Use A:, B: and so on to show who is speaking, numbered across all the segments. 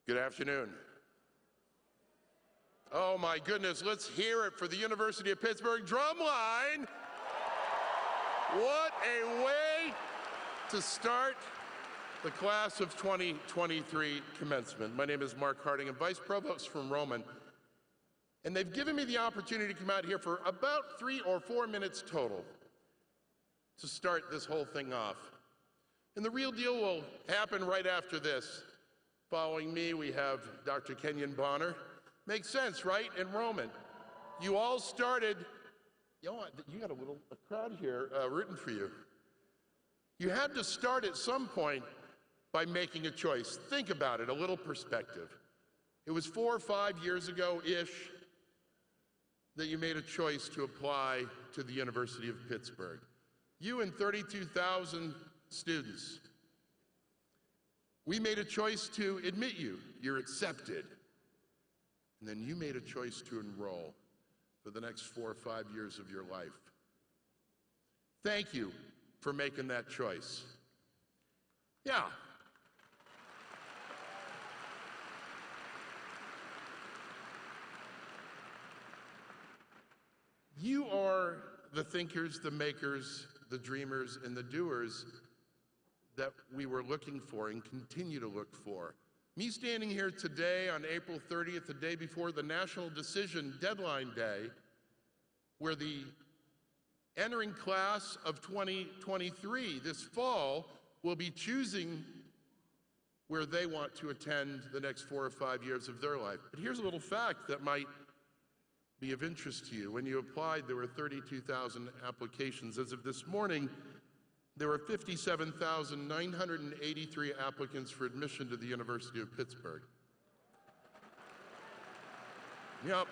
A: Good afternoon. Oh my goodness, let's hear it for the University of Pittsburgh drumline. What a way to start the class of 2023 commencement. My name is Mark Harding. I'm Vice Provost from Roman. And they've given me the opportunity to come out here for about 3 or 4 minutes total to start this whole thing off. And the real deal will happen right after this. Following me, we have Dr. Kenyon Bonner. Makes sense, right? In Roman. You all started, you got a crowd here rooting for you. You had to start at some point by making a choice. Think about it, a little perspective. It was 4 or 5 years ago-ish that you made a choice to apply to the University of Pittsburgh. You and 32,000 students. We made a choice to admit you. You're accepted. And then you made a choice to enroll for the next 4 or 5 years of your life. Thank you for making that choice. Yeah. You are the thinkers, the makers, the dreamers, and the doers that we were looking for and continue to look for. Me standing here today on April 30th, the day before the National Decision Deadline Day, where the entering class of 2023 this fall will be choosing where they want to attend the next 4 or 5 years of their life. But here's a little fact that might be of interest to you. When you applied, there were 32,000 applications. As of this morning, there were 57,983 applicants for admission to the University of Pittsburgh. Yep.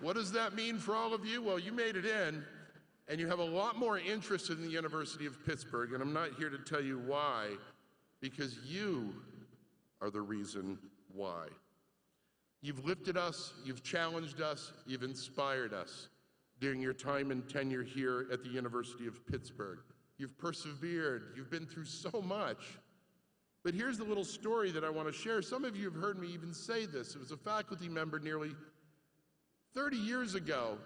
A: What does that mean for all of you? Well, you made it in, and you have a lot more interest in the University of Pittsburgh, and I'm not here to tell you why, because you are the reason why. You've lifted us, you've challenged us, you've inspired us during your time and tenure here at the University of Pittsburgh. You've persevered, you've been through so much. But here's the little story that I want to share. Some of you have heard me even say this. It was a faculty member nearly 30 years ago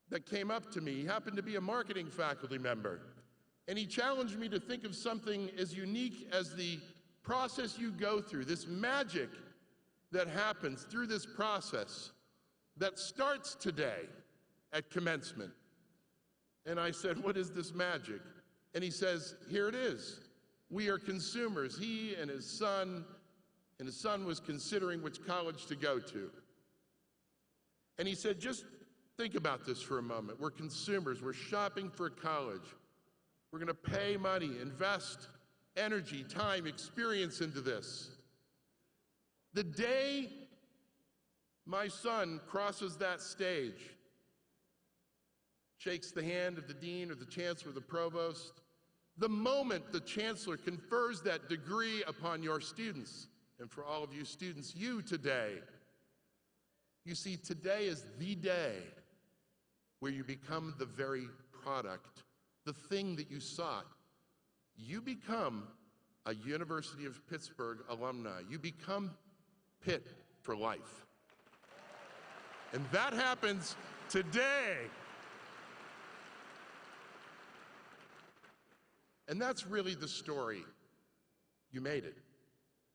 A: that came up to me. He happened to be a marketing faculty member. And he challenged me to think of something as unique as the process you go through, this magic that happens through this process that starts today at commencement. And I said, what is this magic? And he says, here it is. We are consumers. He and his son was considering which college to go to. And he said, just think about this for a moment. We're consumers. We're shopping for a college. We're going to pay money, invest energy, time, experience into this. The day my son crosses that stage, shakes the hand of the dean or the chancellor or the provost, the moment the chancellor confers that degree upon your students, and for all of you students, you today, you see, today is the day where you become the very product, the thing that you sought. You become a University of Pittsburgh alumni. You become Pitt for life. And that happens today. And that's really the story. You made it.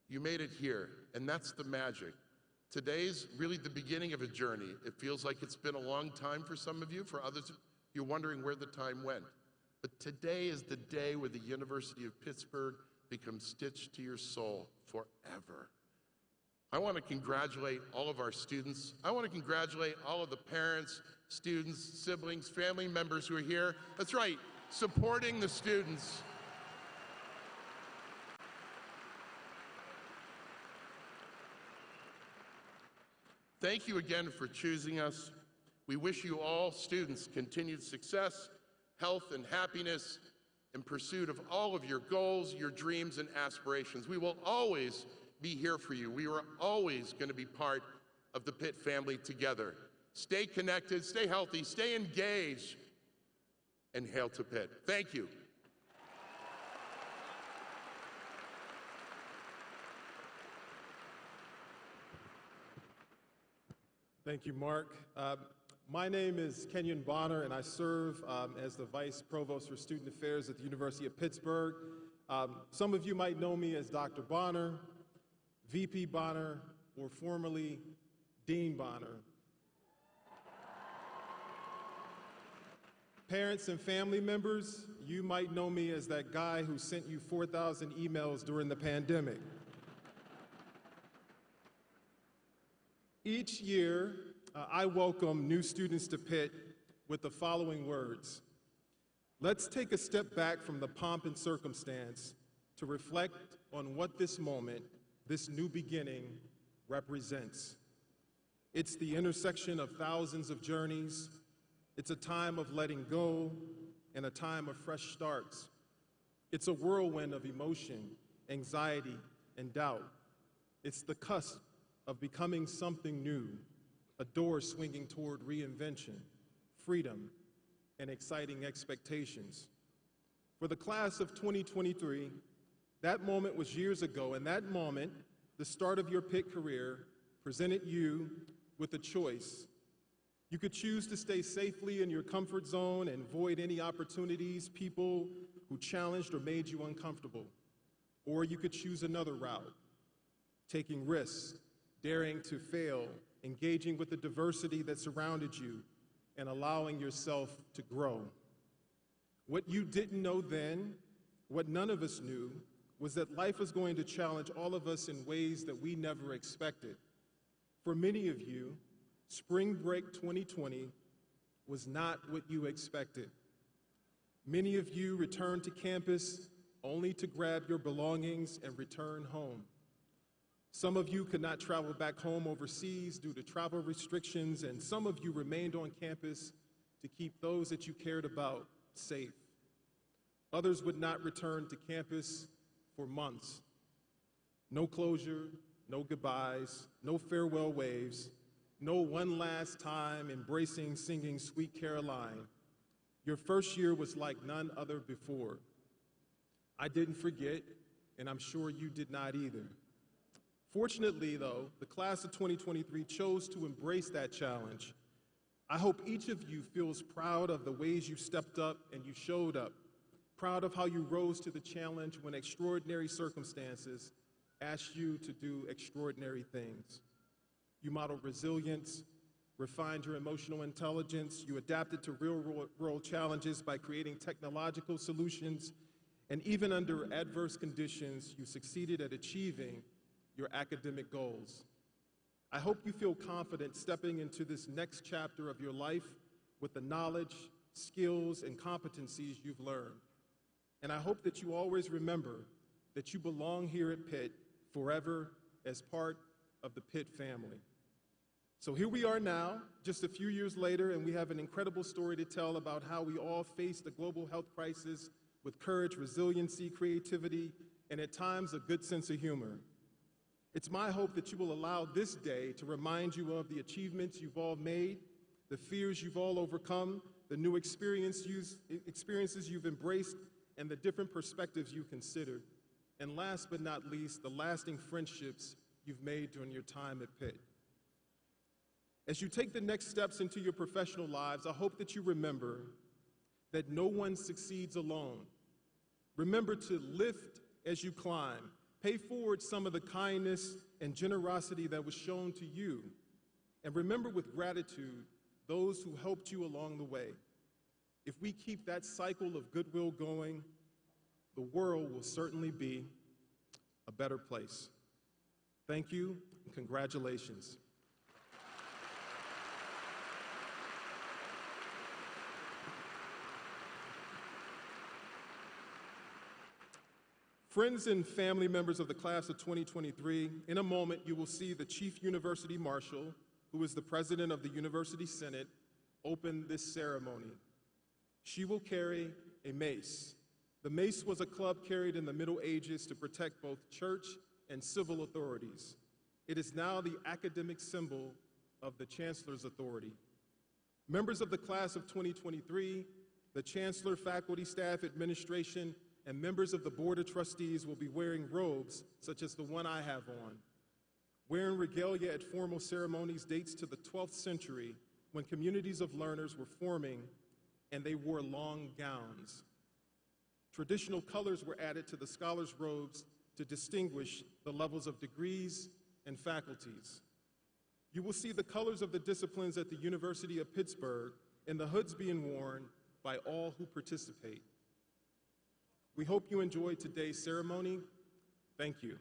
A: You made it here, and that's the magic. Today's really the beginning of a journey. It feels like it's been a long time for some of you. For others, you're wondering where the time went. But today is the day where the University of Pittsburgh becomes stitched to your soul forever. I want to congratulate all of our students. I want to congratulate all of the parents, students, siblings, family members who are here. That's right, supporting the students. Thank you again for choosing us. We wish you all students continued success, health, and happiness in pursuit of all of your goals, your dreams, and aspirations. We will always be here for you. We are always going to be part of the Pitt family together. Stay connected, stay healthy, stay engaged, and hail to Pitt. Thank you.
B: Thank you, Mark. My name is Kenyon Bonner, and I serve as the Vice Provost for Student Affairs at the University of Pittsburgh. Some of you might know me as Dr. Bonner, VP Bonner, or formerly Dean Bonner. Parents and family members, you might know me as that guy who sent you 4,000 emails during the pandemic. Each year, I welcome new students to Pitt with the following words. Let's take a step back from the pomp and circumstance to reflect on what this moment, this new beginning, represents. It's the intersection of thousands of journeys. It's a time of letting go and a time of fresh starts. It's a whirlwind of emotion, anxiety, and doubt. It's the cusp of becoming something new, a door swinging toward reinvention, freedom, and exciting expectations. For the class of 2023, that moment was years ago, and that moment, the start of your Pitt career, presented you with a choice. You could choose to stay safely in your comfort zone and avoid any opportunities, people who challenged or made you uncomfortable. Or you could choose another route, taking risks, daring to fail, engaging with the diversity that surrounded you, and allowing yourself to grow. What you didn't know then, what none of us knew, was that life was going to challenge all of us in ways that we never expected. For many of you, spring break 2020 was not what you expected. Many of you returned to campus only to grab your belongings and return home. Some of you could not travel back home overseas due to travel restrictions, and some of you remained on campus to keep those that you cared about safe. Others would not return to campus for months. No closure, no goodbyes, no farewell waves, no one last time embracing singing Sweet Caroline. Your first year was like none other before. I didn't forget, and I'm sure you did not either. Fortunately, though, the class of 2023 chose to embrace that challenge. I hope each of you feels proud of the ways you stepped up and you showed up, proud of how you rose to the challenge when extraordinary circumstances asked you to do extraordinary things. You modeled resilience, refined your emotional intelligence, you adapted to real-world challenges by creating technological solutions, and even under adverse conditions, you succeeded at achieving your academic goals. I hope you feel confident stepping into this next chapter of your life with the knowledge, skills, and competencies you've learned. And I hope that you always remember that you belong here at Pitt forever as part of the Pitt family. So here we are now, just a few years later, and we have an incredible story to tell about how we all faced the global health crisis with courage, resiliency, creativity, and at times a good sense of humor. It's my hope that you will allow this day to remind you of the achievements you've all made, the fears you've all overcome, the new experiences you've embraced, and the different perspectives you considered. And last but not least, the lasting friendships you've made during your time at Pitt. As you take the next steps into your professional lives, I hope that you remember that no one succeeds alone. Remember to lift as you climb. Pay forward some of the kindness and generosity that was shown to you. And remember with gratitude those who helped you along the way. If we keep that cycle of goodwill going, the world will certainly be a better place. Thank you and congratulations. Friends and family members of the class of 2023, in a moment you will see the Chief University Marshal, who is the President of the University Senate, open this ceremony. She will carry a mace. The mace was a club carried in the Middle Ages to protect both church and civil authorities. It is now the academic symbol of the Chancellor's authority. Members of the class of 2023, the Chancellor, faculty, staff, administration, and members of the Board of Trustees will be wearing robes such as the one I have on. Wearing regalia at formal ceremonies dates to the 12th century when communities of learners were forming and they wore long gowns. Traditional colors were added to the scholars' robes to distinguish the levels of degrees and faculties. You will see the colors of the disciplines at the University of Pittsburgh and the hoods being worn by all who participate. We hope you enjoyed today's ceremony. Thank you.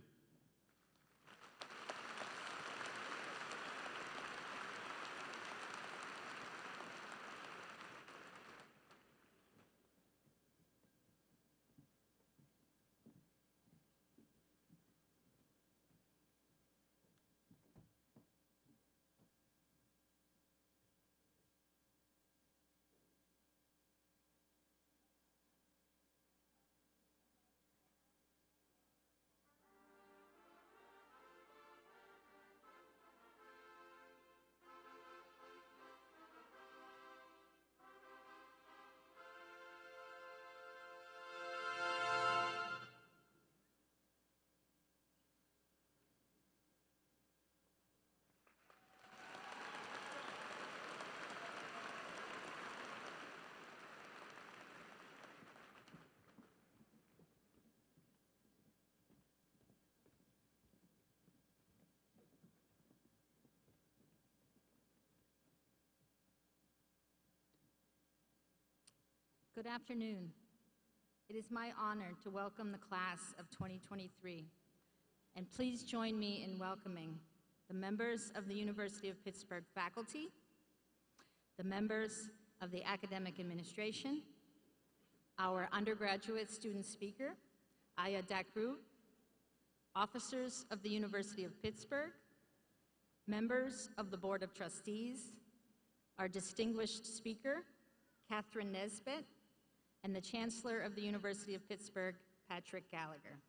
C: Good afternoon. It is my honor to welcome the class of 2023, and please join me in welcoming the members of the University of Pittsburgh faculty, the members of the academic administration, our undergraduate student speaker, Aya Dakru, officers of the University of Pittsburgh, members of the Board of Trustees, our distinguished speaker, Catherine Nesbitt, and the Chancellor of the University of Pittsburgh, Patrick Gallagher.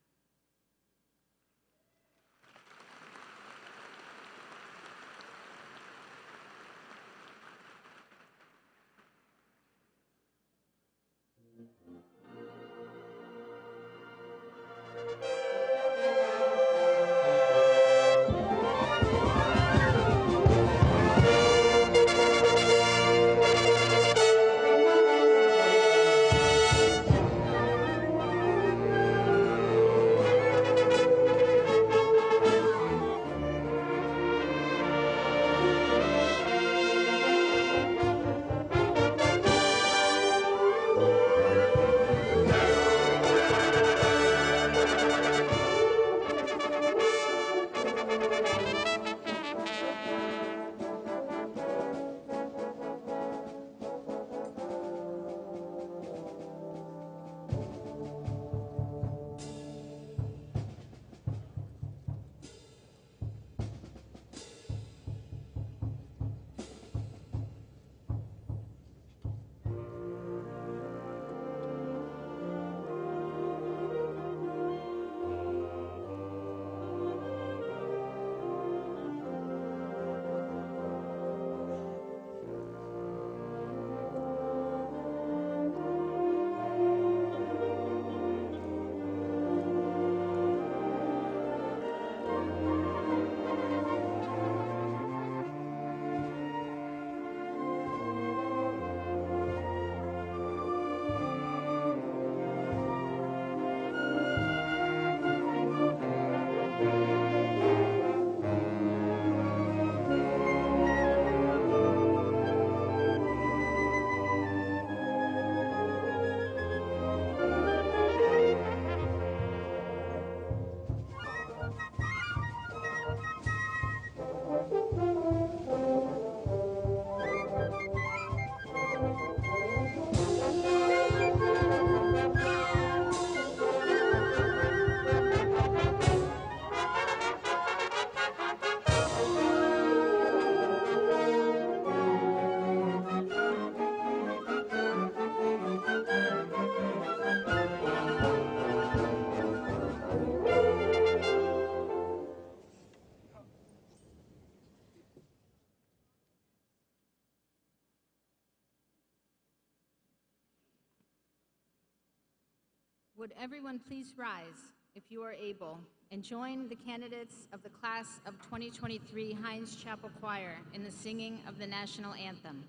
C: Would everyone please rise, if you are able, and join the candidates of the class of 2023 Heinz Chapel Choir in the singing of the national anthem.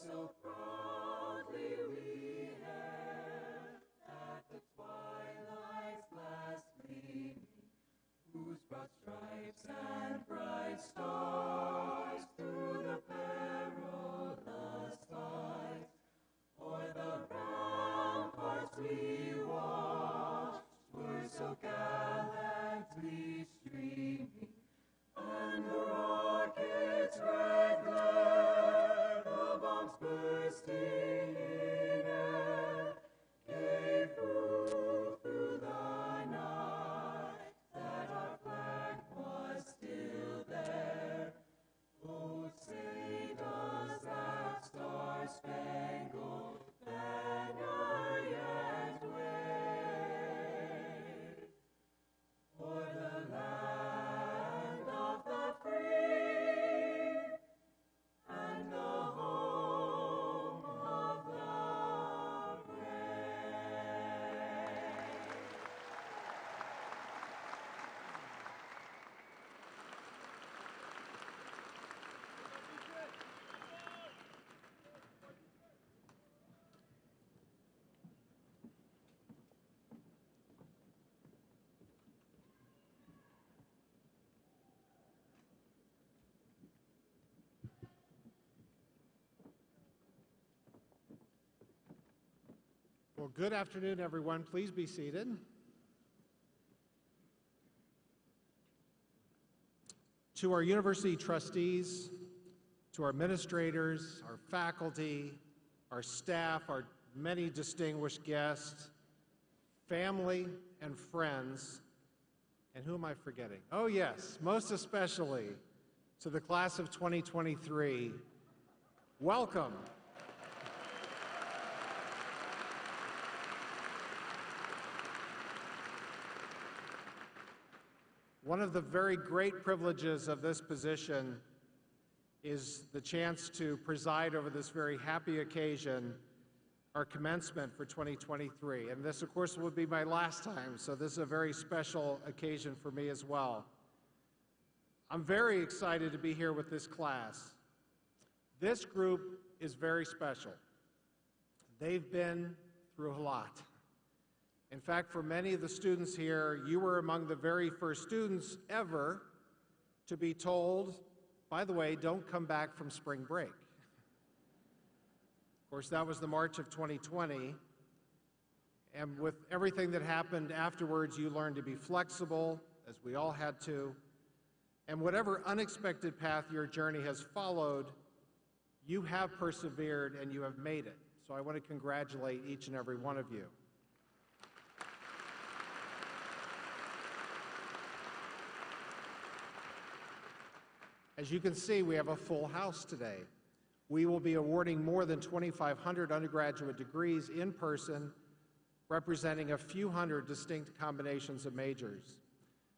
D: So proudly we hailed at the twilight's last gleaming, whose broad stripes and bright stars through the perilous fight, o'er the ramparts we watched, were so gallantly streaming, and the rocket's red glare, the bombs bursting in air, gave proof through the night that our flag was still there. Oh, say does that star-spangled banner yet wave o'er the land of the free and the home of the brave?
E: Well, good afternoon, everyone. Please be seated. To our university trustees, to our administrators, our faculty, our staff, our many distinguished guests, family and friends, and who am I forgetting? Oh yes, most especially to the class of 2023, welcome. One of the very great privileges of this position is the chance to preside over this very happy occasion, our commencement for 2023. And this, of course, will be my last time, so this is a very special occasion for me as well. I'm very excited to be here with this class. This group is very special. They've been through a lot. In fact, for many of the students here, you were among the very first students ever to be told, by the way, don't come back from spring break. Of course, that was the March of 2020, and with everything that happened afterwards, you learned to be flexible, as we all had to, and whatever unexpected path your journey has followed, you have persevered and you have made it. So I want to congratulate each and every one of you. As you can see, we have a full house today. We will be awarding more than 2,500 undergraduate degrees in person, representing a few hundred distinct combinations of majors.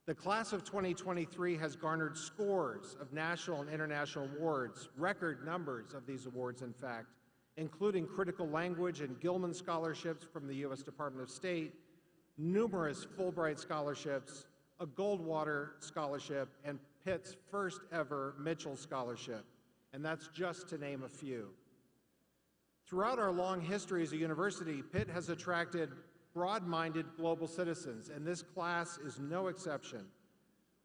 E: The class of 2023 has garnered scores of national and international awards, record numbers of these awards, in fact, including critical language and Gilman scholarships from the U.S. Department of State, numerous Fulbright scholarships, a Goldwater scholarship, and Pitt's first ever Mitchell Scholarship, and that's just to name a few. Throughout our long history as a university, Pitt has attracted broad-minded global citizens, and this class is no exception,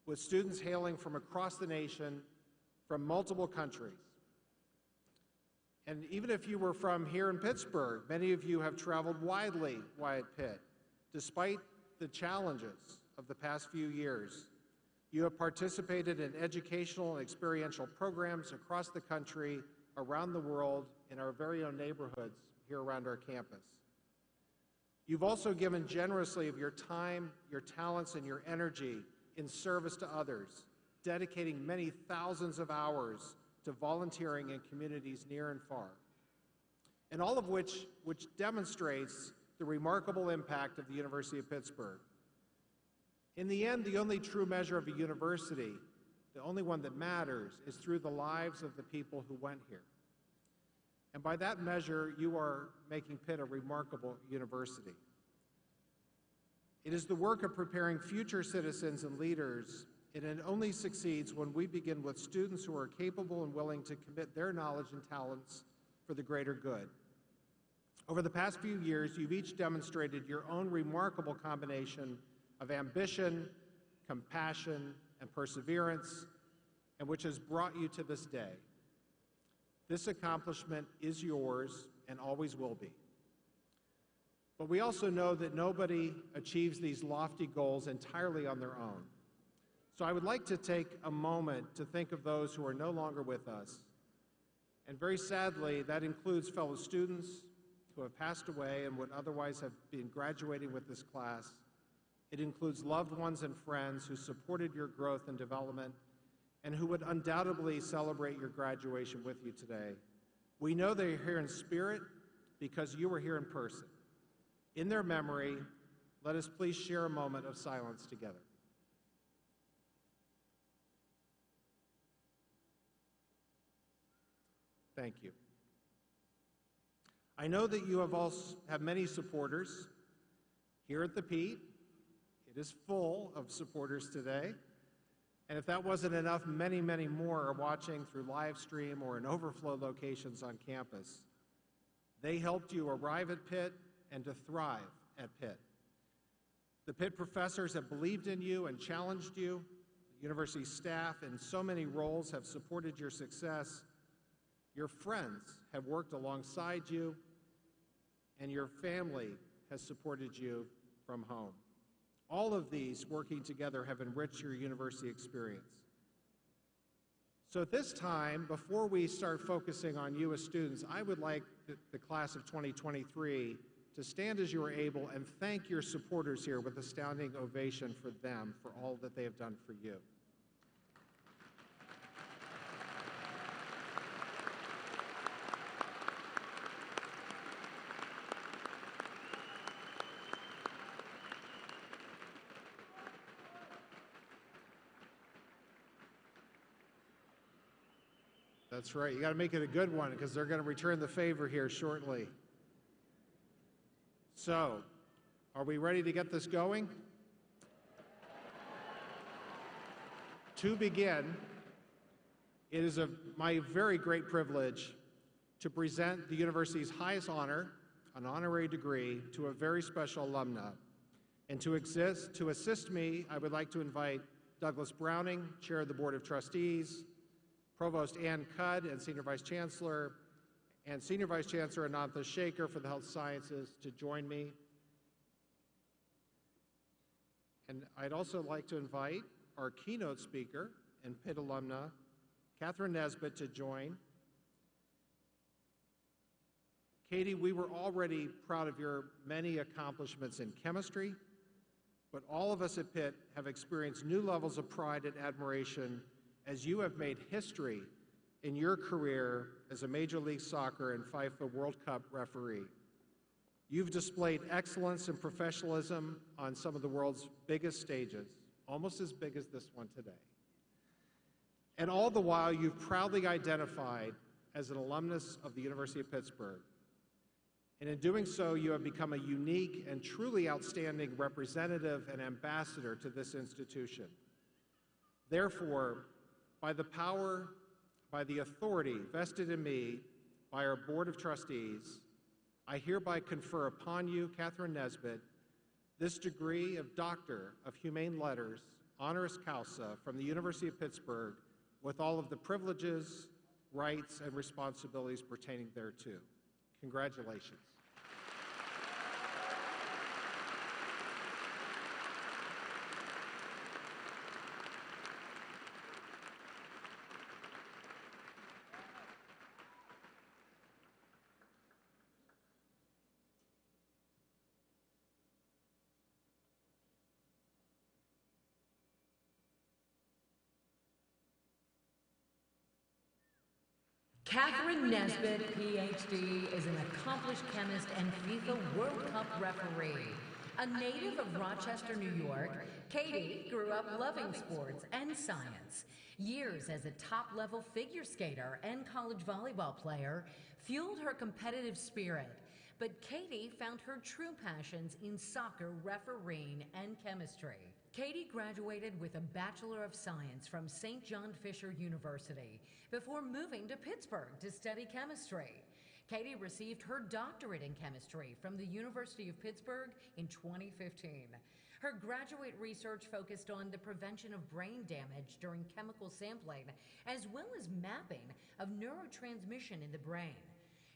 E: with students hailing from across the nation from multiple countries. And even if you were from here in Pittsburgh, many of you have traveled widely at Pitt. Despite the challenges of the past few years, you have participated in educational and experiential programs across the country, around the world, in our very own neighborhoods here around our campus. You've also given generously of your time, your talents, and your energy in service to others, dedicating many thousands of hours to volunteering in communities near and far, and all of which demonstrates the remarkable impact of the University of Pittsburgh. In the end, the only true measure of a university, the only one that matters, is through the lives of the people who went here. And by that measure, you are making Pitt a remarkable university. It is the work of preparing future citizens and leaders, and it only succeeds when we begin with students who are capable and willing to commit their knowledge and talents for the greater good. Over the past few years, you've each demonstrated your own remarkable combination of ambition, compassion, and perseverance, and which has brought you to this day. This accomplishment is yours and always will be. But we also know that nobody achieves these lofty goals entirely on their own. So I would like to take a moment to think of those who are no longer with us. And very sadly, that includes fellow students who have passed away and would otherwise have been graduating with this class. It includes loved ones and friends who supported your growth and development and who would undoubtedly celebrate your graduation with you today. We know they're here in spirit because you were here in person. In their memory, let us please share a moment of silence together. Thank you. I know that you have many supporters here at the Pete. It is full of supporters today. And if that wasn't enough, many, many more are watching through live stream or in overflow locations on campus. They helped you arrive at Pitt and to thrive at Pitt. The Pitt professors have believed in you and challenged you. The university staff in so many roles have supported your success. Your friends have worked alongside you, and your family has supported you from home. All of these working together have enriched your university experience. So at this time, before we start focusing on you as students, I would like the class of 2023 to stand as you are able and thank your supporters here with a standing ovation for them, for all that they have done for you. That's right. You got to make it a good one because they're going to return the favor here shortly. So, are we ready to get this going? To begin, it is my very great privilege to present the university's highest honor, an honorary degree, to a very special alumna. And to assist me, I would like to invite Douglas Browning, Chair of the Board of Trustees, Provost Ann Cudd, and Senior Vice Chancellor, and Senior Vice Chancellor Anantha Shaker for the Health Sciences to join me. And I'd also like to invite our keynote speaker and Pitt alumna, Catherine Nesbitt, to join. Katie, we were already proud of your many accomplishments in chemistry, but all of us at Pitt have experienced new levels of pride and admiration as you have made history in your career as a Major League Soccer and FIFA World Cup referee. You've displayed excellence and professionalism on some of the world's biggest stages, almost as big as this one today. And all the while, you've proudly identified as an alumnus of the University of Pittsburgh. And in doing so, you have become a unique and truly outstanding representative and ambassador to this institution. Therefore, by the authority vested in me by our Board of Trustees, I hereby confer upon you, Catherine Nesbitt, this degree of Doctor of Humane Letters, honoris causa, from the University of Pittsburgh, with all of the privileges, rights, and responsibilities pertaining thereto. Congratulations.
F: Catherine Nesbitt, PhD, is an accomplished chemist and FIFA World Cup referee. A native of Rochester, New York, Katie grew up loving sports and science. Years as a top-level figure skater and college volleyball player fueled her competitive spirit. But Katie found her true passions in soccer, refereeing, and chemistry. Katie graduated with a Bachelor of Science from St. John Fisher University before moving to Pittsburgh to study chemistry. Katie received her doctorate in chemistry from the University of Pittsburgh in 2015. Her graduate research focused on the prevention of brain damage during chemical sampling, as well as mapping of neurotransmission in the brain.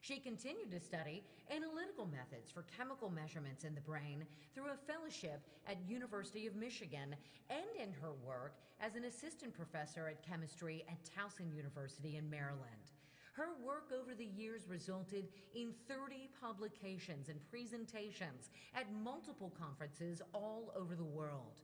F: She continued to study analytical methods for chemical measurements in the brain through a fellowship at University of Michigan and in her work as an assistant professor at chemistry at Towson University in Maryland. Her work over the years resulted in 30 publications and presentations at multiple conferences all over the world.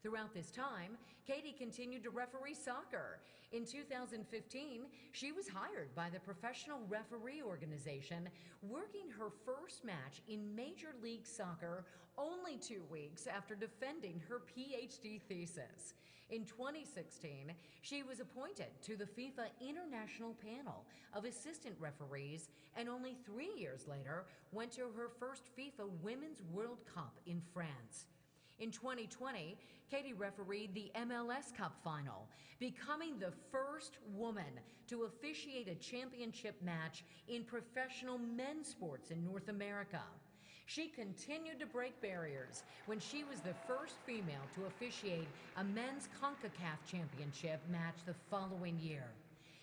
F: Throughout this time, Katie continued to referee soccer. In 2015, she was hired by the Professional Referee Organization, working her first match in Major League Soccer only 2 weeks after defending her PhD thesis. In 2016, she was appointed to the FIFA International Panel of Assistant Referees, and only 3 years later went to her first FIFA Women's World Cup in France. In 2020, Katie refereed the MLS Cup final, becoming the first woman to officiate a championship match in professional men's sports in North America. She continued to break barriers when she was the first female to officiate a men's CONCACAF championship match the following year.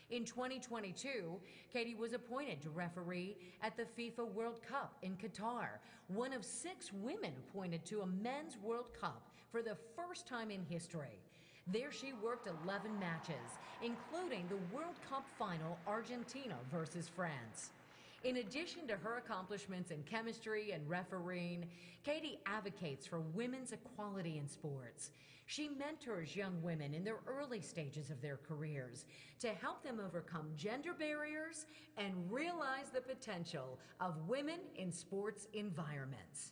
F: In 2022, Katie was appointed to referee at the FIFA World Cup in Qatar, one of 6 women appointed to a men's World Cup for the first time in history. There she worked 11 matches, including the World Cup final Argentina versus France. In addition to her accomplishments in chemistry and refereeing, Katie advocates for women's equality in sports. She mentors young women in their early stages of their careers to help them overcome gender barriers and realize the potential of women in sports environments.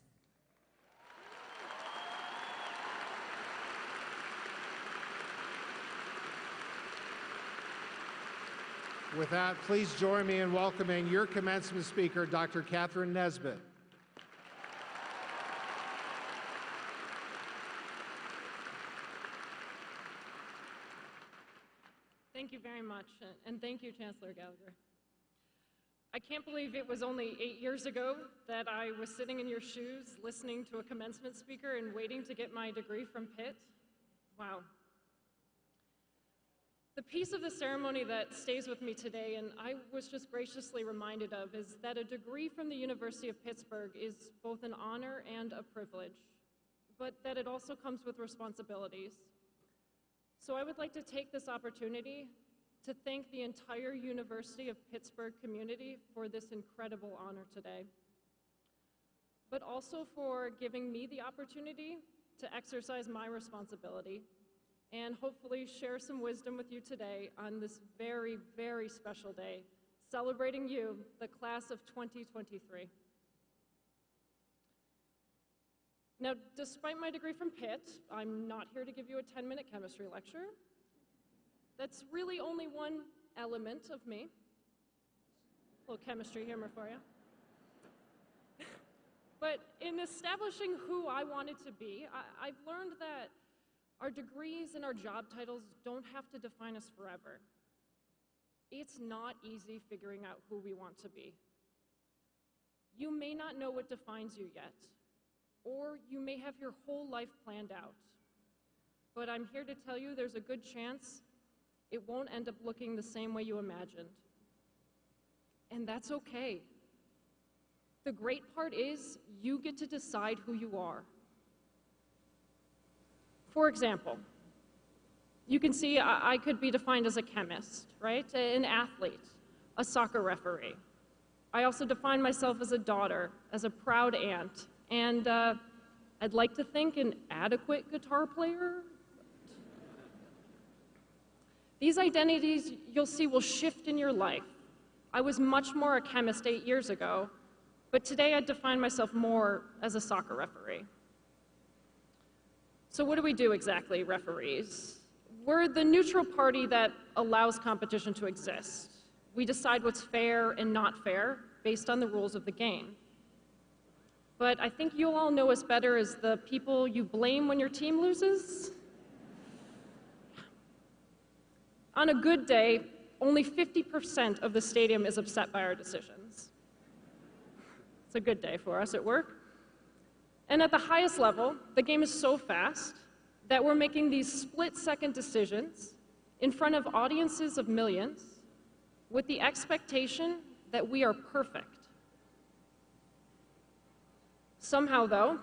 E: With that, please join me in welcoming your commencement speaker, Dr. Catherine Nesbitt.
G: Thank you very much, and thank you, Chancellor Gallagher. I can't believe it was only 8 years ago that I was sitting in your shoes, listening to a commencement speaker and waiting to get my degree from Pitt. Wow. The piece of the ceremony that stays with me today, and I was just graciously reminded of, is that a degree from the University of Pittsburgh is both an honor and a privilege, but that it also comes with responsibilities. So I would like to take this opportunity to thank the entire University of Pittsburgh community for this incredible honor today, but also for giving me the opportunity to exercise my responsibility and hopefully share some wisdom with you today on this very, very special day, celebrating you, the class of 2023. Now, despite my degree from Pitt, I'm not here to give you a 10-minute chemistry lecture. That's really only one element of me. A little chemistry humor for you. But in establishing who I wanted to be, I've learned that our degrees and our job titles don't have to define us forever. It's not easy figuring out who we want to be. You may not know what defines you yet, or you may have your whole life planned out. But I'm here to tell you there's a good chance it won't end up looking the same way you imagined. and that's okay. The great part is you get to decide who you are. For example, you can see I could be defined as a chemist, right? An athlete, a soccer referee. I also define myself as a daughter, as a proud aunt, and I'd like to think an adequate guitar player. These identities, you'll see, will shift in your life. I was much more a chemist 8 years ago, but today I define myself more as a soccer referee. So what do we do exactly, referees? We're the neutral party that allows competition to exist. We decide what's fair and not fair based on the rules of the game. But I think you'll all know us better as the people you blame when your team loses. On a good day, only 50% of the stadium is upset by our decisions. It's a good day for us at work. And at the highest level, the game is so fast that we're making these split-second decisions in front of audiences of millions with the expectation that we are perfect. Somehow, though,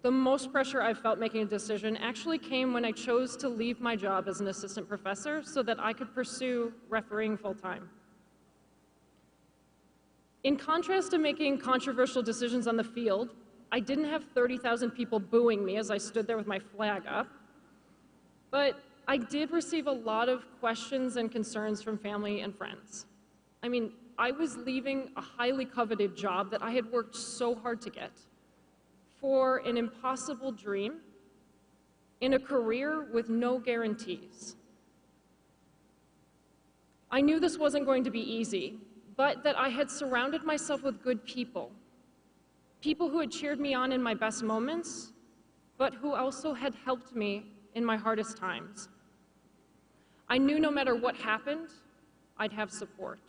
G: the most pressure I've felt making a decision actually came when I chose to leave my job as an assistant professor so that I could pursue refereeing full-time. In contrast to making controversial decisions on the field, I didn't have 30,000 people booing me as I stood there with my flag up, but I did receive a lot of questions and concerns from family and friends. I mean, I was leaving a highly coveted job that I had worked so hard to get for an impossible dream in a career with no guarantees. I knew this wasn't going to be easy, but that I had surrounded myself with good people. People who had cheered me on in my best moments, but who also had helped me in my hardest times. I knew no matter what happened, I'd have support.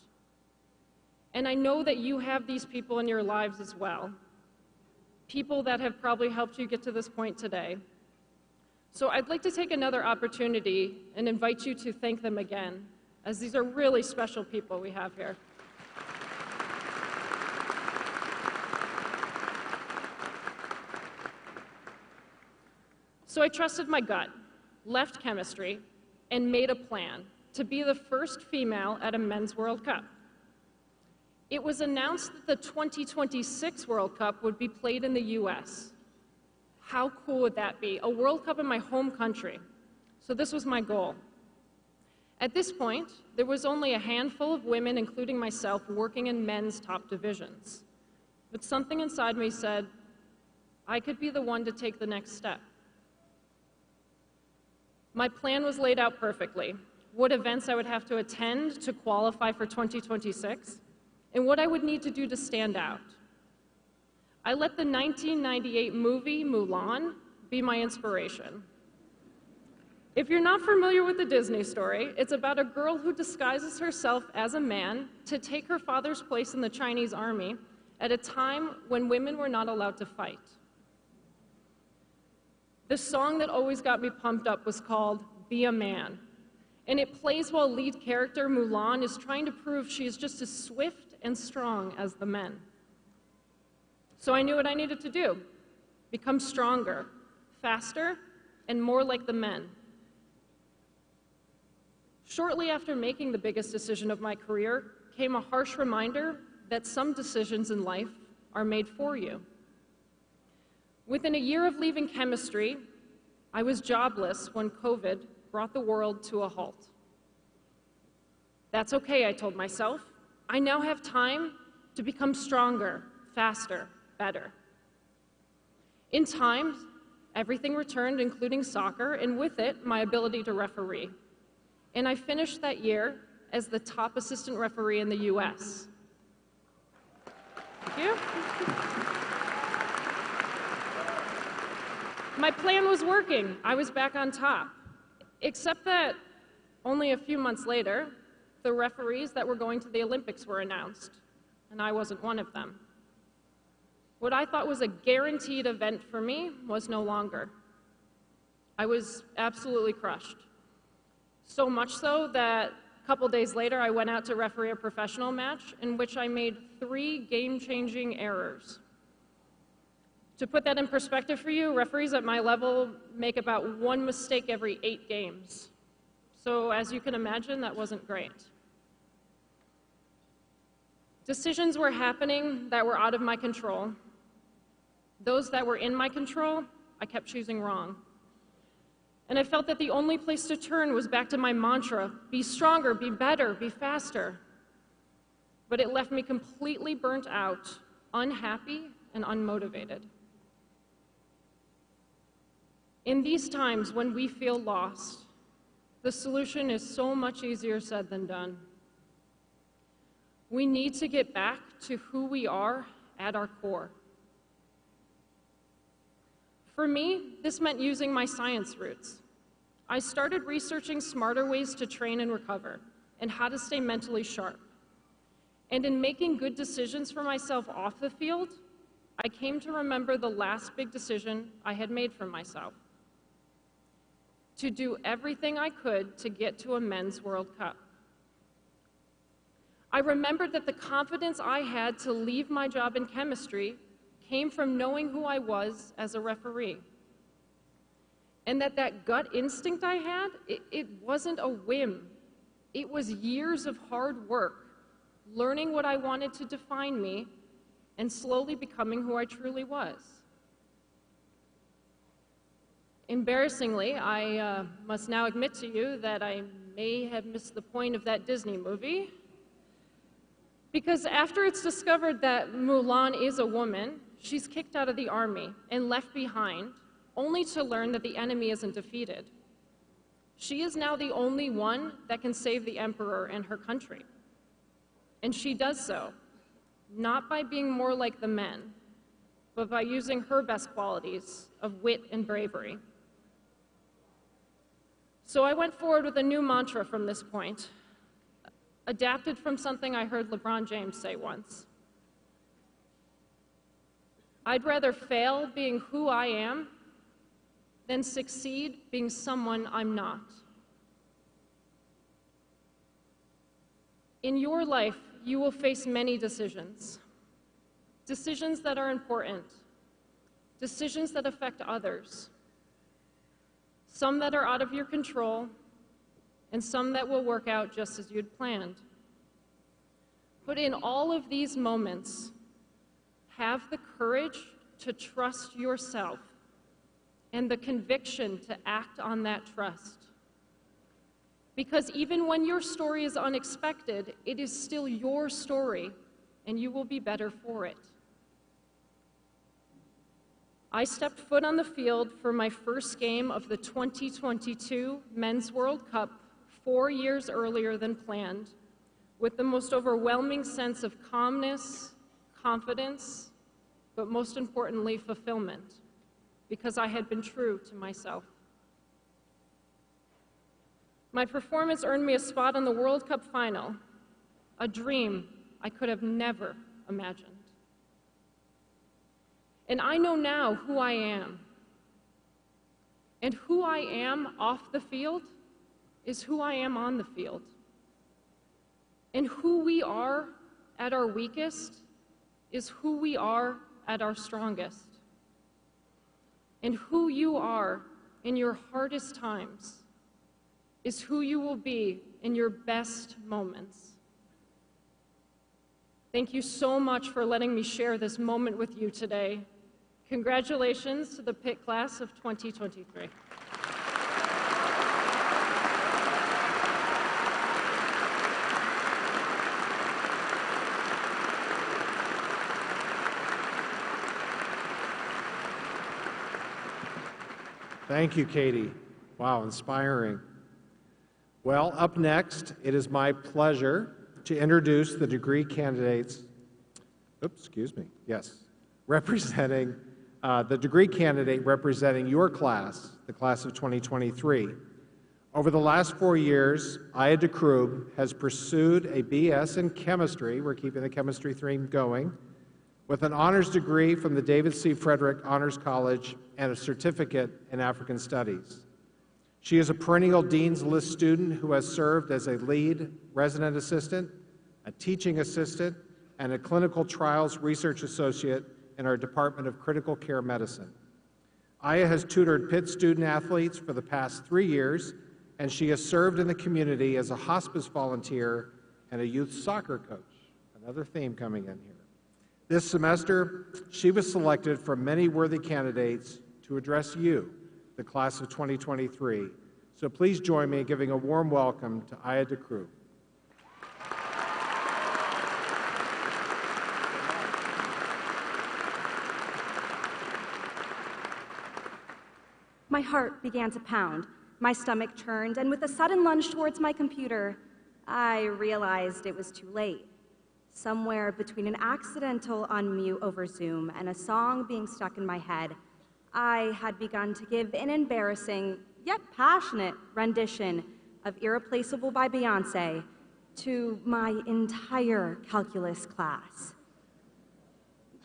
G: And I know that you have these people in your lives as well. People that have probably helped you get to this point today. So I'd like to take another opportunity and invite you to thank them again, as these are really special people we have here. So I trusted my gut, left chemistry, and made a plan to be the first female at a men's World Cup. It was announced that the 2026 World Cup would be played in the US. How cool would that be? A World Cup in my home country. So this was my goal. At this point, there was only a handful of women, including myself, working in men's top divisions. But something inside me said, I could be the one to take the next step. My plan was laid out perfectly. What events I would have to attend to qualify for 2026, and what I would need to do to stand out. I let the 1998 movie Mulan be my inspiration. If you're not familiar with the Disney story, it's about a girl who disguises herself as a man to take her father's place in the Chinese army at a time when women were not allowed to fight. The song that always got me pumped up was called Be a Man, and it plays while lead character Mulan is trying to prove she is just as swift and strong as the men. So I knew what I needed to do: become stronger, faster, and more like the men. Shortly after making the biggest decision of my career came a harsh reminder that some decisions in life are made for you. Within a year of leaving chemistry, I was jobless when COVID brought the world to a halt. That's okay, I told myself. I now have time to become stronger, faster, better. In time, everything returned, including soccer, and with it, my ability to referee. And I finished that year as the top assistant referee in the US. Thank you. My plan was working. I was back on top. Except that only a few months later, the referees that were going to the Olympics were announced, and I wasn't one of them. What I thought was a guaranteed event for me was no longer. I was absolutely crushed. So much so that couple days later, I went out to referee a professional match in which I made 3 game-changing errors. To put that in perspective for you, referees at my level make about 1 mistake every 8 games. So as you can imagine, that wasn't great. Decisions were happening that were out of my control. Those that were in my control, I kept choosing wrong. And I felt that the only place to turn was back to my mantra, be stronger, be better, be faster. But it left me completely burnt out, unhappy, and unmotivated. In these times when we feel lost, the solution is so much easier said than done. We need to get back to who we are at our core. For me, this meant using my science roots. I started researching smarter ways to train and recover, and how to stay mentally sharp. And in making good decisions for myself off the field, I came to remember the last big decision I had made for myself: to do everything I could to get to a men's World Cup. I remembered that the confidence I had to leave my job in chemistry came from knowing who I was as a referee. And that gut instinct I had, it wasn't a whim. It was years of hard work, learning what I wanted to define me, and slowly becoming who I truly was. Embarrassingly, I must now admit to you that I may have missed the point of that Disney movie, because after it's discovered that Mulan is a woman, she's kicked out of the army and left behind, only to learn that the enemy isn't defeated. She is now the only one that can save the emperor and her country. And she does so, not by being more like the men, but by using her best qualities of wit and bravery. So I went forward with a new mantra from this point, adapted from something I heard LeBron James say once. I'd rather fail being who I am than succeed being someone I'm not. In your life, you will face many decisions. Decisions that are important. Decisions that affect others. Some that are out of your control, and some that will work out just as you'd planned. But in all of these moments, have the courage to trust yourself and the conviction to act on that trust. Because even when your story is unexpected, it is still your story, and you will be better for it. I stepped foot on the field for my first game of the 2022 Men's World Cup 4 years earlier than planned, with the most overwhelming sense of calmness, confidence, but most importantly, fulfillment, because I had been true to myself. My performance earned me a spot on the World Cup final, a dream I could have never imagined. And I know now who I am. And who I am off the field is who I am on the field. And who we are at our weakest is who we are at our strongest. And who you are in your hardest times is who you will be in your best moments. Thank you so much for letting me share this moment with you today. Congratulations to the Pitt class of 2023.
E: Thank you, Katie. Wow, inspiring. Well, up next, it is my pleasure to introduce the degree candidates, representing the degree candidate representing your class, the class of 2023. Over the last 4 years, Aya DeKrug has pursued a BS in chemistry, we're keeping the chemistry theme going, with an honors degree from the David C. Frederick Honors College and a certificate in African Studies. She is a perennial Dean's List student who has served as a lead resident assistant, a teaching assistant, and a clinical trials research associate in our Department of Critical Care Medicine. Aya has tutored Pitt student athletes for the past 3 years, and she has served in the community as a hospice volunteer and a youth soccer coach. Another theme coming in here. This semester, she was selected from many worthy candidates to address you, the class of 2023. So please join me in giving a warm welcome to Aya DeCruz.
H: My heart began to pound, my stomach churned, and with a sudden lunge towards my computer, I realized it was too late. Somewhere between an accidental unmute over Zoom and a song being stuck in my head, I had begun to give an embarrassing, yet passionate rendition of Irreplaceable by Beyoncé to my entire calculus class.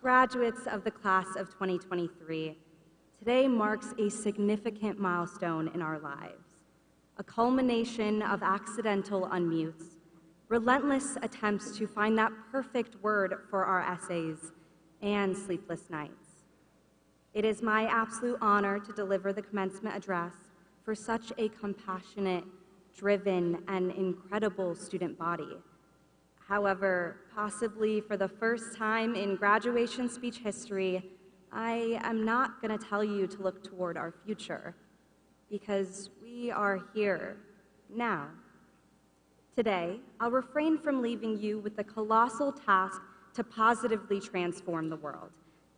H: Graduates of the class of 2023, today marks a significant milestone in our lives, a culmination of accidental unmutes, relentless attempts to find that perfect word for our essays, and sleepless nights. It is my absolute honor to deliver the commencement address for such a compassionate, driven, and incredible student body. However, possibly for the first time in graduation speech history, I am not going to tell you to look toward our future, because we are here now. Today, I'll refrain from leaving you with the colossal task to positively transform the world,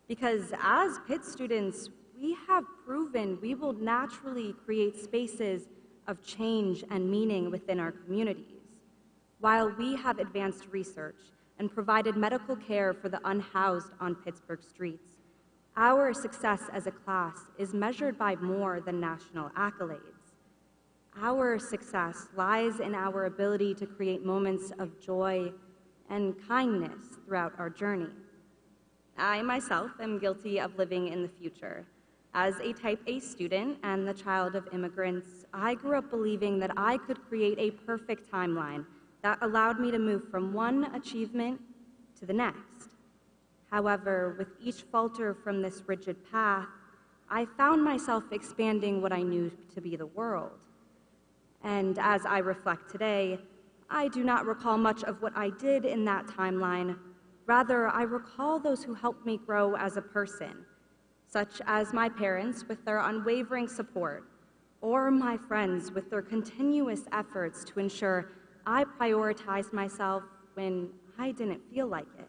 H: because as Pitt students, we have proven we will naturally create spaces of change and meaning within our communities. While we have advanced research and provided medical care for the unhoused on Pittsburgh streets, our success as a class is measured by more than national accolades. Our success lies in our ability to create moments of joy and kindness throughout our journey. I myself am guilty of living in the future. As a type A student and the child of immigrants, I grew up believing that I could create a perfect timeline that allowed me to move from one achievement to the next. However, with each falter from this rigid path, I found myself expanding what I knew to be the world. And as I reflect today, I do not recall much of what I did in that timeline. Rather, I recall those who helped me grow as a person, such as my parents with their unwavering support, or my friends with their continuous efforts to ensure I prioritized myself when I didn't feel like it,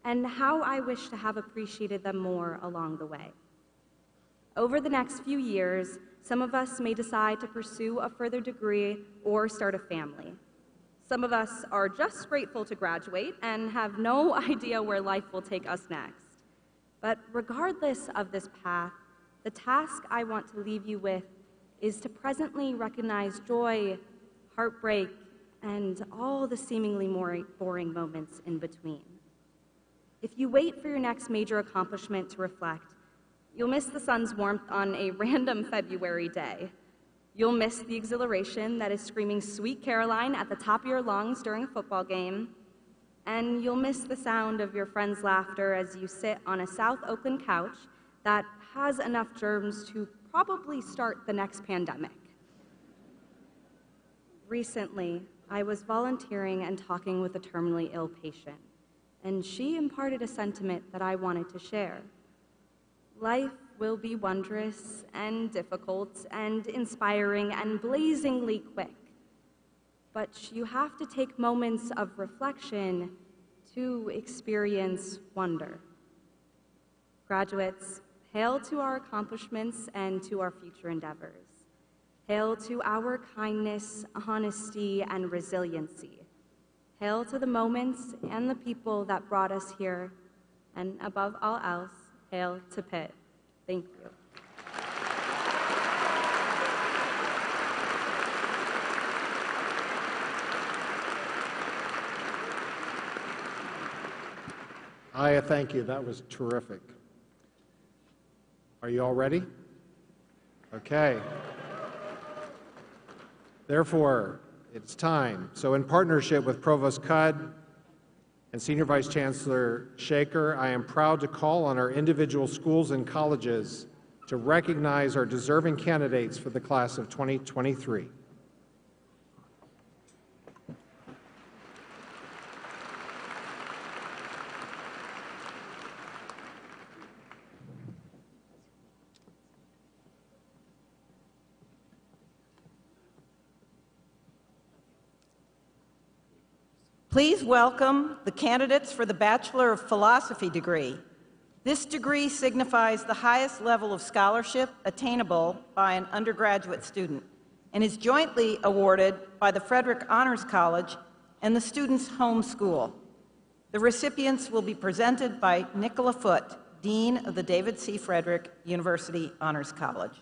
H: and how I wish to have appreciated them more along the way. Over the next few years, some of us may decide to pursue a further degree or start a family. Some of us are just grateful to graduate and have no idea where life will take us next. But regardless of this path, the task I want to leave you with is to presently recognize joy, heartbreak, and all the seemingly more boring moments in between. If you wait for your next major accomplishment to reflect, you'll miss the sun's warmth on a random February day. You'll miss the exhilaration that is screaming Sweet Caroline at the top of your lungs during a football game. And you'll miss the sound of your friends' laughter as you sit on a South Oakland couch that has enough germs to probably start the next pandemic. Recently, I was volunteering and talking with a terminally ill patient, and she imparted a sentiment that I wanted to share. Life will be wondrous and difficult and inspiring and blazingly quick. But you have to take moments of reflection to experience wonder. Graduates, hail to our accomplishments and to our future endeavors. Hail to our kindness, honesty, and resiliency. Hail to the moments and the people that brought us here. And above all else, hail to Pitt. Thank you.
E: Aya, thank you. That was terrific. Are you all ready? Okay. Therefore, it's time. So in partnership with Provost Cudd and Senior Vice Chancellor Shaker, I am proud to call on our individual schools and colleges to recognize our deserving candidates for the class of 2023.
I: Please welcome the candidates for the Bachelor of Philosophy degree. This degree signifies the highest level of scholarship attainable by an undergraduate student and is jointly awarded by the Frederick Honors College and the student's home school. The recipients will be presented by Nicola Foote, Dean of the David C. Frederick University Honors College.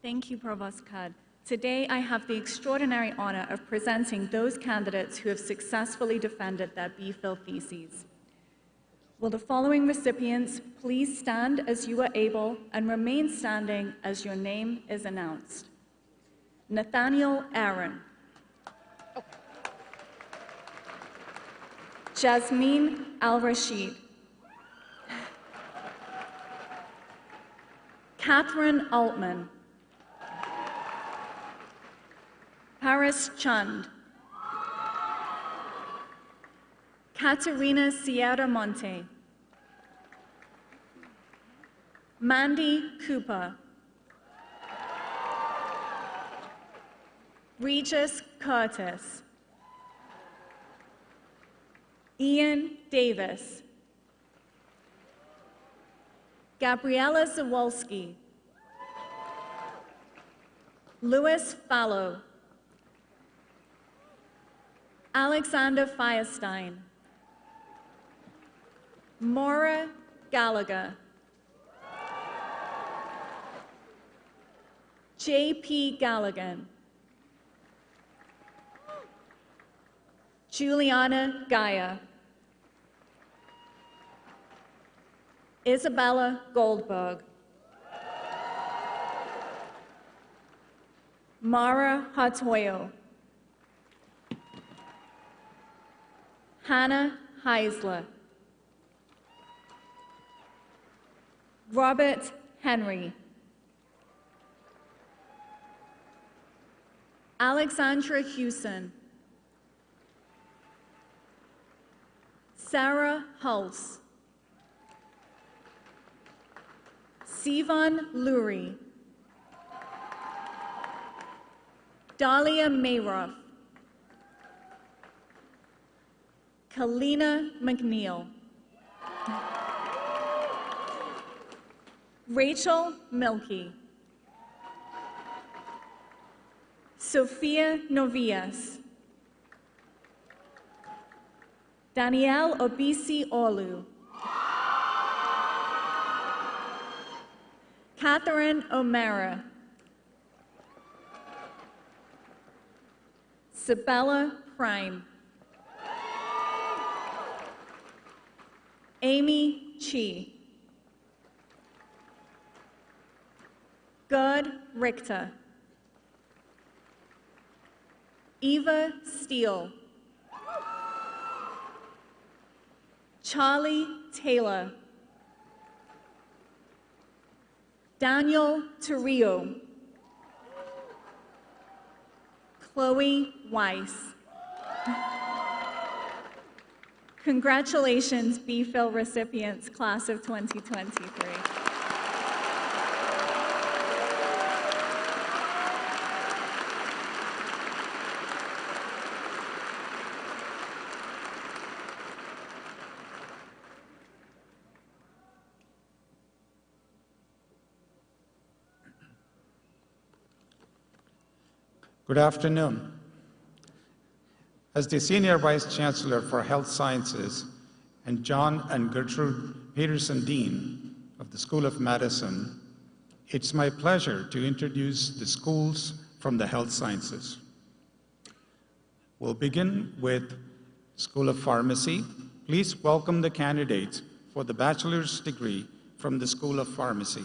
J: Thank you, Provost Cudd. Today, I have the extraordinary honor of presenting those candidates who have successfully defended their B.Phil theses. Will the following recipients please stand as you are able and remain standing as your name is announced? Nathaniel Aaron. Jasmine Al-Rashid. Catherine Altman. Paris Chund. Katerina Sierra Monte. Mandy Cooper. Regis Curtis. Ian Davis. Gabriella Zawolski. Louis Fallow. Alexander Firestein. Maura Gallagher. J.P. Galligan. Juliana Gaia. Isabella Goldberg. Mara Hatoyo. Hannah Heisler. Robert Henry. Alexandra Hewson. Sarah Hulse. Sivan Lurie. Dahlia Mayroff. Kalina McNeil. Rachel Milkey. Sophia Novias. Danielle Obisi Olu. Catherine O'Mara. Sabella Prime. Amy Chi. Gerd Richter. Eva Steele. Charlie Taylor. Daniel Torrio. Chloe Weiss. Congratulations, B.Phil recipients, class of 2023.
K: Good afternoon. As the Senior Vice Chancellor for Health Sciences and John and Gertrude Petersen Dean of the School of Medicine, it's my pleasure to introduce the schools from the health sciences. We'll begin with School of Pharmacy. Please welcome the candidates for the bachelor's degree from the School of Pharmacy.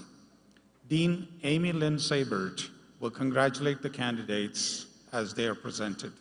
K: Dean Amy Lynn Sabert will congratulate the candidates as they are presented.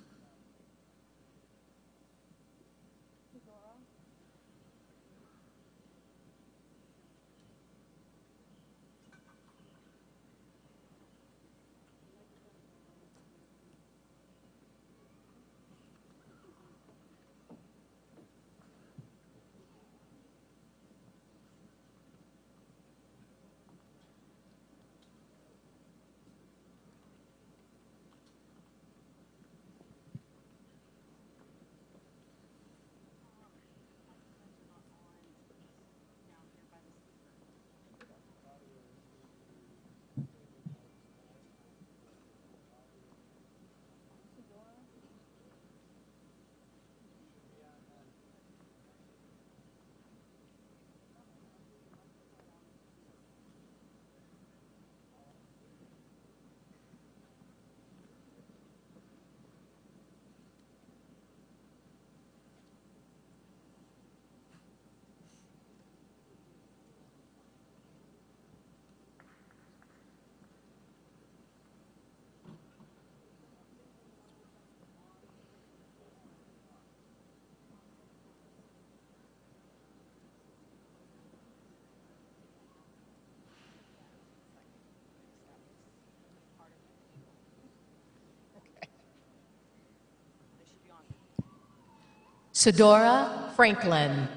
F: Sedora Franklin.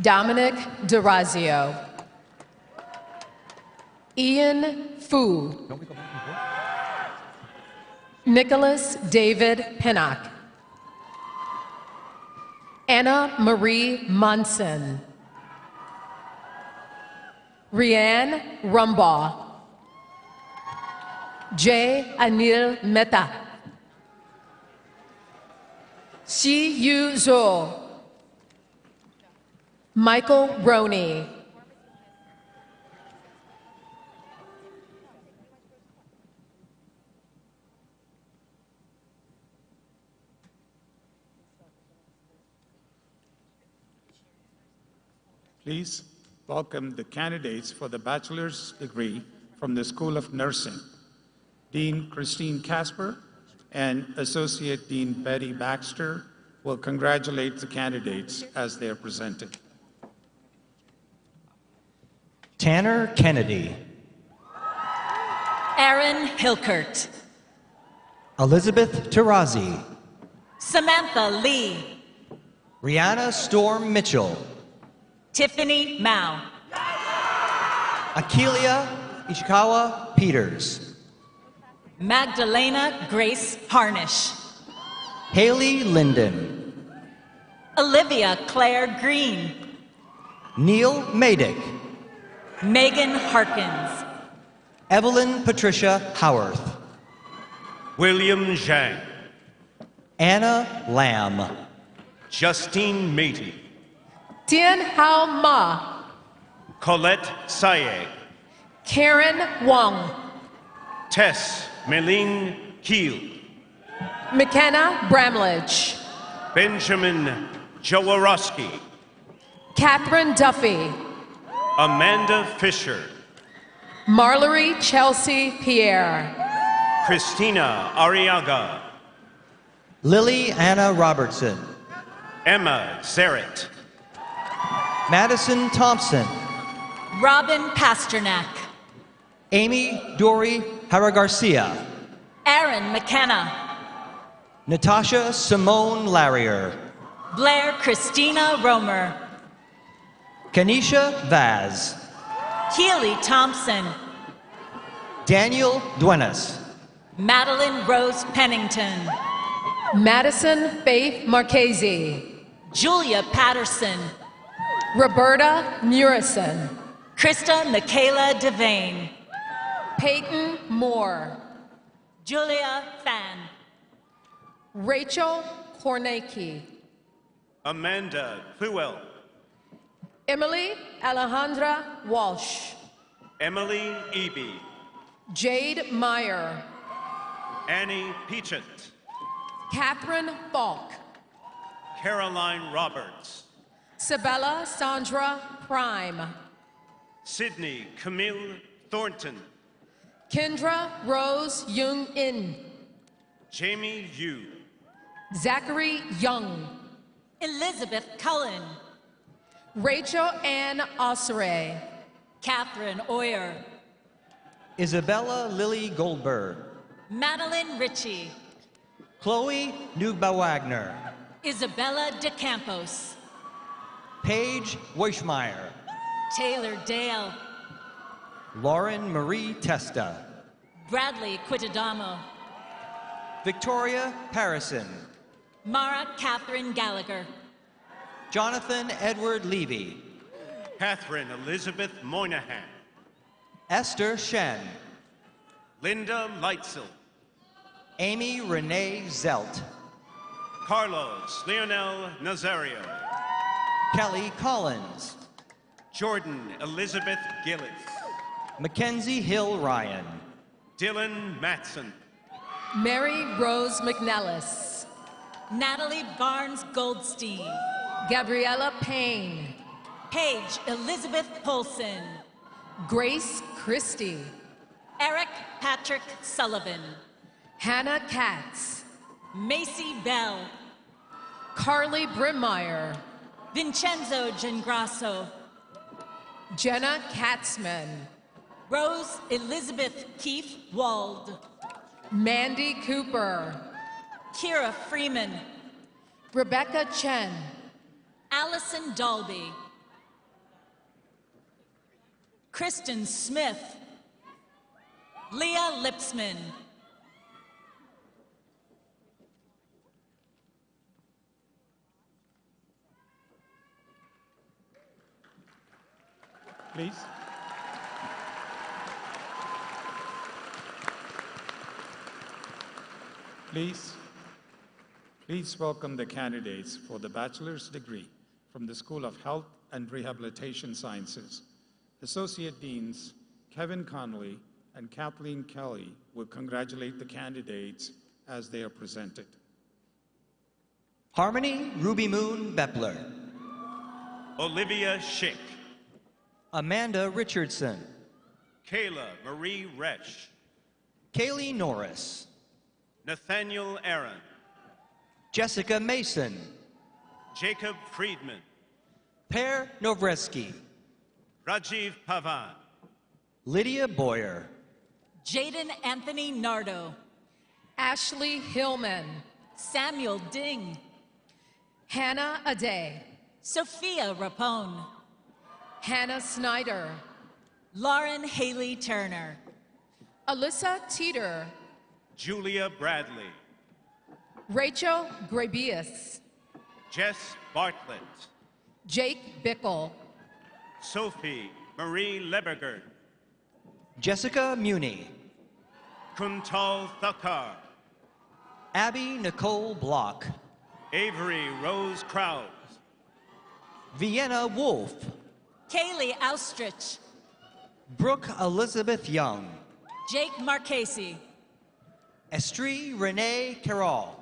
F: Dominic DeRazio. Ian Fu. Nicholas David Pinnock. Anna Marie Munson. Rianne Rumbaugh. Jay Anil Mehta. Xi Yu Zhou. Michael Roney.
K: Please welcome the candidates for the bachelor's degree from the School of Nursing. Dean Christine Casper and Associate Dean Betty Baxter will congratulate the candidates as they are presented.
L: Tanner Kennedy.
M: Aaron Hilkert.
L: Elizabeth Tarazi.
M: Samantha Lee.
L: Rihanna Storm Mitchell.
M: Tiffany Mao.
L: Akeelia Ishikawa Peters.
M: Magdalena Grace Harnish.
L: Haley Linden.
M: Olivia Claire Green.
L: Neil Madick.
M: Megan Harkins.
L: Evelyn Patricia Howarth.
N: William Zhang.
L: Anna Lamb.
N: Justine Meaty.
F: Tien Hao Ma.
N: Colette Saye.
F: Karen Wong.
N: Tess Meling Keel.
F: McKenna Bramlage.
N: Benjamin Jaworowski.
F: Catherine Duffy.
N: Amanda Fisher.
F: Marlorie Chelsea Pierre.
N: Christina Arriaga.
L: Lily Anna Robertson.
N: Emma Zaret.
L: Madison Thompson.
M: Robin Pasternak.
L: Amy Dory Hara-Garcia.
M: Aaron McKenna.
L: Natasha Simone Larrier.
M: Blair Christina Romer.
L: Kanisha Vaz.
M: Keely Thompson.
L: Daniel Duenas.
M: Madeline Rose Pennington.
F: Madison Faith Marchese.
M: Julia Patterson.
F: Roberta Murison.
M: Krista Michaela Devane.
F: Peyton Moore.
M: Julia Fan.
F: Rachel Kornacki.
N: Amanda Pluel.
F: Emily Alejandra Walsh.
N: Emily Eby.
F: Jade Meyer.
N: Annie Peachant.
F: Catherine Falk.
N: Caroline Roberts.
F: Sabella Sandra Prime.
N: Sydney Camille Thornton.
O: Kendra Rose Jung In.
N: Jamie Yu.
O: Zachary Young.
M: Elizabeth Cullen.
O: Rachel Ann Osseray.
M: Catherine Oyer.
L: Isabella Lily Goldberg.
M: Madeline Ritchie.
L: Chloe Nugba-Wagner.
M: Isabella DeCampos.
L: Paige Weichmeyer.
M: Taylor Dale.
L: Lauren Marie Testa.
M: Bradley Quitadamo.
L: Victoria Parison.
M: Mara Catherine Gallagher.
L: Jonathan Edward Levy.
N: Catherine Elizabeth Moynihan.
L: Esther Shen.
N: Linda Leitzel.
L: Amy Renee Zelt.
N: Carlos Leonel Nazario.
L: Kelly Collins.
N: Jordan Elizabeth Gillis.
L: Mackenzie Hill Ryan.
N: Dylan Matson.
O: Mary Rose McNellis.
M: Natalie Barnes Goldstein.
O: Gabriella Payne.
M: Paige Elizabeth Polson.
O: Grace Christie.
M: Eric Patrick Sullivan.
O: Hannah Katz.
M: Macy Bell.
O: Carly Brimmeyer.
M: Vincenzo Gengrasso.
O: Jenna Katzman.
M: Rose Elizabeth Keith Wald.
O: Mandy Cooper.
M: Kira Freeman.
O: Rebecca Chen.
M: Allison Dalby. Kristen Smith. Leah Lipsman.
K: Please. Please welcome the candidates for the bachelor's degree from the School of Health and Rehabilitation Sciences. Associate Deans Kevin Connolly and Kathleen Kelly will congratulate the candidates as they are presented.
L: Harmony Ruby Moon Bepler.
N: Olivia Schick.
L: Amanda Richardson.
N: Kayla Marie Resch.
L: Kaylee Norris.
N: Nathaniel Aaron.
L: Jessica Mason.
N: Jacob Friedman.
L: Per Novreski.
N: Rajiv Pavan.
L: Lydia Boyer.
M: Jaden Anthony Nardo.
O: Ashley Hillman.
M: Samuel Ding.
O: Hannah Ade.
M: Sophia Rapone.
O: Hannah Snyder.
M: Lauren Haley Turner.
O: Alyssa Teeter.
N: Julia Bradley.
O: Rachel Grabius.
N: Jess Bartlett.
O: Jake Bickle.
N: Sophie Marie Leberger.
L: Jessica Muni.
N: Kuntal Thakkar.
L: Abby Nicole Block.
N: Avery Rose Krause.
L: Vienna Wolf.
M: Kaylee Austrich.
L: Brooke Elizabeth Young.
M: Jake Marchese.
L: Estrie Renee Carroll.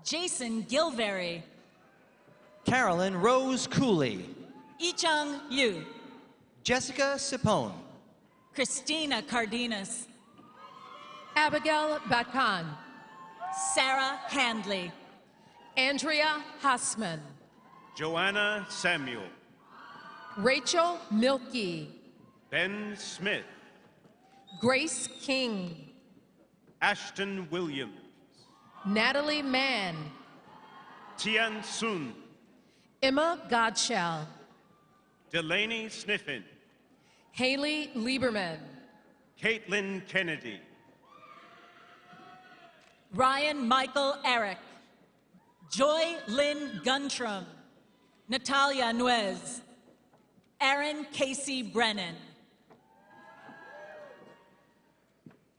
M: Jason Gilberry.
L: Carolyn Rose Cooley.
M: Ichung Yu.
L: Jessica Sipone.
M: Christina Cardenas.
O: Abigail Batkan.
M: Sarah Handley.
O: Andrea Hassman.
N: Joanna Samuel.
O: Rachel Milkey.
N: Ben Smith.
O: Grace King.
N: Ashton Williams.
O: Natalie Mann.
N: Tian Sun.
O: Emma Godshell.
N: Delaney Sniffen.
O: Haley Lieberman.
N: Caitlin Kennedy.
M: Ryan Michael Eric. Joy Lynn Guntram. Natalia Nuez. Aaron Casey Brennan.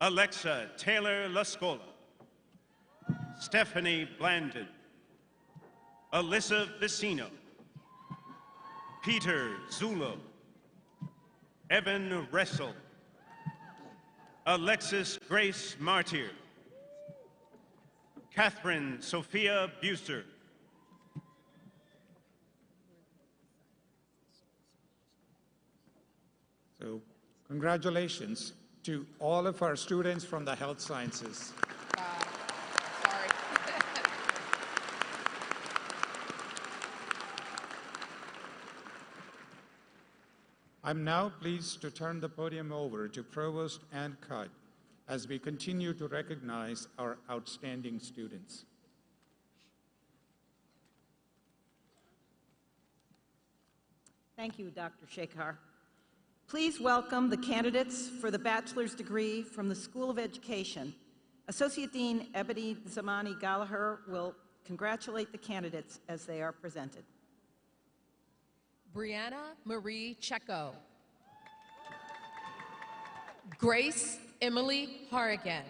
N: Alexa Taylor Lascola. Stephanie Blandon. Alyssa Vicino. Peter Zulo. Evan Ressel. Alexis Grace Martyr. Catherine Sophia Buser.
K: So Congratulations to all of our students from the health sciences.
O: Sorry.
K: I'm now pleased to turn the podium over to Provost Ann Cudd as we continue to recognize our outstanding students.
I: Thank you, Dr. Shekhar. Please welcome the candidates for the bachelor's degree from the School of Education. Associate Dean Ebony Zamani Gallagher will congratulate the candidates as they are presented.
O: Brianna Marie Checo. Grace Emily Harrigan.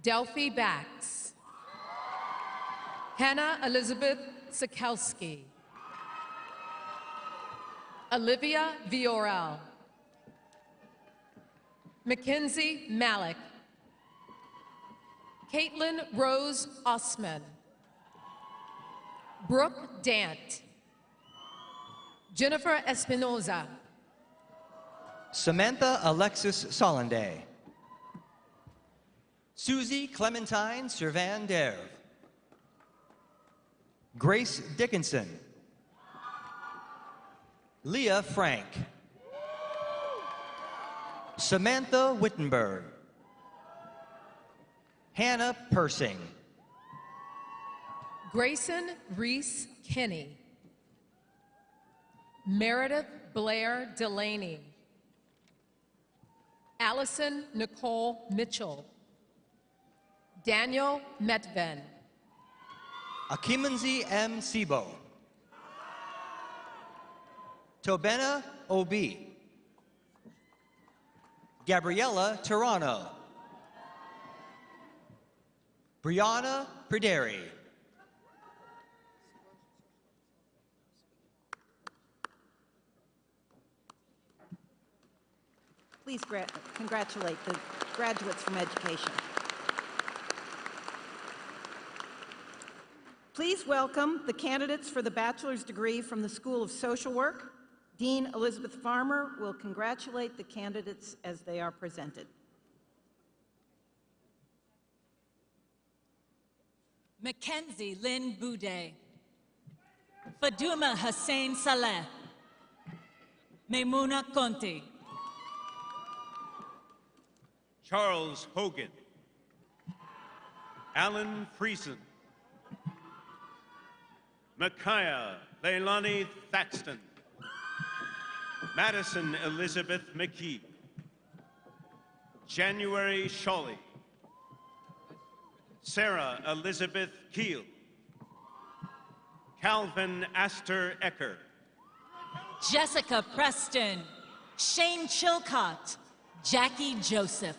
O: Delphi Bax. Hannah Elizabeth Sikowski. Olivia Viorel. Mackenzie Malik. Caitlin Rose Osman. Brooke Dant. Jennifer Espinoza.
L: Samantha Alexis Solande. Susie Clementine Servan Derv. Grace Dickinson. Leah Frank. Samantha Wittenberg. Hannah Persing.
O: Grayson Reese Kinney. Meredith Blair Delaney. Allison Nicole Mitchell. Daniel Metven.
L: Akimanzi M. Sibo. Tobena Obi. Gabriella Tirano. Brianna Prideri.
I: Please congratulate the graduates from education. Please welcome the candidates for the bachelor's degree from the School of Social Work. Dean Elizabeth Farmer will congratulate the candidates as they are presented.
M: Mackenzie Lynn Boudet. Faduma Hussein Saleh. Maimuna Conti.
N: Charles Hogan. Alan Friesen. Micaiah Leilani Thaxton. Madison Elizabeth McKee. January Shawley. Sarah Elizabeth Keel. Calvin Astor Ecker.
M: Jessica Preston. Shane Chilcott. Jackie Joseph.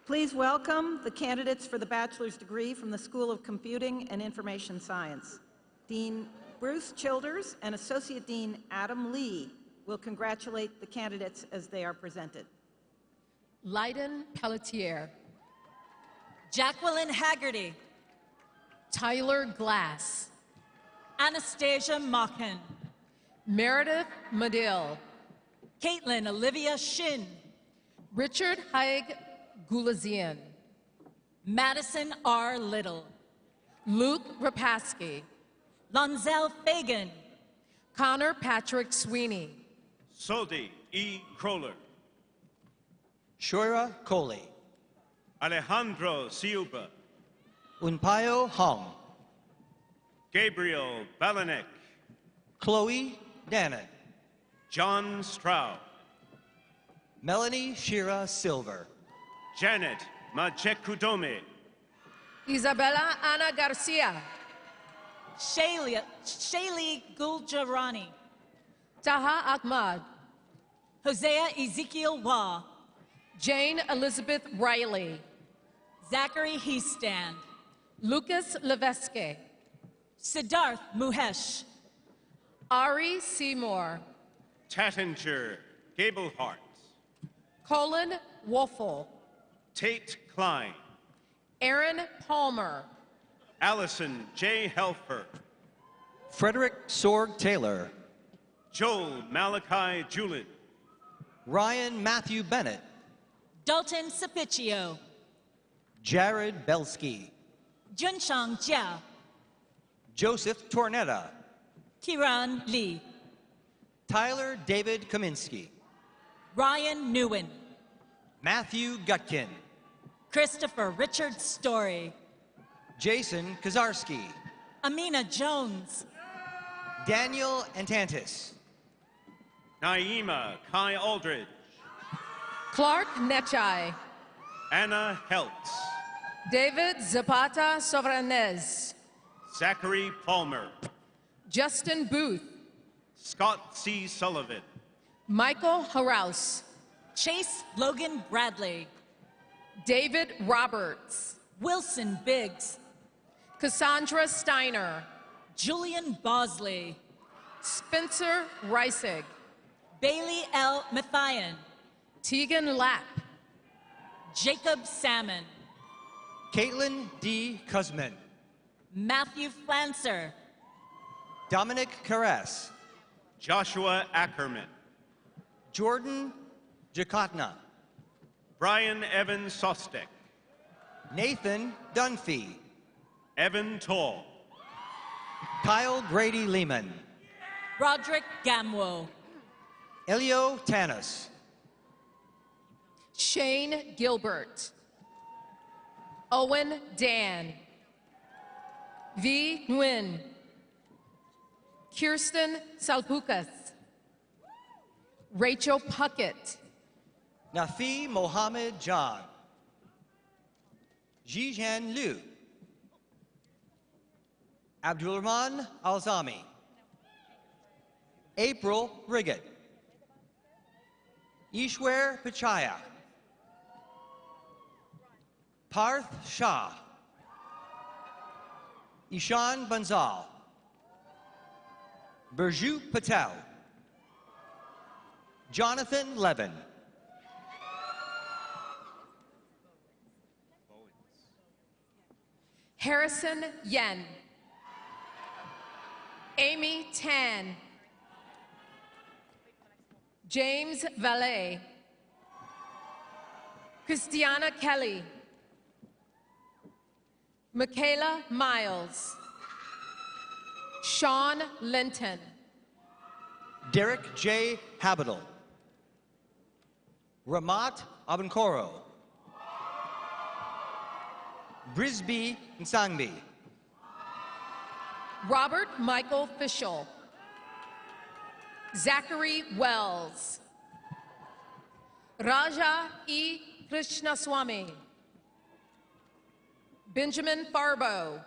I: Please welcome the candidates for the bachelor's degree from the School of Computing and Information Science. Dean Bruce Childers and Associate Dean Adam Lee will congratulate the candidates as they are presented.
O: Leiden Pelletier.
M: Jacqueline Haggerty.
O: Tyler Glass.
M: Anastasia Machen.
O: Meredith Medill.
M: Caitlin Olivia Shin.
O: Richard Haig Gulazian.
M: Madison R. Little.
O: Luke Rapaski.
M: Lonzel Fagan.
O: Connor Patrick Sweeney.
N: Soldi E. Kroller.
L: Shoira Coley.
N: Alejandro Siuba.
L: Unpayo Hong.
N: Gabriel Balanek.
L: Chloe Dannen.
N: John Stroud.
L: Melanie Shira Silver.
N: Janet Majekudome.
O: Isabella Ana Garcia.
M: Shaylee Guljarani.
O: Taha Ahmad.
M: Hosea Ezekiel Waugh,
O: Jane Elizabeth Riley,
M: Zachary Heastand,
O: Lucas Leveske,
M: Siddharth Muhesh,
O: Ari Seymour,
N: Tattinger Gablehart,
O: Colin Woffel,
N: Tate Klein,
O: Aaron Palmer,
N: Allison J. Helfer,
L: Frederick Sorg Taylor,
N: Joel Malachi Julin,
L: Ryan Matthew Bennett,
M: Dalton Sapiccio,
L: Jared Belsky,
M: Junshang Jia,
L: Joseph Tornetta,
M: Kiran Lee,
L: Tyler David Kaminsky,
M: Ryan Newen,
L: Matthew Gutkin,
M: Christopher Richard Story,
L: Jason Kazarski,
M: Amina Jones,
L: Daniel Antantis,
N: Naima Kai Aldridge,
O: Clark Nechai,
N: Anna Heltz,
O: David Zapata Sovranez,
N: Zachary Palmer,
O: Justin Booth,
N: Scott C. Sullivan,
O: Michael Haraus,
M: Chase Logan Bradley,
O: David Roberts,
M: Wilson Biggs,
O: Cassandra Steiner,
M: Julian Bosley,
O: Spencer Reisig,
M: Bailey L. Mathian,
O: Tegan Lapp,
M: Jacob Salmon,
L: Caitlin D. Kuzman,
M: Matthew Flancer,
L: Dominic Caress,
N: Joshua Ackerman,
L: Jordan Jakotna,
N: Brian Evan Sostek,
L: Nathan Dunphy,
N: Evan Tall,
L: Kyle Grady Lehman,
M: Roderick Gamwo,
L: Elio Tanis,
O: Shane Gilbert, Owen Dan, V. Nguyen, Kirsten Salpukas, Rachel Puckett,
L: Nafi Mohammed John, Jijan Liu, Abdulrahman Alzami, April Riggett, Ishwar Pichaya, Parth Shah, Ishan Bansal, Burju Patel, Jonathan Levin,
O: Harrison Yen, Amy Tan, James Valet, Christiana Kelly, Michaela Miles, Sean Linton,
L: Derek J. Habital, Ramat Abankoro, Brisby Nsangbi,
O: Robert Michael Fischel, Zachary Wells, Raja E. Krishnaswamy, Benjamin Farbo,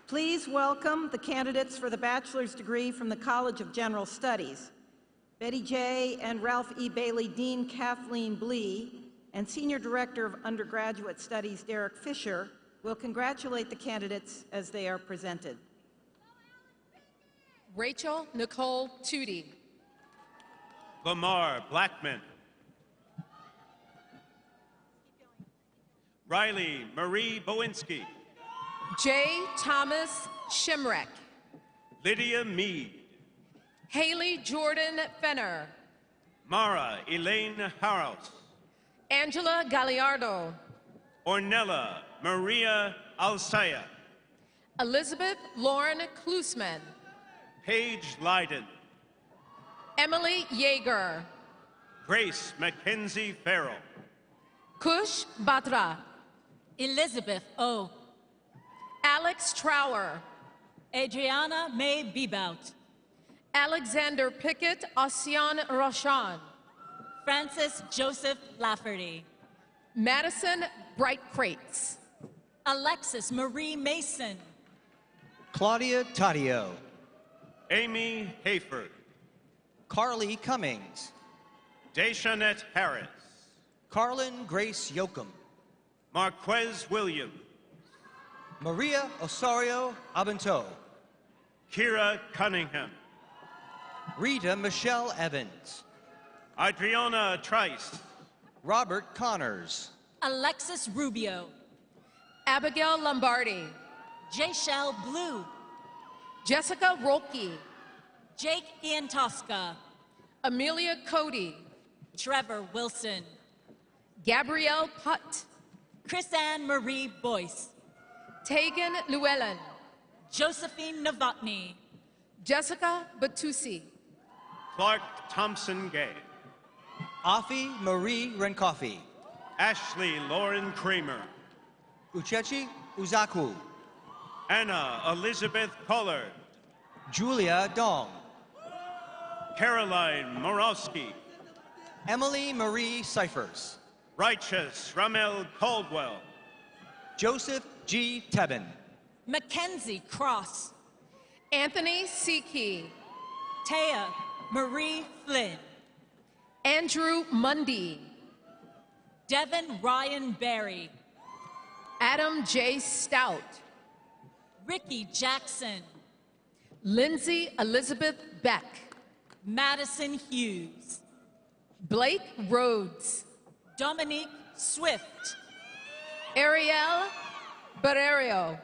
I: Please welcome the candidates for the bachelor's degree from the College of General Studies. Betty J. and Ralph E. Bailey, Dean Kathleen Blee, and Senior Director of Undergraduate Studies Derek Fisher will congratulate the candidates as they are presented.
O: Rachel Nicole Tootie,
N: Lamar Blackman, Riley Marie Bowinski,
O: J. Thomas Shimrek,
N: Lydia Mead,
O: Haley Jordan Fenner,
N: Mara Elaine Harrows,
O: Angela Galliardo,
N: Ornella Maria Alsaya,
O: Elizabeth Lauren Klusman,
N: Paige Leiden,
O: Emily Yeager,
N: Grace Mackenzie Farrell,
O: Kush Batra,
M: Elizabeth O,
O: Alex Trower,
M: Adriana May Bebout.
O: Alexander Pickett Ossian Roshan.
M: Francis Joseph Lafferty.
O: Madison Bright Crates.
M: Alexis Marie Mason.
L: Claudia Taddeo.
N: Amy Hayford.
L: Carly Cummings.
N: Deshawnette Harris.
L: Carlin Grace Yoakum.
N: Marquez Williams.
L: Maria Osorio Abento.
N: Kira Cunningham.
L: Rita Michelle Evans.
N: Adriana Trice.
L: Robert Connors.
M: Alexis Rubio.
O: Abigail Lombardi.
M: Jayshell Blue.
O: Jessica Rolke.
M: Jake Ian Tosca.
O: Amelia Cody.
M: Trevor Wilson.
O: Gabrielle Putt.
M: Chris-Anne Marie Boyce.
O: Tegan Llewellyn.
M: Josephine Novotny.
O: Jessica Batusi.
N: Clark Thompson Gay.
L: Afi Marie Renkoff.
N: Ashley Lauren Kramer.
L: Uchechi Uzaku.
N: Anna Elizabeth Pollard.
L: Julia Dong.
N: Caroline Morowski.
L: Emily Marie Cyphers.
N: Righteous Ramel Caldwell.
L: Joseph G. Tebben.
M: Mackenzie Cross.
O: Anthony Seekey.
M: Taya Marie Flynn.
O: Andrew Mundy.
M: Devin Ryan Berry.
O: Adam J. Stout.
M: Ricky Jackson.
O: Lindsay Elizabeth Beck.
M: Madison Hughes.
O: Blake Rhodes.
M: Dominique Swift.
O: Ariel Barrerio.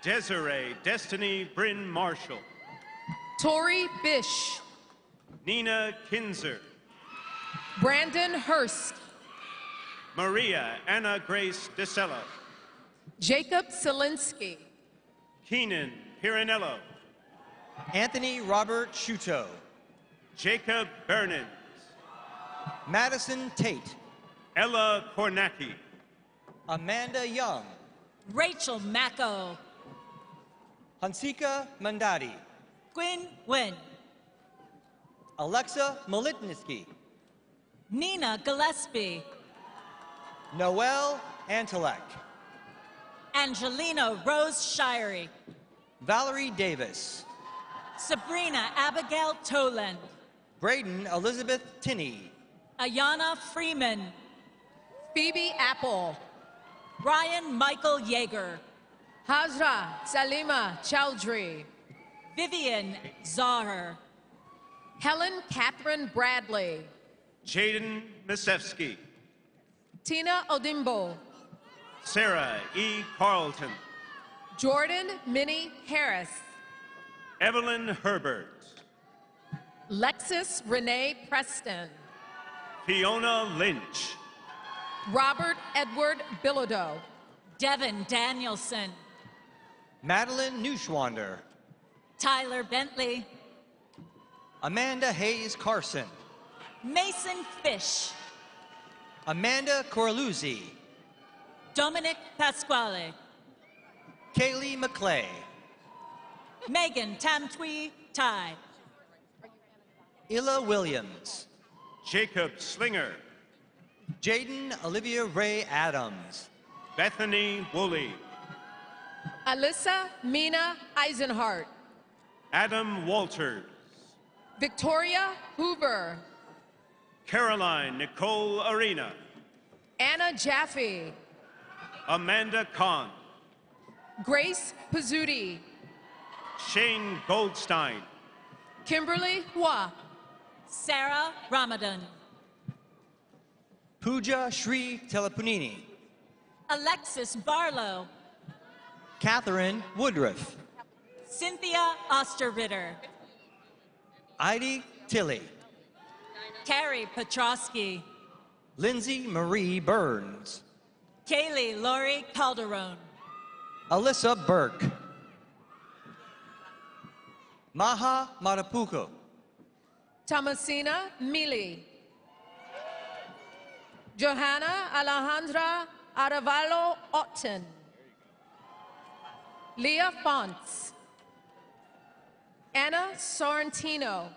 N: Desiree Destiny Bryn Marshall.
O: Tori Bish.
N: Nina Kinzer.
O: Brandon Hurst.
N: Maria Anna Grace DeSella.
O: Jacob Selinsky.
N: Keenan Piranello.
L: Anthony Robert Shuto.
N: Jacob Bernard.
L: Madison Tate.
N: Ella Kornacki.
L: Amanda Young.
M: Rachel Macko.
L: Hansika Mandadi.
M: Gwyn Nguyen.
L: Alexa Molitniski.
M: Nina Gillespie.
L: Noel Antelek.
M: Angelina Rose Shirey.
L: Valerie Davis.
M: Sabrina Abigail Toland.
L: Braden Elizabeth Tinney.
M: Ayana Freeman.
O: Phoebe Apple.
M: Ryan Michael Yeager.
O: Hazra Salima Chowdhury.
M: Vivian Zahar.
O: Helen Catherine Bradley.
N: Jaden Misevsky.
O: Tina Odimbo.
N: Sarah E. Carlton.
O: Jordan Minnie Harris.
N: Evelyn Herbert.
O: Lexis Renee Preston.
N: Fiona Lynch.
O: Robert Edward Bilodeau.
M: Devin Danielson.
L: Madeline Neuschwander.
M: Tyler Bentley.
L: Amanda Hayes Carson.
M: Mason Fish.
L: Amanda Corluzzi.
M: Dominic Pasquale.
L: Kaylee McClay.
M: Megan Tamtwi Tai.
L: Illa Williams.
N: Jacob Slinger.
L: Jaden Olivia Ray Adams.
N: Bethany Woolley.
O: Alyssa Mina Eisenhart.
N: Adam Walters.
O: Victoria Hoover.
N: Caroline Nicole Arena.
O: Anna Jaffe.
N: Amanda Kahn.
O: Grace Pizzuti.
N: Shane Goldstein.
O: Kimberly Hua.
M: Sarah Ramadan.
L: Pooja Shri Telepunini.
M: Alexis Barlow.
L: Catherine Woodruff.
M: Cynthia Osterritter.
L: Heidi Tilley.
M: Carrie Petrosky.
L: Lindsay Marie Burns.
M: Kaylee Laurie Calderon.
L: Alyssa Burke. Maha Matapuko.
O: Thomasina Mili. Johanna Alejandra Aravalo Otten. Leah Fonts. Anna Sorrentino,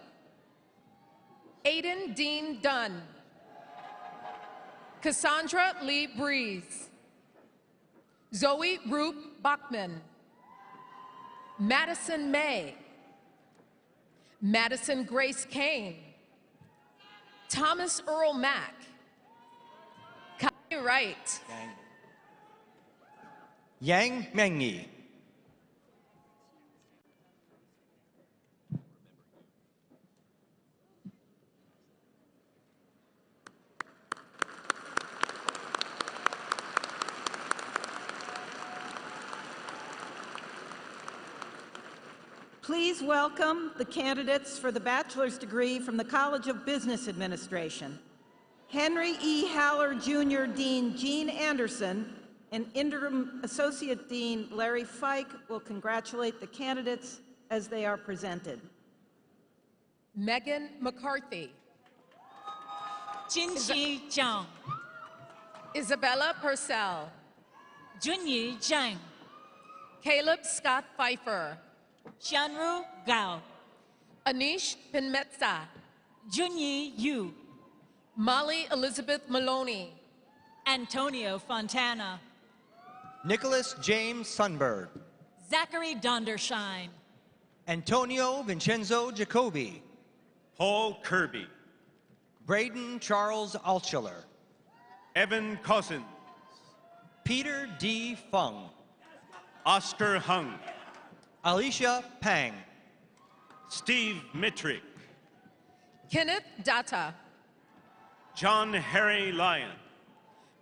O: Aiden Dean Dunn, Cassandra Lee Breeze, Zoe Roop Bachman, Madison May, Madison Grace Kane, Thomas Earl Mack, Kai Wright,
L: Yang Mengi.
I: Please welcome the candidates for the bachelor's degree from the College of Business Administration. Henry E. Haller, Jr. Dean Gene Anderson and Interim Associate Dean Larry Fike will congratulate the candidates as they are presented.
O: Megan McCarthy,
M: Jinxi Zhang,
O: Isabella Purcell,
M: Junyi Zhang,
O: Caleb Scott Pfeiffer,
M: Xianru Gao,
O: Anish Pinmetsa,
M: Junyi Yu,
O: Molly Elizabeth Maloney,
M: Antonio Fontana,
L: Nicholas James Sunberg.
M: Zachary Dondersheim,
L: Antonio Vincenzo Jacobi.
N: Paul Kirby,
L: Braden Charles Altschuler.
N: Evan Cousins,
L: Peter D. Fung.
N: Oscar Hung,
L: Alicia Pang.
N: Steve Mitrick,
O: Kenneth Data,
N: John Harry Lyon,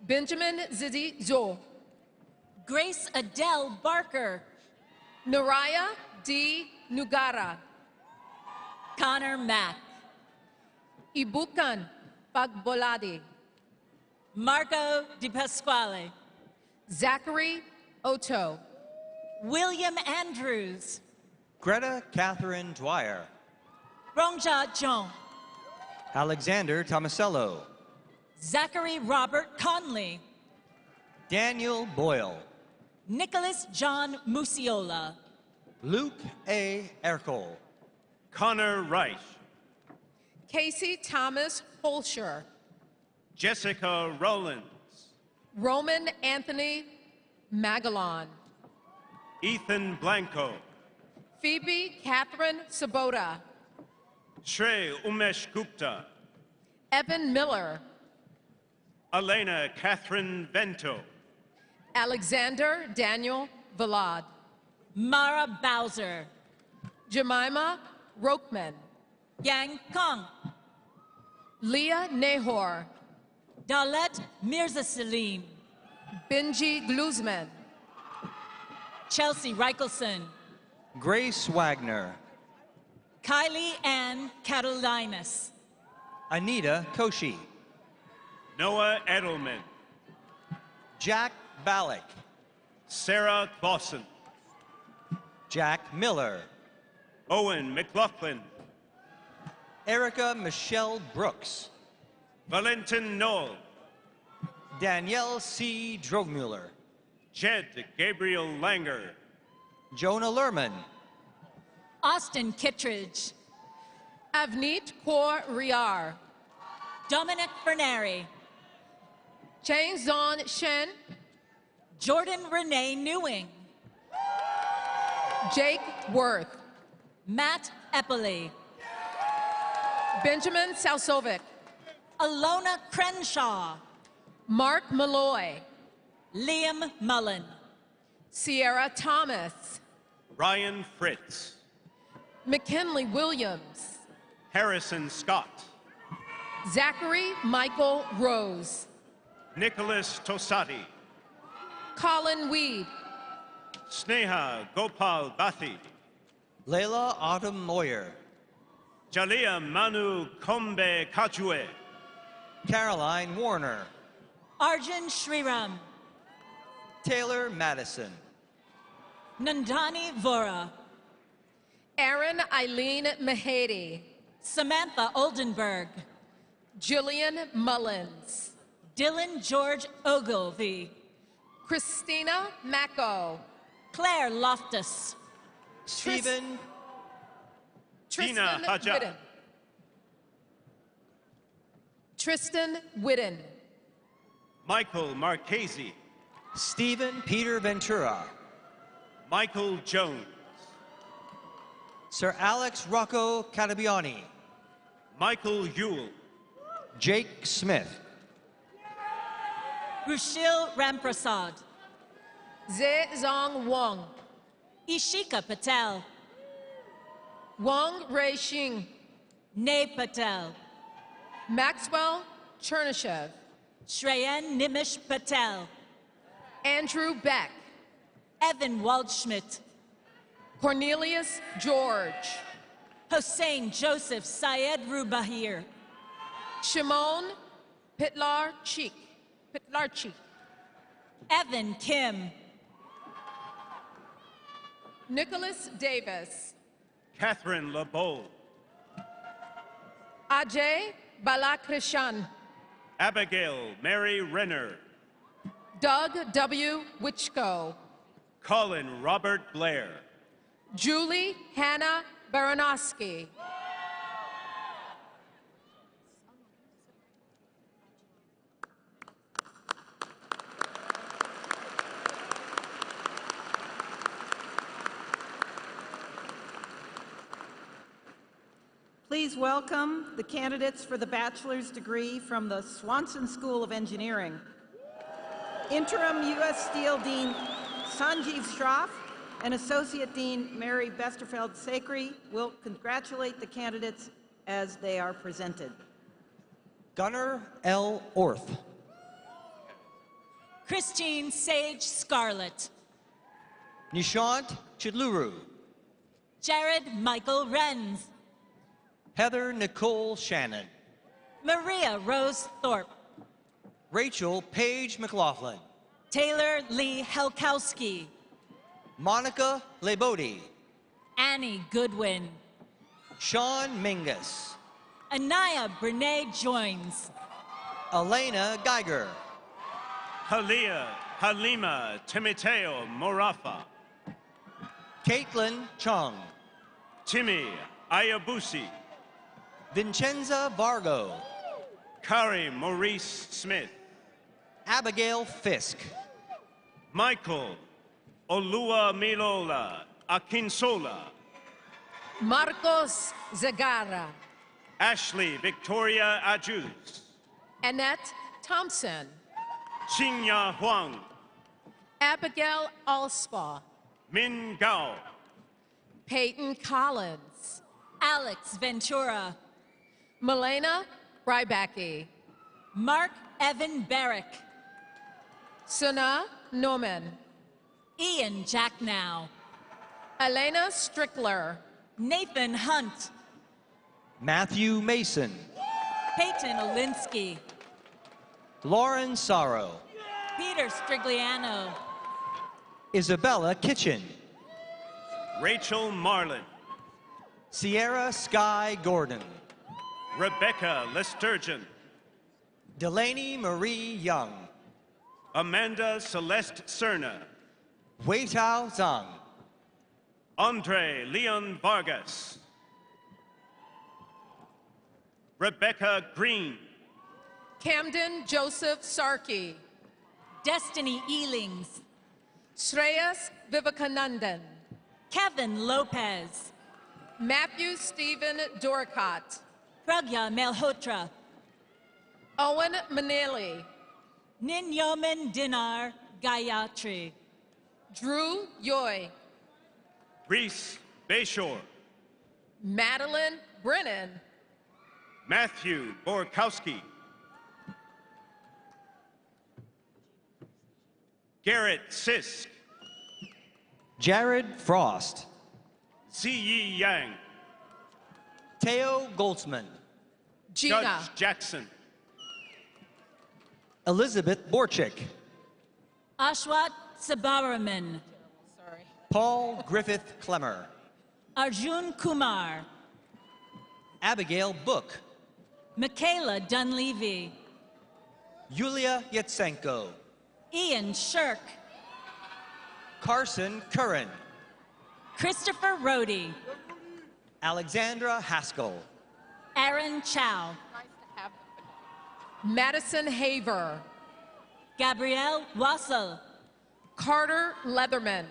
O: Benjamin Zizi Zhou,
M: Grace Adele Barker,
O: Naraya D. Nugara,
M: Connor Mack,
O: Ibukan Pagboladi,
M: Marco Di Pasquale,
O: Zachary Oto,
M: William Andrews,
L: Greta Catherine Dwyer.
M: Rongja Zhong,
L: Alexander Tomasello.
M: Zachary Robert Conley,
L: Daniel Boyle.
M: Nicholas John Musiola,
L: Luke A. Ercole.
N: Connor Reich,
O: Casey Thomas Holscher,
N: Jessica Rowlands,
O: Roman Anthony Magalon,
N: Ethan Blanco,
O: Phoebe Catherine Sabota,
N: Shrey Umesh Gupta,
O: Evan Miller,
N: Elena Catherine Vento,
O: Alexander Daniel Valad,
M: Mara Bowser,
O: Jemima Rokman,
M: Yang Kong,
O: Leah Nahor,
M: Dalet Mirza Salim,
O: Benji Gluzman,
M: Chelsea Reichelson,
L: Grace Wagner.
M: Kylie Ann Catalinas,
L: Anita Koshi.
N: Noah Edelman,
L: Jack Ballack.
N: Sarah Clausen,
L: Jack Miller.
N: Owen McLaughlin,
L: Erica Michelle Brooks.
N: Valentin Knoll,
L: Danielle C. Drogmuller.
N: Jed Gabriel Langer,
L: Jonah Lerman.
M: Austin Kittredge,
O: Avneet Kaur Riar,
M: Dominic Berneri,
O: Chang Zon Shen,
M: Jordan Renee Newing,
O: Jake Worth,
M: Matt Eppley,
O: Benjamin Salsovic,
M: Alona Crenshaw,
O: Mark Malloy,
M: Liam Mullen,
O: Sierra Thomas,
N: Ryan Fritz,
O: McKinley Williams,
N: Harrison Scott,
O: Zachary Michael Rose,
N: Nicholas Tosati,
O: Colin Weed,
N: Sneha Gopal Bathi,
L: Layla Autumn Moyer.
N: Jalia Manu Kombe Kajue,
L: Caroline Warner.
M: Arjun Shriram,
L: Taylor Madison.
M: Nandani Vora,
O: Aaron Eileen Mahady,
M: Samantha Oldenburg,
O: Jillian Mullins,
M: Dylan George Ogilvie,
O: Christina Macco,
M: Claire Loftus,
L: Stephen
O: Tristan
N: Haja.
O: Whitten. Tristan Whitten.
N: Michael Marchese.
L: Stephen Peter Ventura.
N: Michael Jones.
L: Sir Alex Rocco Catabiani.
N: Michael Yule.
L: Jake Smith.
M: Rushil Ramprasad.
O: Zong Wong.
M: Ishika Patel.
O: Wang Rei-shing.
M: Ne Patel.
O: Maxwell Chernyshev.
M: Shreyan Nimish Patel.
O: Andrew Beck.
M: Evan Waldschmidt.
O: Cornelius George.
M: Hossein Joseph Syed Rubahir.
O: Shimon Pitlarchik.
M: Evan Kim.
O: Nicholas Davis.
N: Catherine LeBeau.
O: Ajay Balakrishan.
N: Abigail Mary Renner.
O: Doug W. Wichko.
N: Colin Robert Blair.
O: Julie Hannah Baranowski.
I: Please welcome the candidates for the bachelor's degree from the Swanson School of Engineering. Interim U.S. Steel Dean Sanjeev Shroff and Associate Dean Mary Besterfeld-Sakry will congratulate the candidates as they are presented.
L: Gunnar L. Orth.
M: Christine Sage Scarlett.
L: Nishant Chidluru.
M: Jared Michael Renz.
L: Heather Nicole Shannon.
M: Maria Rose Thorpe.
L: Rachel Paige McLaughlin.
M: Taylor Lee Helkowski.
L: Monica Lebodi.
M: Annie Goodwin.
L: Sean Mingus.
M: Anaya Brene Joins.
L: Elena Geiger.
N: Halima Timoteo Morafa.
L: Caitlin Chung.
N: Timmy Ayabusi.
L: Vincenza Vargo.
N: Kari Maurice Smith.
L: Abigail Fisk.
N: Michael Oluwamilola Akinsola.
O: Marcos Zagara.
N: Ashley Victoria Ajuz.
O: Annette Thompson.
N: Xinya Huang.
O: Abigail Alspaugh.
N: Min Gao.
O: Peyton Collins.
M: Alex Ventura.
O: Milena Rybacki.
M: Mark Evan Barrick.
O: Suna Norman.
M: Ian Jacknow.
O: Elena Strickler.
M: Nathan Hunt.
L: Matthew Mason.
M: Peyton Olinsky.
L: Lauren Sorrow.
M: Peter Strigliano.
L: Isabella Kitchen.
N: Rachel Marlin.
L: Sierra Sky Gordon.
N: Rebecca Lesturgeon.
L: Delaney Marie Young.
N: Amanda Celeste Cerna.
L: Wei Tao Zhang.
N: Andre Leon Vargas. Rebecca Green.
O: Camden Joseph Sarkey.
M: Destiny Ealings.
O: Shreyas Vivekanandan.
M: Kevin Lopez.
O: Matthew Stephen Dorcott.
M: Pragya Malhotra.
O: Owen Manili.
M: Ninyoman Dinar Gayatri.
O: Drew Yoy.
N: Reese Bayshore.
O: Madeline Brennan.
N: Matthew Borkowski. Garrett Sisk.
L: Jared Frost.
N: Ziyi Yang.
L: Teo Goldsman.
O: Gina.
N: Judge Jackson.
L: Elizabeth Borchick.
M: Ashwat Sabaraman.
L: Paul Griffith Clemmer.
M: Arjun Kumar.
L: Abigail Book.
M: Michaela Dunleavy.
L: Yulia Yatsenko.
M: Ian Shirk.
L: Carson Curran.
M: Christopher Rohde.
L: Alexandra Haskell.
M: Aaron Chow.
O: Madison Haver.
M: Gabrielle Wassel.
O: Carter Leatherman.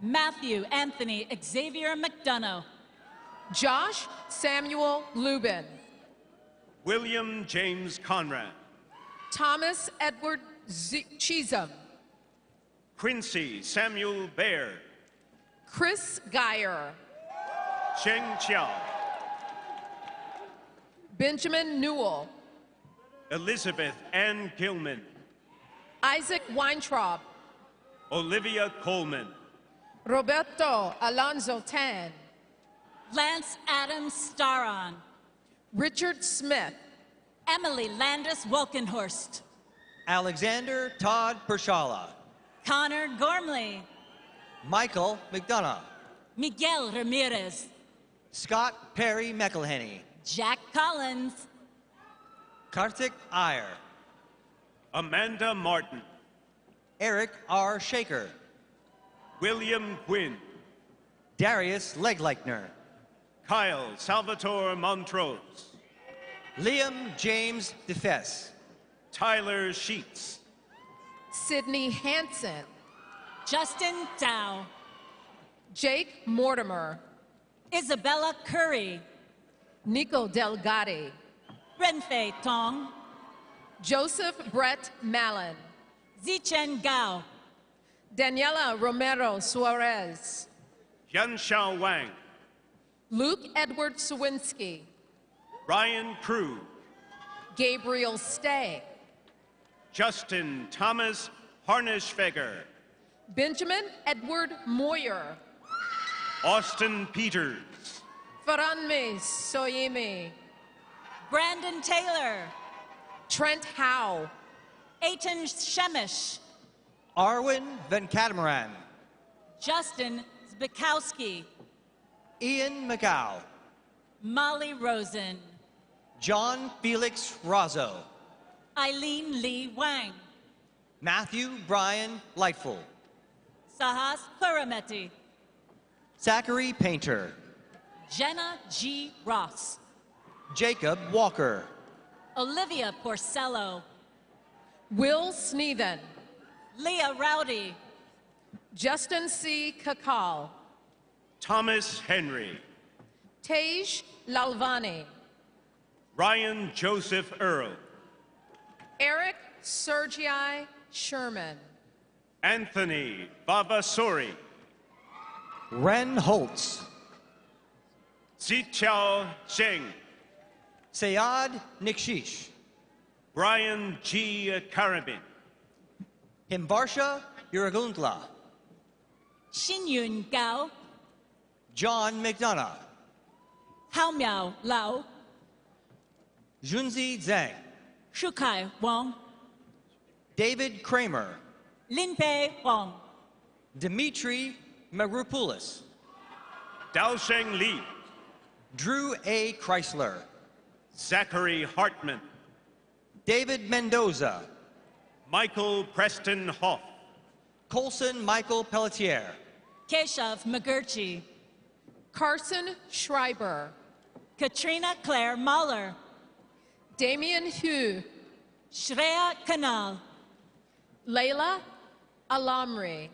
M: Matthew Anthony Xavier McDonough.
O: Josh Samuel Lubin.
N: William James Conrad.
O: Thomas Edward Chisholm.
N: Quincy Samuel Baird.
O: Chris Geyer.
N: Cheng Chiao.
O: Benjamin Newell.
N: Elizabeth Ann Gilman.
O: Isaac Weintraub.
N: Olivia Coleman.
O: Roberto Alonzo Tan.
M: Lance Adams Staron.
O: Richard Smith.
M: Emily Landis Wolkenhorst.
L: Alexander Todd Pershala.
M: Connor Gormley.
L: Michael McDonough.
M: Miguel Ramirez.
L: Scott Perry McElhenney.
M: Jack Collins.
L: Kartik Iyer.
N: Amanda Martin.
L: Eric R. Shaker.
N: William Quinn.
L: Darius Legleichner.
N: Kyle Salvatore Montrose.
L: Liam James DeFess.
N: Tyler Sheets.
O: Sydney Hansen.
M: Justin Dow.
O: Jake Mortimer.
M: Isabella Curry.
O: Nico Delgado.
M: Renfei Tong.
O: Joseph Brett Mallon.
M: Zichen Gao.
O: Daniela Romero Suarez.
N: Yanxiao Wang.
O: Luke Edward Sawinski.
N: Ryan Krug.
O: Gabriel Stay.
N: Justin Thomas Harnischfeger.
O: Benjamin Edward Moyer.
N: Austin Peters.
O: Faranme Soyemi.
M: Brandon Taylor.
O: Trent Howe.
M: Aiton Shemish.
L: Arwin Venkatamaran.
M: Justin Zbikowski.
L: Ian McGow.
M: Molly Rosen.
L: John Felix Razzo.
M: Eileen Lee Wang.
L: Matthew Brian Lightful.
M: Sahas Parameti.
L: Zachary Painter.
M: Jenna G. Ross.
L: Jacob Walker.
M: Olivia Porcello.
O: Will Sneathen.
M: Leah Rowdy.
O: Justin C. Kakal.
N: Thomas Henry.
O: Tej Lalvani.
N: Ryan Joseph Earl.
O: Eric Sergii Sherman.
N: Anthony Vavasori.
L: Ren Holtz.
N: Zichao Zheng.
L: Sayad Nikshish.
N: Brian G. Karabin.
L: Himbarsha Uraguntla.
M: Xinyun Gao.
L: John McDonough.
M: Hao Miao Lao.
L: Junzi Zhang.
M: Shukai Wang.
L: David Kramer.
M: Linpei Wang.
L: Dmitry Magropoulos.
N: Daosheng Li.
L: Drew A. Chrysler.
N: Zachary Hartman.
L: David Mendoza.
N: Michael Preston Hoff.
L: Colson Michael Pelletier.
M: Keshav McGurchie.
O: Carson Schreiber.
M: Katrina Claire Mahler.
O: Damian Hu.
M: Shreya Kanal.
O: Layla Alamri.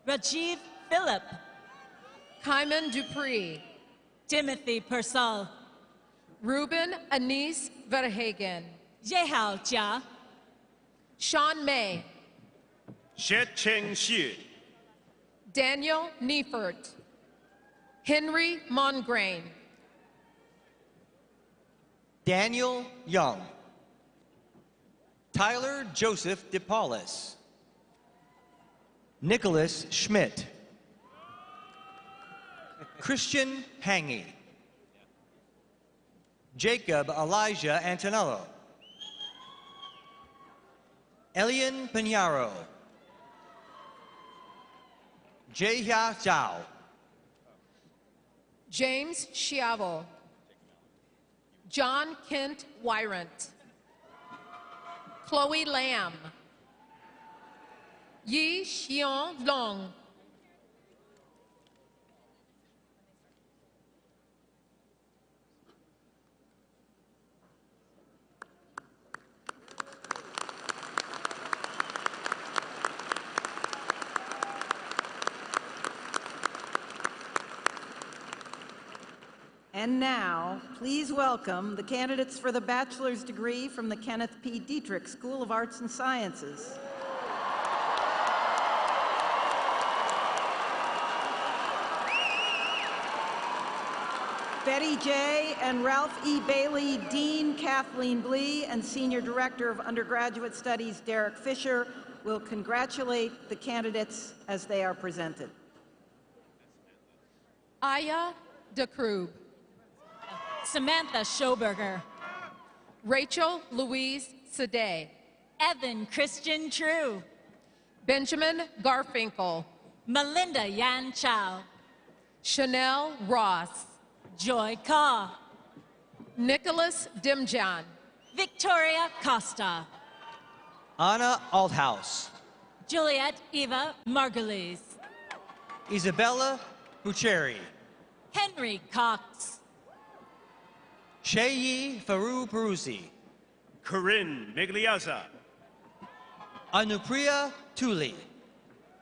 M: Rajiv Phillip.
O: Kyman Dupree.
M: Timothy Persall.
O: Ruben Anise Verhagen.
M: Yehao Jia.
O: Sean May.
N: Shecheng Xie.
O: Daniel Neifert. Henry Mongrain.
L: Daniel Young. Tyler Joseph DePaulis. Nicholas Schmidt. Christian Hangy. Jacob Elijah Antonello. Elian Pinheiro. Jehia Zhao.
O: James Chiavo. John Kent Wyrant. Chloe Lamb. Yi Xiong Long.
I: And now, please welcome the candidates for the bachelor's degree from the Kenneth P. Dietrich School of Arts and Sciences. Betty J. and Ralph E. Bailey, Dean Kathleen Blee, and Senior Director of Undergraduate Studies Derek Fisher will congratulate the candidates as they are presented.
O: Aya DeKrug.
M: Samantha Schoberger.
O: Rachel Louise Sade.
M: Evan Christian True.
O: Benjamin Garfinkel.
M: Melinda Yan Chow.
O: Chanel Ross.
M: Joy Kaw.
O: Nicholas Dimjan.
M: Victoria Costa.
L: Anna Althaus.
M: Juliet Eva Margulies.
L: Isabella Bucheri.
M: Henry Cox.
L: Sheyi Faru Peruzzi.
N: Corinne Migliazza.
L: Anupriya Tuli.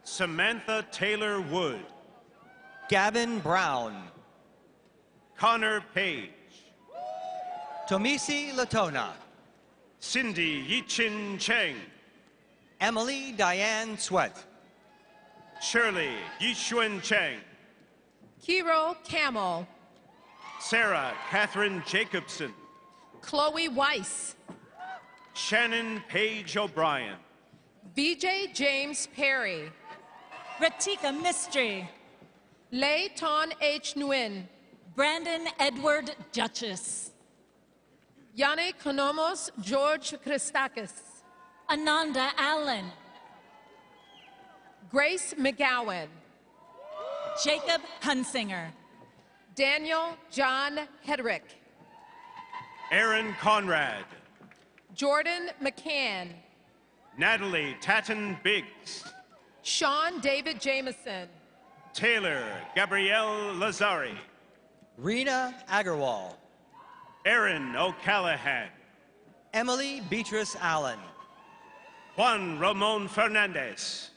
N: Samantha Taylor Wood.
L: Gavin Brown.
N: Connor Page.
L: Tomisi Latona.
N: Cindy Yichin Cheng.
L: Emily Diane Sweat.
N: Shirley Yixuan Cheng.
O: Kiro Camel.
N: Sarah Catherine Jacobson.
O: Chloe Weiss.
N: Shannon Page O'Brien.
O: VJ James Perry.
M: Ratika Mystery.
O: Lei Ton H. Nguyen.
M: Brandon Edward Duchess.
O: Yanni Konomos George Christakis.
M: Ananda Allen.
O: Grace McGowan.
M: Jacob Hunsinger.
O: Daniel John Hedrick.
N: Aaron Conrad.
O: Jordan McCann.
N: Natalie Tatton Biggs.
O: Sean David Jameson.
N: Taylor Gabrielle Lazari.
L: Rena Agarwal.
N: Erin O'Callahan.
L: Emily Beatrice Allen.
N: Juan Ramon Fernandez.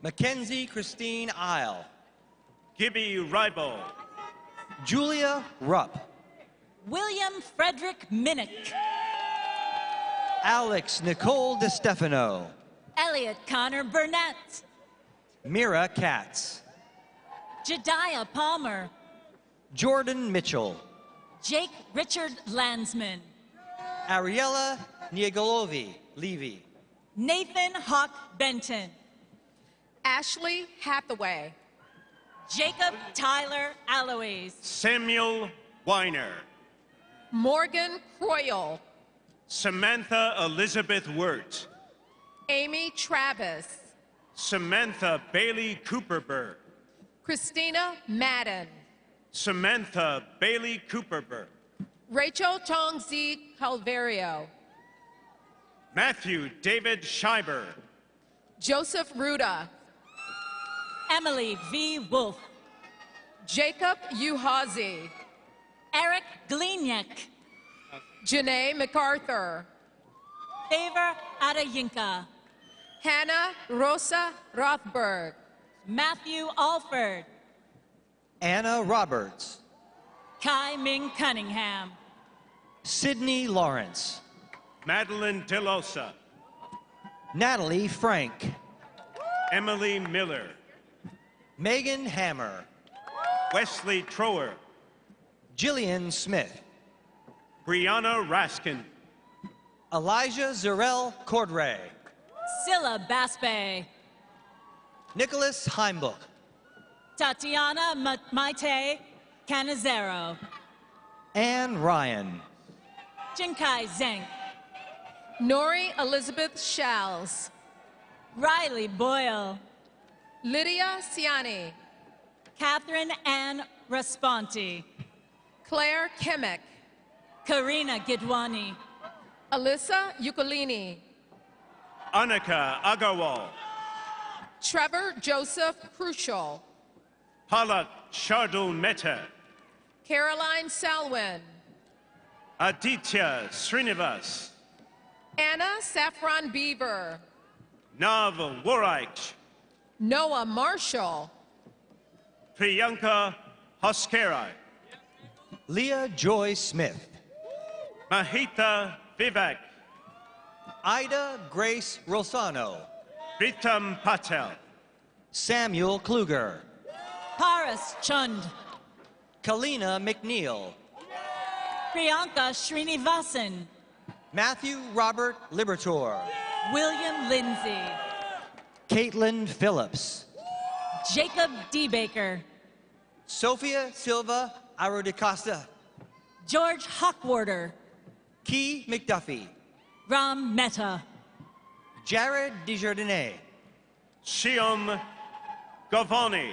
L: Mackenzie Christine Isle.
N: Gibby Ribel.
L: Julia Rupp.
M: William Frederick Minnick.
L: Alex Nicole DeStefano.
M: Elliot Connor Burnett.
L: Mira Katz.
M: Jediah Palmer.
L: Jordan Mitchell.
M: Jake Richard Landsman.
L: Ariella Niegolovi Levy.
M: Nathan Hawk Benton.
O: Ashley Hathaway.
M: Jacob Tyler Alloways.
N: Samuel Weiner.
O: Morgan Croyle.
N: Samantha Elizabeth Wirt.
O: Amy Travis.
N: Samantha Bailey Cooperberg.
O: Christina Madden.
N: Samantha Bailey Cooperberg.
O: Rachel Tongzi Calvario.
N: Matthew David Scheiber.
O: Joseph Ruda.
M: Emily V. Wolf.
O: Jacob Uhazi.
M: Eric Gleniak.
O: Janae MacArthur.
M: Favor Adayinka.
O: Hannah Rosa Rothberg.
M: Matthew Alford.
L: Anna Roberts.
M: Kai Ming Cunningham.
L: Sydney Lawrence.
N: Madeline Delosa.
L: Natalie Frank.
N: Emily Miller.
L: Megan Hammer.
N: Wesley Trower.
L: Jillian Smith.
N: Brianna Raskin.
L: Elijah Zarel Cordray.
M: Scylla Baspe.
L: Nicholas Heimbuch.
M: Tatiana Maite Canizero.
L: Anne Ryan.
M: Jinkai Zeng.
O: Nori Elizabeth Shalls.
M: Riley Boyle.
O: Lydia Ciani.
M: Catherine Ann Responti.
O: Claire Kimmick.
M: Karina Gidwani.
O: Alyssa Ukulini.
N: Annika Agarwal.
O: Trevor Joseph Crucial.
N: Palak Shardul Mehta.
O: Caroline Salwin.
N: Aditya Srinivas.
O: Anna Saffron Beaver.
N: Nav Waraich.
O: Noah Marshall.
N: Priyanka Hoskerai.
L: Leah Joy Smith.
N: Mahita Vivek.
L: Ida Grace Rosano.
N: Ritam Patel.
L: Samuel Kluger.
M: Paras Chund.
L: Kalina McNeil.
M: Priyanka Srinivasan.
L: Matthew Robert Libertor.
M: William Lindsay.
L: Caitlin Phillips.
M: Jacob D. Baker.
L: Sophia Silva Arodicasta.
M: George Hockwarter.
L: Key McDuffie.
M: Ram Mehta.
L: Jared Desjardins.
N: Shiom Govoni.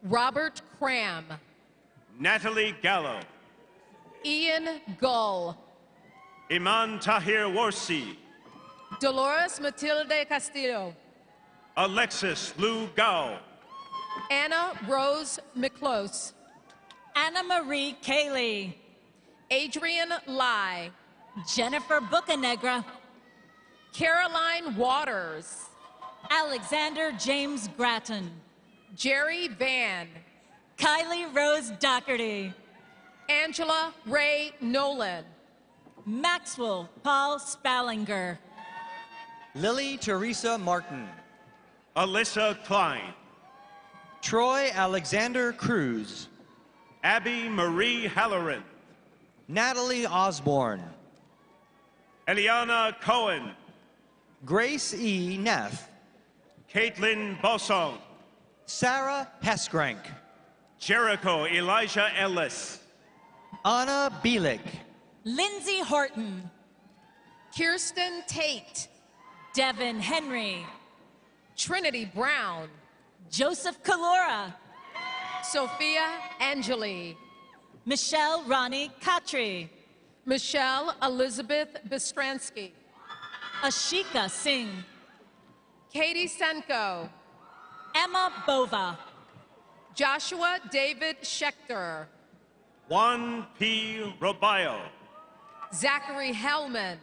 O: Robert Cram.
N: Natalie Gallo.
O: Ian Gull.
N: Iman Tahir Warsi.
O: Dolores Matilde Castillo.
N: Alexis Lou Gao.
O: Anna Rose McClose.
M: Anna Marie Cayley.
O: Adrian Lai.
M: Jennifer Bocanegra.
O: Caroline Waters.
M: Alexander James Gratton.
O: Jerry Van.
M: Kylie Rose Doherty.
O: Angela Ray Nolan.
M: Maxwell Paul Spallinger.
L: Lily Teresa Martin.
N: Alyssa Klein.
L: Troy Alexander Cruz.
N: Abby Marie Halloran.
L: Natalie Osborne.
N: Eliana Cohen.
L: Grace E. Neff.
N: Caitlin Bossong.
L: Sarah Heskrank.
N: Jericho Elijah Ellis.
L: Anna Bielik.
M: Lindsay Horton.
O: Kirsten Tate.
M: Devin Henry.
O: Trinity Brown.
M: Joseph Kalora.
O: Sophia Angeli.
M: Michelle Ronnie Katri.
O: Michelle Elizabeth Bistransky.
M: Ashika Singh.
O: Katie Senko.
M: Emma Bova.
O: Joshua David Schechter.
N: Juan P. Robayo.
O: Zachary Hellman.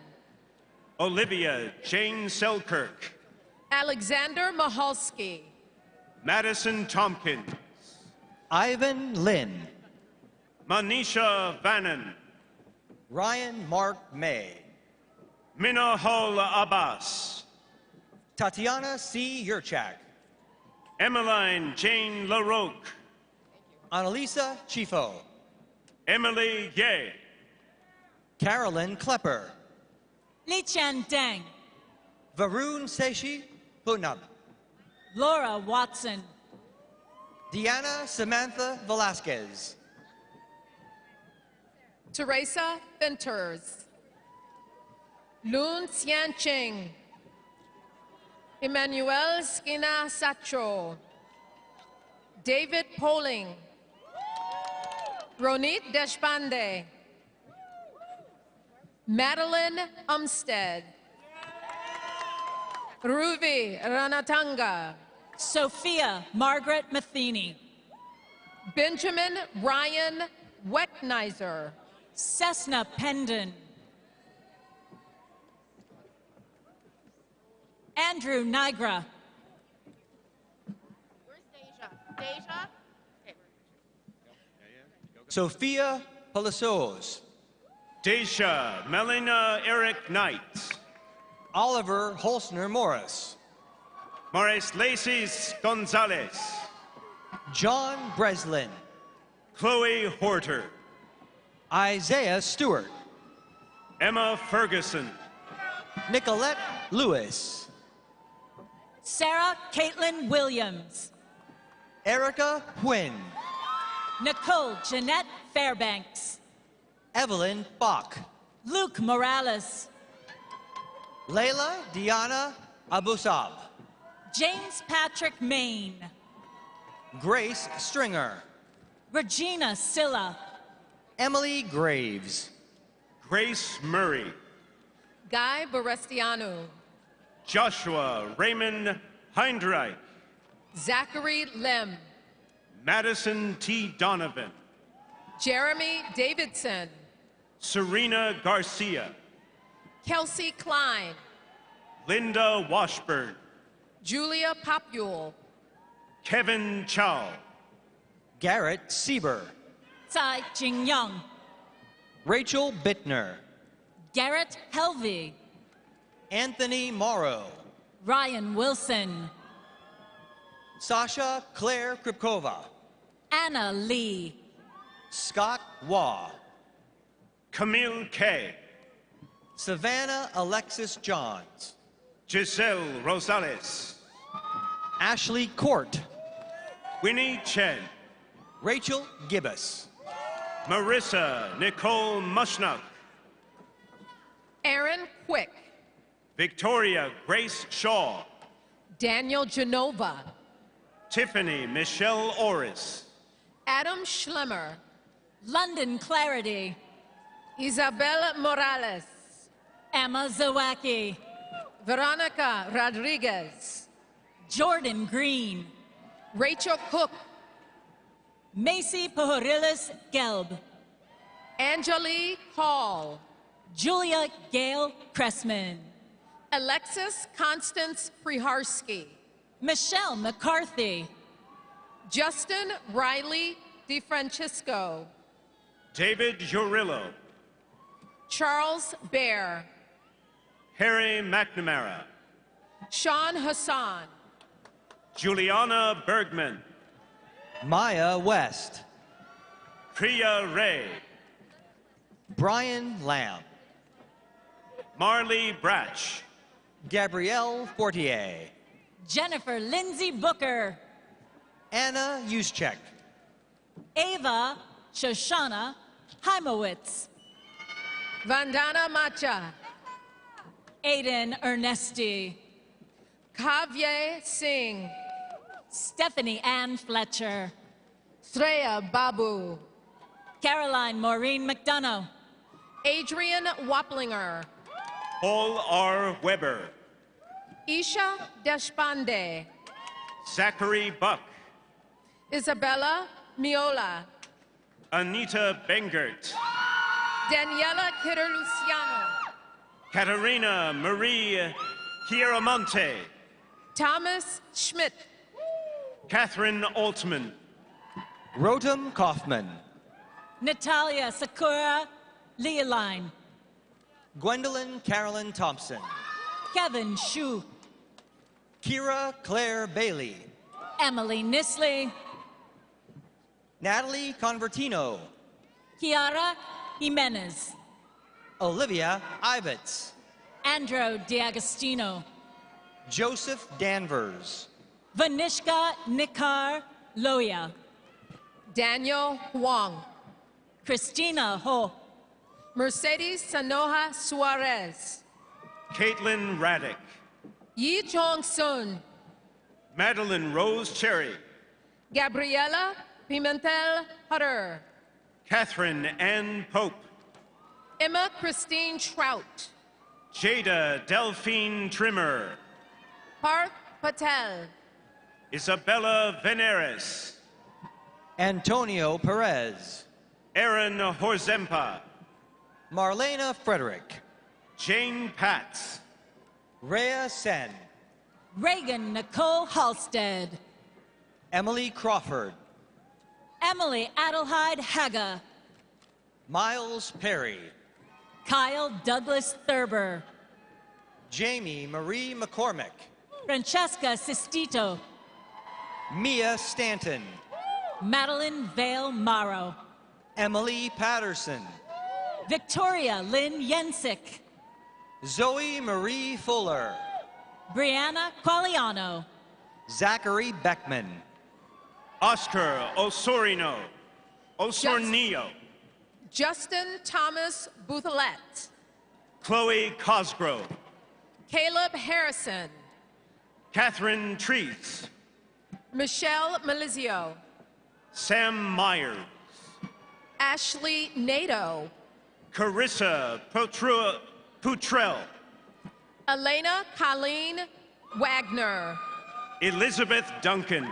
N: Olivia Jane Selkirk.
O: Alexander Mahalski.
N: Madison Tompkins.
L: Ivan Lynn.
N: Manisha Vannon.
L: Ryan Mark May.
N: Minahol Abbas.
L: Tatiana C. Yurchak.
N: Emmeline Jane LaRoque.
L: Annalisa Chifo.
N: Emily Ye.
L: Carolyn Klepper.
M: Li Chan Deng.
L: Varun Seshi Punab.
M: Laura Watson.
L: Deanna Samantha Velasquez.
O: Teresa Finters. Lun Xian Ching. Emmanuel Skina Sacho. David Poling. Ronit Deshpande. Madeline Umstead. Ruvi Ranatanga.
M: Sophia Margaret Matheny.
O: Benjamin Ryan Wecknizer.
M: Cessna Pendon. Andrew Nigra.
O: Where's Deja? Deja?
L: Sophia Palacios.
N: Deisha Melina Eric Knight.
L: Oliver Holsner Morris.
N: Maurice Laces Gonzalez.
L: John Breslin.
N: Chloe Horter.
L: Isaiah Stewart.
N: Emma Ferguson.
L: Nicolette Lewis.
M: Sarah Caitlin Williams.
L: Erica Huynh.
M: Nicole Jeanette Fairbanks.
L: Evelyn Bach.
M: Luke Morales.
L: Layla Diana Abusab.
M: James Patrick Main.
L: Grace Stringer.
M: Regina Silla.
L: Emily Graves.
N: Grace Murray.
O: Guy Borestianu.
N: Joshua Raymond Heinreich.
O: Zachary Lim.
N: Madison T. Donovan.
O: Jeremy Davidson.
N: Serena Garcia.
O: Kelsey Klein.
N: Linda Washburn.
O: Julia Popule.
N: Kevin Chow.
L: Garrett Sieber.
M: Tsai Jing-young.
L: Rachel Bittner.
M: Garrett Helvey.
L: Anthony Morrow.
M: Ryan Wilson.
L: Sasha Claire Kripkova.
M: Anna Lee.
L: Scott Waugh.
N: Camille Kay.
L: Savannah Alexis Johns.
N: Giselle Rosales.
L: Ashley Court.
N: Winnie Chen.
L: Rachel Gibbous.
N: Marissa Nicole Mushnuck.
O: Aaron Quick.
N: Victoria Grace Shaw.
O: Daniel Genova.
N: Tiffany Michelle Orris.
O: Adam Schlemmer.
M: London Clarity.
O: Isabel Morales.
M: Emma Zawacki.
O: Veronica Rodriguez.
M: Jordan Green.
O: Rachel Cook.
M: Macy Pahorilis Gelb.
O: Angelique Hall.
M: Julia Gail Cressman.
O: Alexis Constance Priharsky.
M: Michelle McCarthy.
O: Justin Riley DeFrancisco.
N: David Urillo.
O: Charles Bear.
N: Harry McNamara.
O: Sean Hassan.
N: Juliana Bergman.
L: Maya West.
N: Priya Ray.
L: Brian Lamb.
N: Marley Bratch.
L: Gabrielle Fortier.
M: Jennifer Lindsay Booker.
L: Anna Yuschek.
M: Ava Shoshana Heimowitz.
O: Vandana Macha.
M: Aiden Ernesti.
O: Kavya Singh.
M: Stephanie Ann Fletcher.
O: Sreya Babu.
M: Caroline Maureen McDonough.
O: Adrian Wapplinger.
N: Paul R. Weber.
O: Isha Deshpande.
N: Zachary Buck.
O: Isabella Miola.
N: Anita Bengert.
O: Daniela Kidder-Luciano.
N: Katerina Marie Chiaramonte.
O: Thomas Schmidt.
N: Catherine Altman.
L: Rotem Kaufman.
M: Natalia Sakura Leoline.
L: Gwendolyn Carolyn Thompson.
M: Kevin Shu.
L: Kira Claire Bailey.
M: Emily Nisley.
L: Natalie Convertino.
M: Kiara Jimenez.
L: Olivia Ivets.
M: Andrew D'Agostino.
L: Joseph Danvers.
M: Vanishka Nikar Loya.
O: Daniel Huang.
M: Christina Ho.
O: Mercedes Sanoja Suarez.
N: Caitlin Raddick.
O: Yi Chong-sun.
N: Madeline Rose Cherry.
O: Gabriela Pimentel Hutter.
N: Catherine Ann Pope.
O: Emma Christine Trout.
N: Jada Delphine Trimmer.
O: Parth Patel.
N: Isabella Veneres.
L: Antonio Perez.
N: Aaron Horzempa.
L: Marlena Frederick.
N: Jane Patz.
L: Rhea Sen.
M: Reagan Nicole Halstead.
L: Emily Crawford.
M: Emily Adelheid Haga.
L: Miles Perry.
M: Kyle Douglas Thurber.
L: Jamie Marie McCormick.
M: Francesca Sistito.
L: Mia Stanton.
M: Madeline Vale Morrow.
L: Emily Patterson.
M: Victoria Lynn Yensick.
L: Zoe Marie Fuller.
M: Brianna Qualiano.
L: Zachary Beckman.
N: Oscar Osorino. Osornio.
O: Justin Thomas Bouthelet.
N: Chloe Cosgrove.
O: Caleb Harrison.
N: Catherine Treese.
O: Michelle Melizio.
N: Sam Myers.
O: Ashley Nato.
N: Carissa Putrell.
O: Elena Colleen Wagner.
N: Elizabeth Duncan.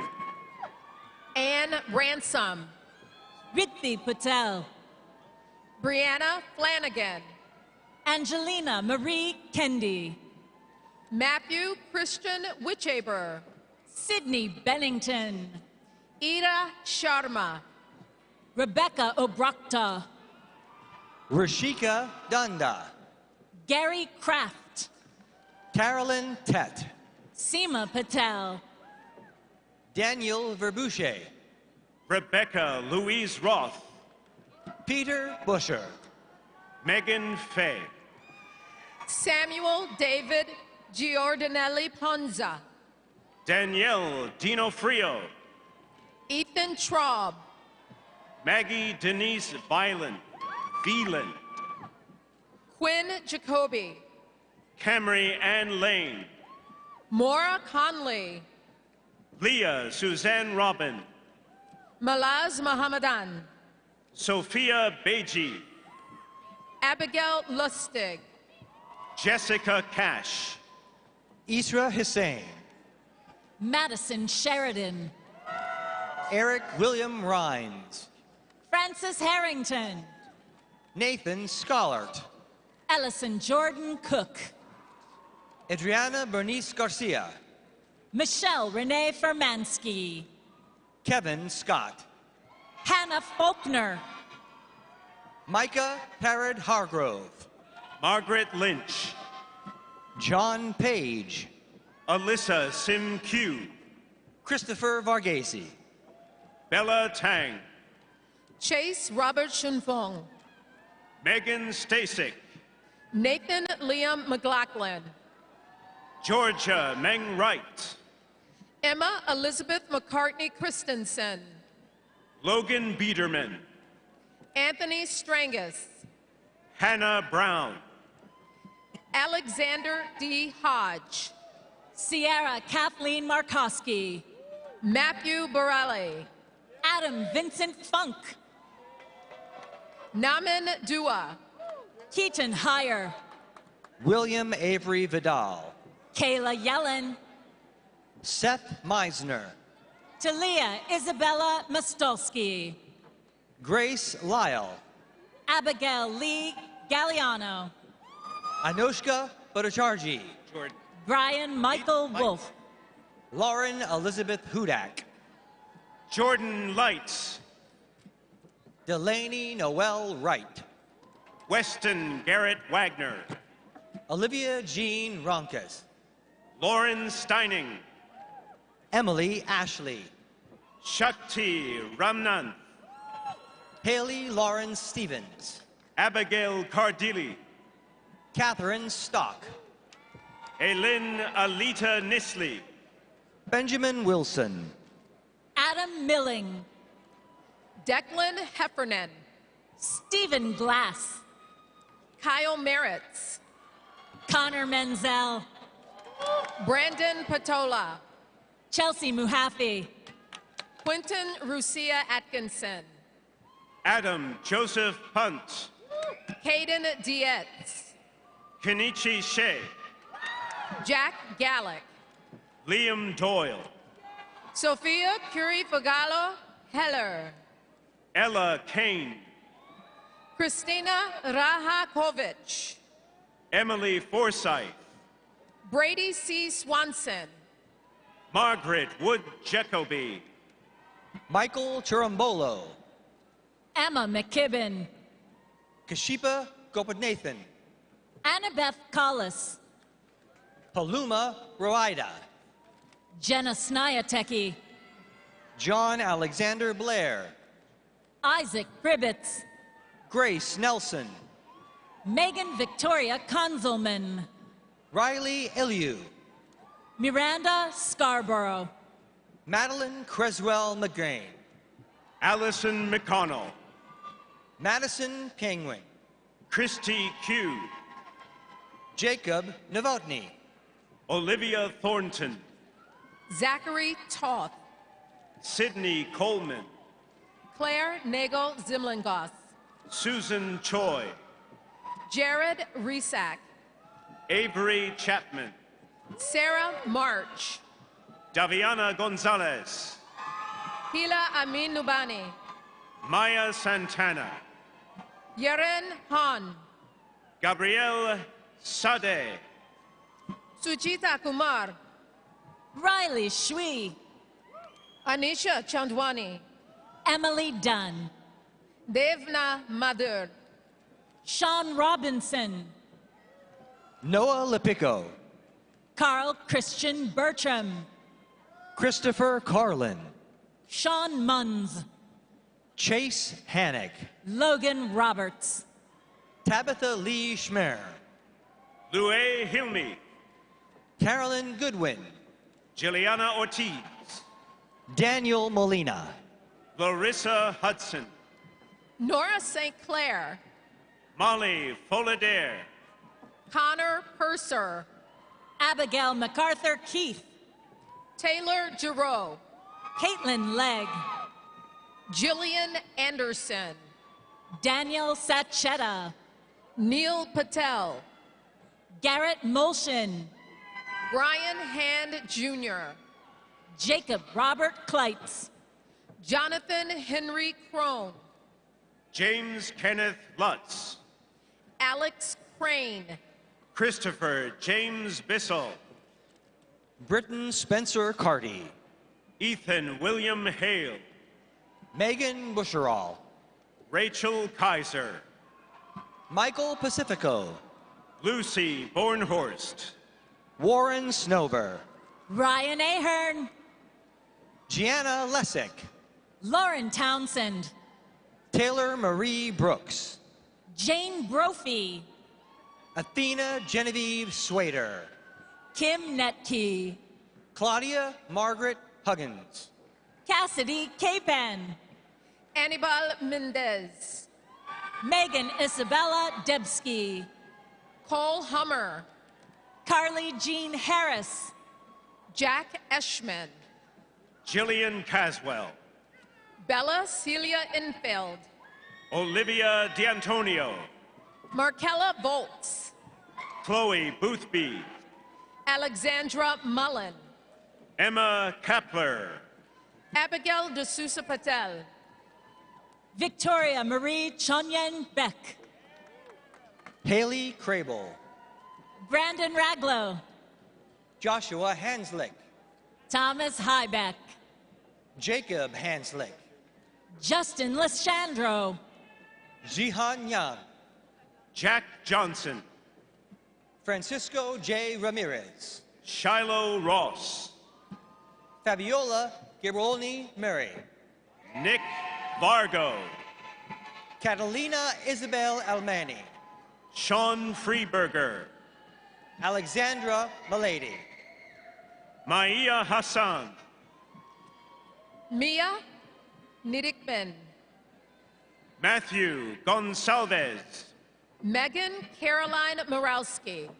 O: Anne Ransom.
M: Riddhi Patel.
O: Brianna Flanagan.
M: Angelina Marie Kendi.
O: Matthew Christian Witchaber.
M: Sydney Bennington.
O: Ira Sharma.
M: Rebecca Obrokta,
L: Rashika Danda,
M: Gary Kraft,
L: Carolyn Tett,
M: Seema Patel,
L: Daniel Verbouche,
N: Rebecca Louise Roth,
L: Peter Busher,
N: Megan Fay,
O: Samuel David Giordinelli Ponza,
N: Danielle Dinofrio,
O: Ethan Traub,
N: Maggie Denise Violin,
O: Quinn Jacoby,
N: Camry Ann Lane,
O: Maura Conley,
N: Leah Suzanne Robin,
O: Malaz Mohammedan,
N: Sophia Beji,
O: Abigail Lustig,
N: Jessica Cash,
L: Isra Hussein,
M: Madison Sheridan,
L: Eric William Rhines,
M: Francis Harrington,
L: Nathan Scholart,
M: Ellison Jordan Cook,
L: Adriana Bernice Garcia,
M: Michelle Renee Fermansky,
L: Kevin Scott,
M: Hannah Faulkner,
L: Micah Parrott Hargrove,
N: Margaret Lynch,
L: John Page,
N: Alyssa Sim Q,
L: Christopher Varghese,
N: Bella Tang,
O: Chase Robert Shunfong,
N: Megan Stasek,
O: Nathan Liam McLaughlin,
N: Georgia Meng Wright,
O: Emma Elizabeth McCartney Christensen,
N: Logan Biederman,
O: Anthony Strangus,
N: Hannah Brown,
O: Alexander D. Hodge,
M: Sierra Kathleen Markowski,
O: Matthew Borelli,
M: Adam Vincent Funk,
O: Naman Dua,
M: Keaton Heyer,
L: William Avery Vidal,
M: Kayla Yellen,
L: Seth Meisner,
M: Talia Isabella Mastolski,
L: Grace Lyle,
M: Abigail Lee Galliano,
L: Anoshka Bhattacharjee,
M: Brian Michael Wolf,
L: Lauren Elizabeth Hudak,
N: Jordan Lights,
L: Delaney Noel Wright,
N: Weston Garrett Wagner,
L: Olivia Jean Ronkas,
N: Lauren Steining,
L: Emily Ashley,
N: Shakti Ramnanth,
L: Haley Lauren Stevens,
N: Abigail Cardili,
L: Catherine Stock,
N: Elin Alita Nisley,
L: Benjamin Wilson,
M: Adam Milling,
O: Declan Heffernan,
M: Stephen Glass,
O: Kyle Merritz,
M: Connor Menzel,
O: Brandon Patola,
M: Chelsea Muhafi,
O: Quentin Rucia Atkinson,
N: Adam Joseph Punt,
O: Caden Dietz,
N: Kenichi Shea,
O: Jack Gallick,
N: Liam Doyle,
O: Sophia Curie Fagalo Heller,
N: Ella Kane,
O: Christina Rahakovich,
N: Emily Forsyth,
O: Brady C. Swanson,
N: Margaret Wood Jacoby,
L: Michael Chirambolo,
M: Emma McKibben,
L: Kashipa Gopinathan,
M: Annabeth Collis,
L: Paluma Roida,
M: Jenna Sniateki,
L: John Alexander Blair,
M: Isaac Cribbets,
L: Grace Nelson,
M: Megan Victoria Konzelman,
L: Riley Eliu,
M: Miranda Scarborough,
L: Madeline Creswell McGrain,
N: Allison McConnell,
L: Madison Penguin,
N: Christy Q,
L: Jacob Novotny,
N: Olivia Thornton,
O: Zachary Toth,
N: Sydney Coleman,
O: Claire Nagel Zimlingos,
N: Susan Choi,
O: Jared Resack,
N: Avery Chapman,
O: Sarah March,
N: Daviana Gonzalez,
O: Hila Amin Nubani,
N: Maya Santana,
O: Yeren Han,
N: Gabrielle Sade,
O: Suchita Kumar,
M: Riley Shui,
O: Anisha Chandwani,
M: Emily Dunn,
O: Devna Madhur.
M: Sean Robinson.
L: Noah Lepico.
M: Carl Christian Bertram.
L: Christopher Carlin.
M: Sean Munns.
L: Chase Hannick.
M: Logan Roberts.
L: Tabitha Lee Schmer.
N: Louis Hilmy.
L: Carolyn Goodwin.
N: Juliana Ortiz.
L: Daniel Molina.
N: Larissa Hudson.
O: Nora St. Clair.
N: Molly Follader.
O: Connor Purser.
M: Abigail MacArthur Keith.
O: Taylor Giroux.
M: Caitlin Legg.
O: Jillian Anderson.
M: Daniel Sachetta.
O: Neil Patel.
M: Garrett Molshin.
O: Brian Hand Jr.
M: Jacob Robert Kleitz.
O: Jonathan Henry Crone.
N: James Kenneth Lutz.
O: Alex Crane.
N: Christopher James Bissell.
L: Britton Spencer Carty.
N: Ethan William Hale.
L: Megan Busherall.
N: Rachel Kaiser.
L: Michael Pacifico.
N: Lucy Bornhorst.
L: Warren Snover.
M: Ryan Ahern.
L: Gianna Lessick.
M: Lauren Townsend.
L: Taylor Marie Brooks.
M: Jane Brophy.
L: Athena Genevieve Swader.
M: Kim Netke.
L: Claudia Margaret Huggins.
M: Cassidy Capen.
O: Anibal Mendez.
M: Megan Isabella Debski.
O: Cole Hummer.
M: Carly Jean Harris.
O: Jack Eschman.
N: Jillian Caswell.
O: Bella Celia Infeld.
N: Olivia D'Antonio.
O: Markella Volts.
N: Chloe Boothby.
O: Alexandra Mullen.
N: Emma Kapler.
O: Abigail D'Souza Patel.
M: Victoria Marie Chonyen Beck.
L: Haley Crable.
M: Brandon Raglow.
L: Joshua Hanslick.
M: Thomas Hybeck.
L: Jacob Hanslick.
M: Justin Lishandro.
L: Jihan Yang.
N: Jack Johnson.
L: Francisco J. Ramirez.
N: Shiloh Ross.
L: Fabiola Girolni Murray.
N: Nick Vargo.
L: Catalina Isabel Almani.
N: Sean Freeberger.
L: Alexandra Malady.
N: Maia Hassan.
O: Mia Nidikben.
N: Matthew Gonsalves.
O: Megan Caroline Morowski.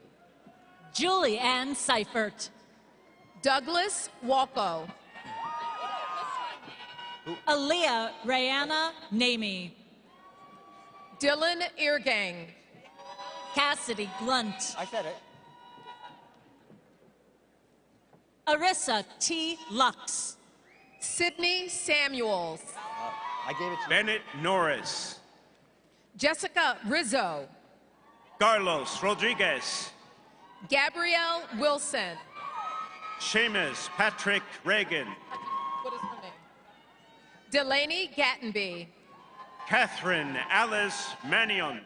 M: Julie Ann Seifert.
O: Douglas Walko.
M: Aaliyah Rayanna Namey.
O: Dylan Eargang.
M: Cassidy Glunt.
L: I said it.
M: Arissa T. Lux.
O: Sydney Samuels.
L: I gave it to you.
N: Bennett Norris.
O: Jessica Rizzo.
N: Carlos Rodriguez.
O: Gabrielle Wilson.
N: Seamus Patrick Reagan.
O: What is her name? Delaney Gattenby.
N: Catherine Alice Manion.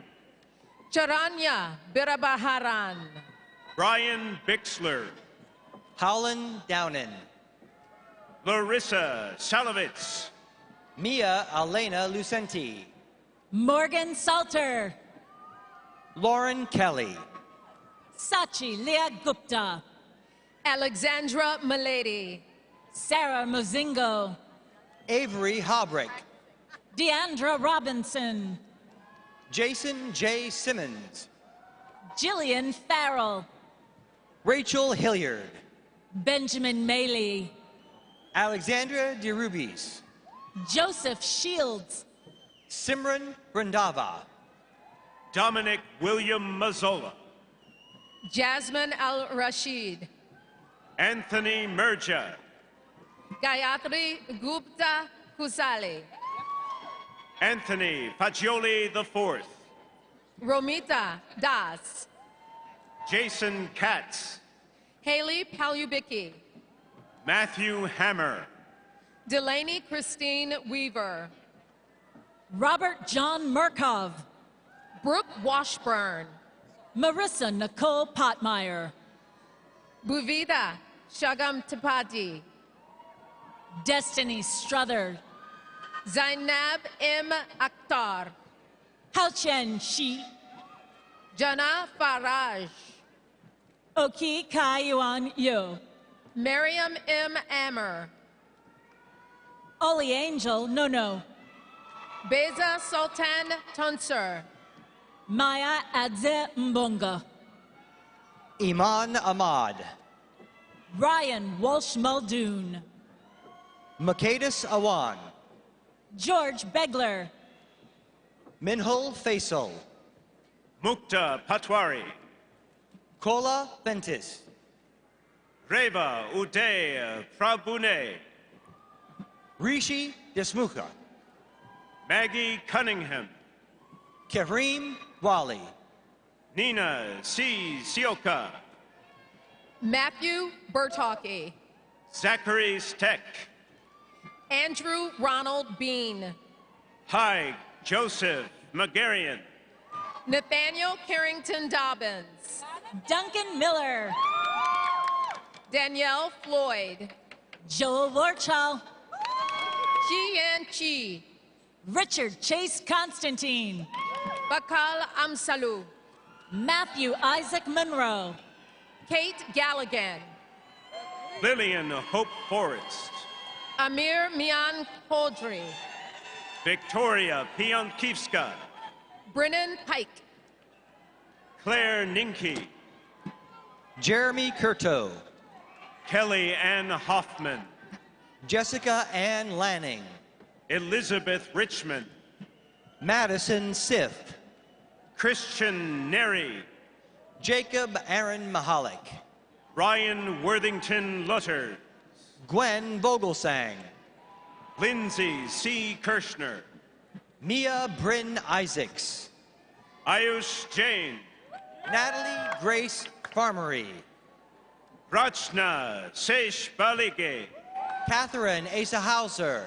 O: Charanya Birabaharan.
N: Brian Bixler.
L: Howland Downen.
N: Larissa Salovitz.
L: Mia Elena Lucenti.
M: Morgan Salter.
L: Lauren Kelly.
M: Sachi Leah Gupta.
O: Alexandra Malady.
M: Sarah Mozingo.
L: Avery Habrick.
M: Deandra Robinson.
L: Jason J. Simmons.
M: Jillian Farrell.
L: Rachel Hilliard.
M: Benjamin Maley.
L: Alexandra DeRubis.
M: Joseph Shields.
L: Simran Brandava.
N: Dominic William Mazzola.
O: Jasmine Al-Rashid.
N: Anthony Merja.
O: Gayatri Gupta Kusali.
N: Anthony Fagioli IV.
O: Romita Das.
N: Jason Katz.
O: Haley Palubicki.
N: Matthew Hammer.
O: Delaney Christine Weaver.
M: Robert John Murkov.
O: Brooke Washburn.
M: Marissa Nicole Potmeyer.
O: Buvida Shagam Tapati.
M: Destiny Struthers.
O: Zainab M. Akhtar.
M: Halchen Shi.
O: Jana Faraj.
M: Oki Kai Yuan Yu.
O: Miriam M. Ammer.
M: Oli Angel Nono.
O: Beza Sultan Tunser.
M: Maya Adze Mbonga.
L: Iman Ahmad.
M: Ryan Walsh Muldoon.
L: Makadis Awan.
M: George Begler.
L: Minhul Faisal.
N: Mukta Patwari.
L: Kola Bentis.
N: Reva Uday Prabhune.
L: Rishi Desmukha.
N: Maggie Cunningham.
L: Kareem Wali.
N: Nina C. Sioka.
O: Matthew Bertocki.
N: Zachary Steck.
O: Andrew Ronald Bean.
N: Hi, Joseph Magarian.
O: Nathaniel Carrington Dobbins.
M: Duncan Miller.
O: Danielle Floyd.
M: Joel Warchal.
O: Jian Chi.
M: Richard Chase Constantine.
O: Bakal Amsalu.
M: Matthew Isaac Monroe.
O: Kate Galligan.
N: Lillian Hope Forrest.
O: Amir Mian Holdry.
N: Victoria Pionkivska.
O: Brennan Pike.
N: Claire Ninke.
L: Jeremy Curto.
N: Kelly Ann Hoffman.
L: Jessica Ann Lanning.
N: Elizabeth Richmond.
L: Madison Sith.
N: Christian Neri.
L: Jacob Aaron Mahalik.
N: Ryan Worthington Lutter.
L: Gwen Vogelsang.
N: Lindsay C. Kirshner.
L: Mia Bryn Isaacs.
N: Ayush Jain.
L: Natalie Grace Farmery.
N: Rachna Sesh Balige.
L: Catherine Asa Hauser.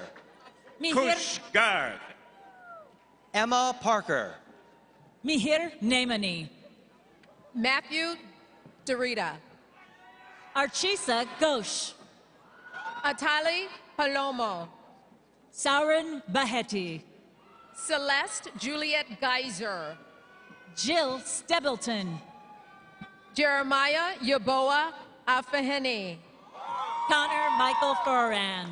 N: Kush Garg.
L: Emma Parker.
M: Mihir Neimani.
O: Matthew Dorita.
M: Archisa Ghosh.
O: Atali Palomo.
M: Saurin Baheti.
O: Celeste Juliet Geyser.
M: Jill Stebleton.
O: Jeremiah Yaboa Afaheni.
M: Connor Michael Foran.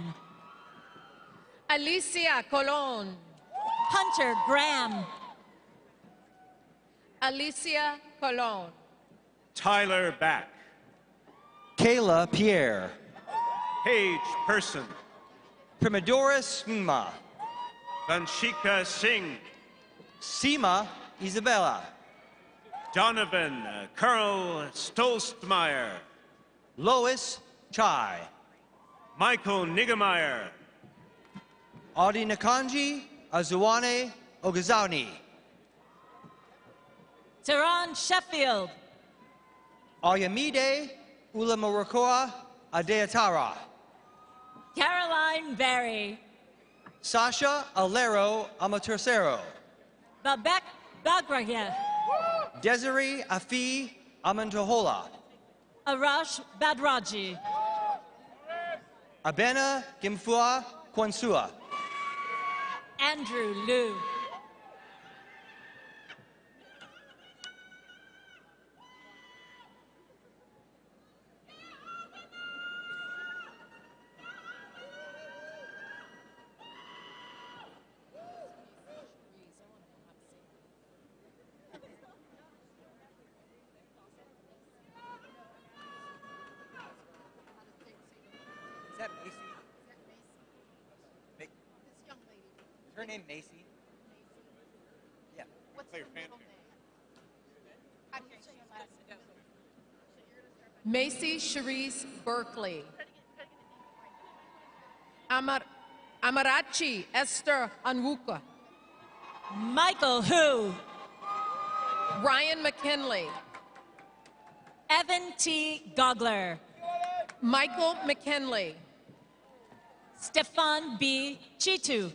O: Alicia Colon.
M: Hunter Graham.
O: Alicia Colon.
N: Tyler Back.
L: Kayla Pierre.
N: Paige Person.
L: Primadoris Ngma.
N: Vanshika Singh.
L: Seema Isabella.
N: Donovan Carl Stolstmeyer.
L: Lois Chai.
N: Michael Niggemeyer.
L: Audi Nakanji Azuane Ogazani.
M: Tehran Sheffield.
L: Ayamide Ulamorokoa Adeatara.
M: Caroline Berry.
L: Sasha Alero Amatercero.
M: Babek Bagraya.
L: Desiree Afi Amantohola.
M: Arash Badraji.
L: Abena Gimfua Kwansua.
M: Andrew Liu.
L: Is that Macy? Is her name Macy? Yeah.
O: Macy Cherise Berkeley. Amarachi Esther Anwuka.
M: Michael Hu.
O: Ryan McKinley.
M: Evan T. Gogler.
O: Michael McKinley.
M: Stefan B. Chitu.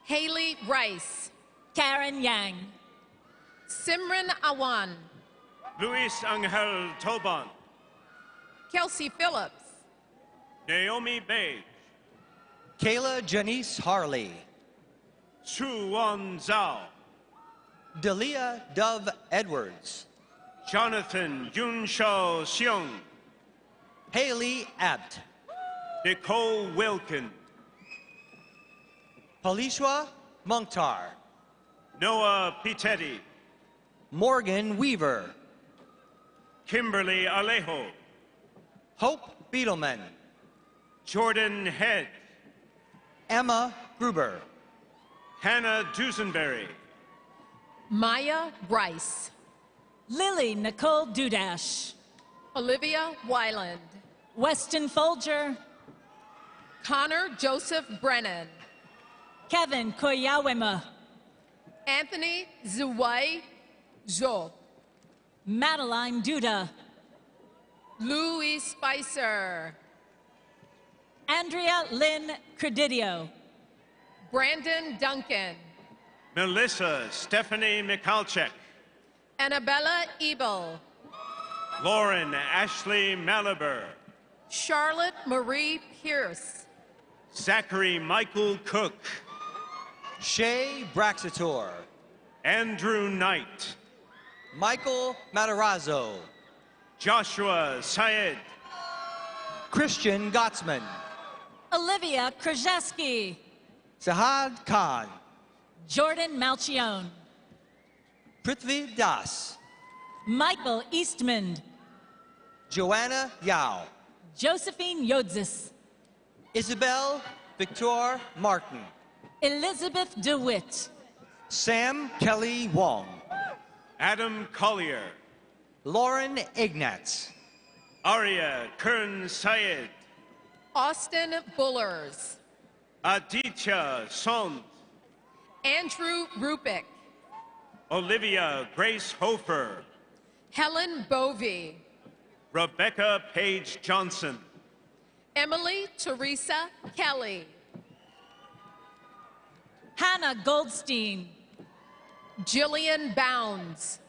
O: Haley Rice.
M: Karen Yang.
O: Simran Awan.
N: Luis Angel Toban.
O: Kelsey Phillips.
N: Naomi Bay.
L: Kayla Janice Harley.
N: Chu Wan Zhao.
L: Dalia Dove Edwards.
N: Jonathan Junshao Xiong.
L: Haley Abt.
N: Nicole Wilkin.
L: Palishwa Mukhtar.
N: Noah Pitetti.
L: Morgan Weaver.
N: Kimberly Alejo.
L: Hope Beetleman.
N: Jordan Head.
L: Emma Gruber.
N: Hannah Dusenberry.
O: Maya Rice.
M: Lily Nicole Dudash.
O: Olivia Wyland.
M: Weston Folger.
O: Connor Joseph Brennan.
M: Kevin Koyawema.
O: Anthony Zuwai Zhou.
M: Madeline Duda.
O: Louis Spicer.
M: Andrea Lynn Credidio.
O: Brandon Duncan.
N: Melissa Stephanie Michalczyk.
O: Annabella Ebel.
N: Lauren Ashley Malaber.
O: Charlotte Marie Pierce.
N: Zachary Michael Cook.
L: Shay Braxator.
N: Andrew Knight.
L: Michael Matarazzo.
N: Joshua Syed.
L: Christian Gottsman.
M: Olivia Krajewski.
L: Sahad Khan.
M: Jordan Malchione.
L: Prithvi Das.
M: Michael Eastman.
L: Joanna Yao.
M: Josephine Yodzis.
L: Isabel Victor Martin.
M: Elizabeth DeWitt.
L: Sam Kelly Wong.
N: Adam Collier.
L: Lauren Ignatz.
N: Arya Kern Syed.
O: Austin Bullers.
N: Aditya Sond.
O: Andrew Rupick.
N: Olivia Grace Hofer.
O: Helen Bovey.
N: Rebecca Page Johnson.
O: Emily Teresa Kelly.
M: Hannah Goldstein.
O: Jillian Bounds.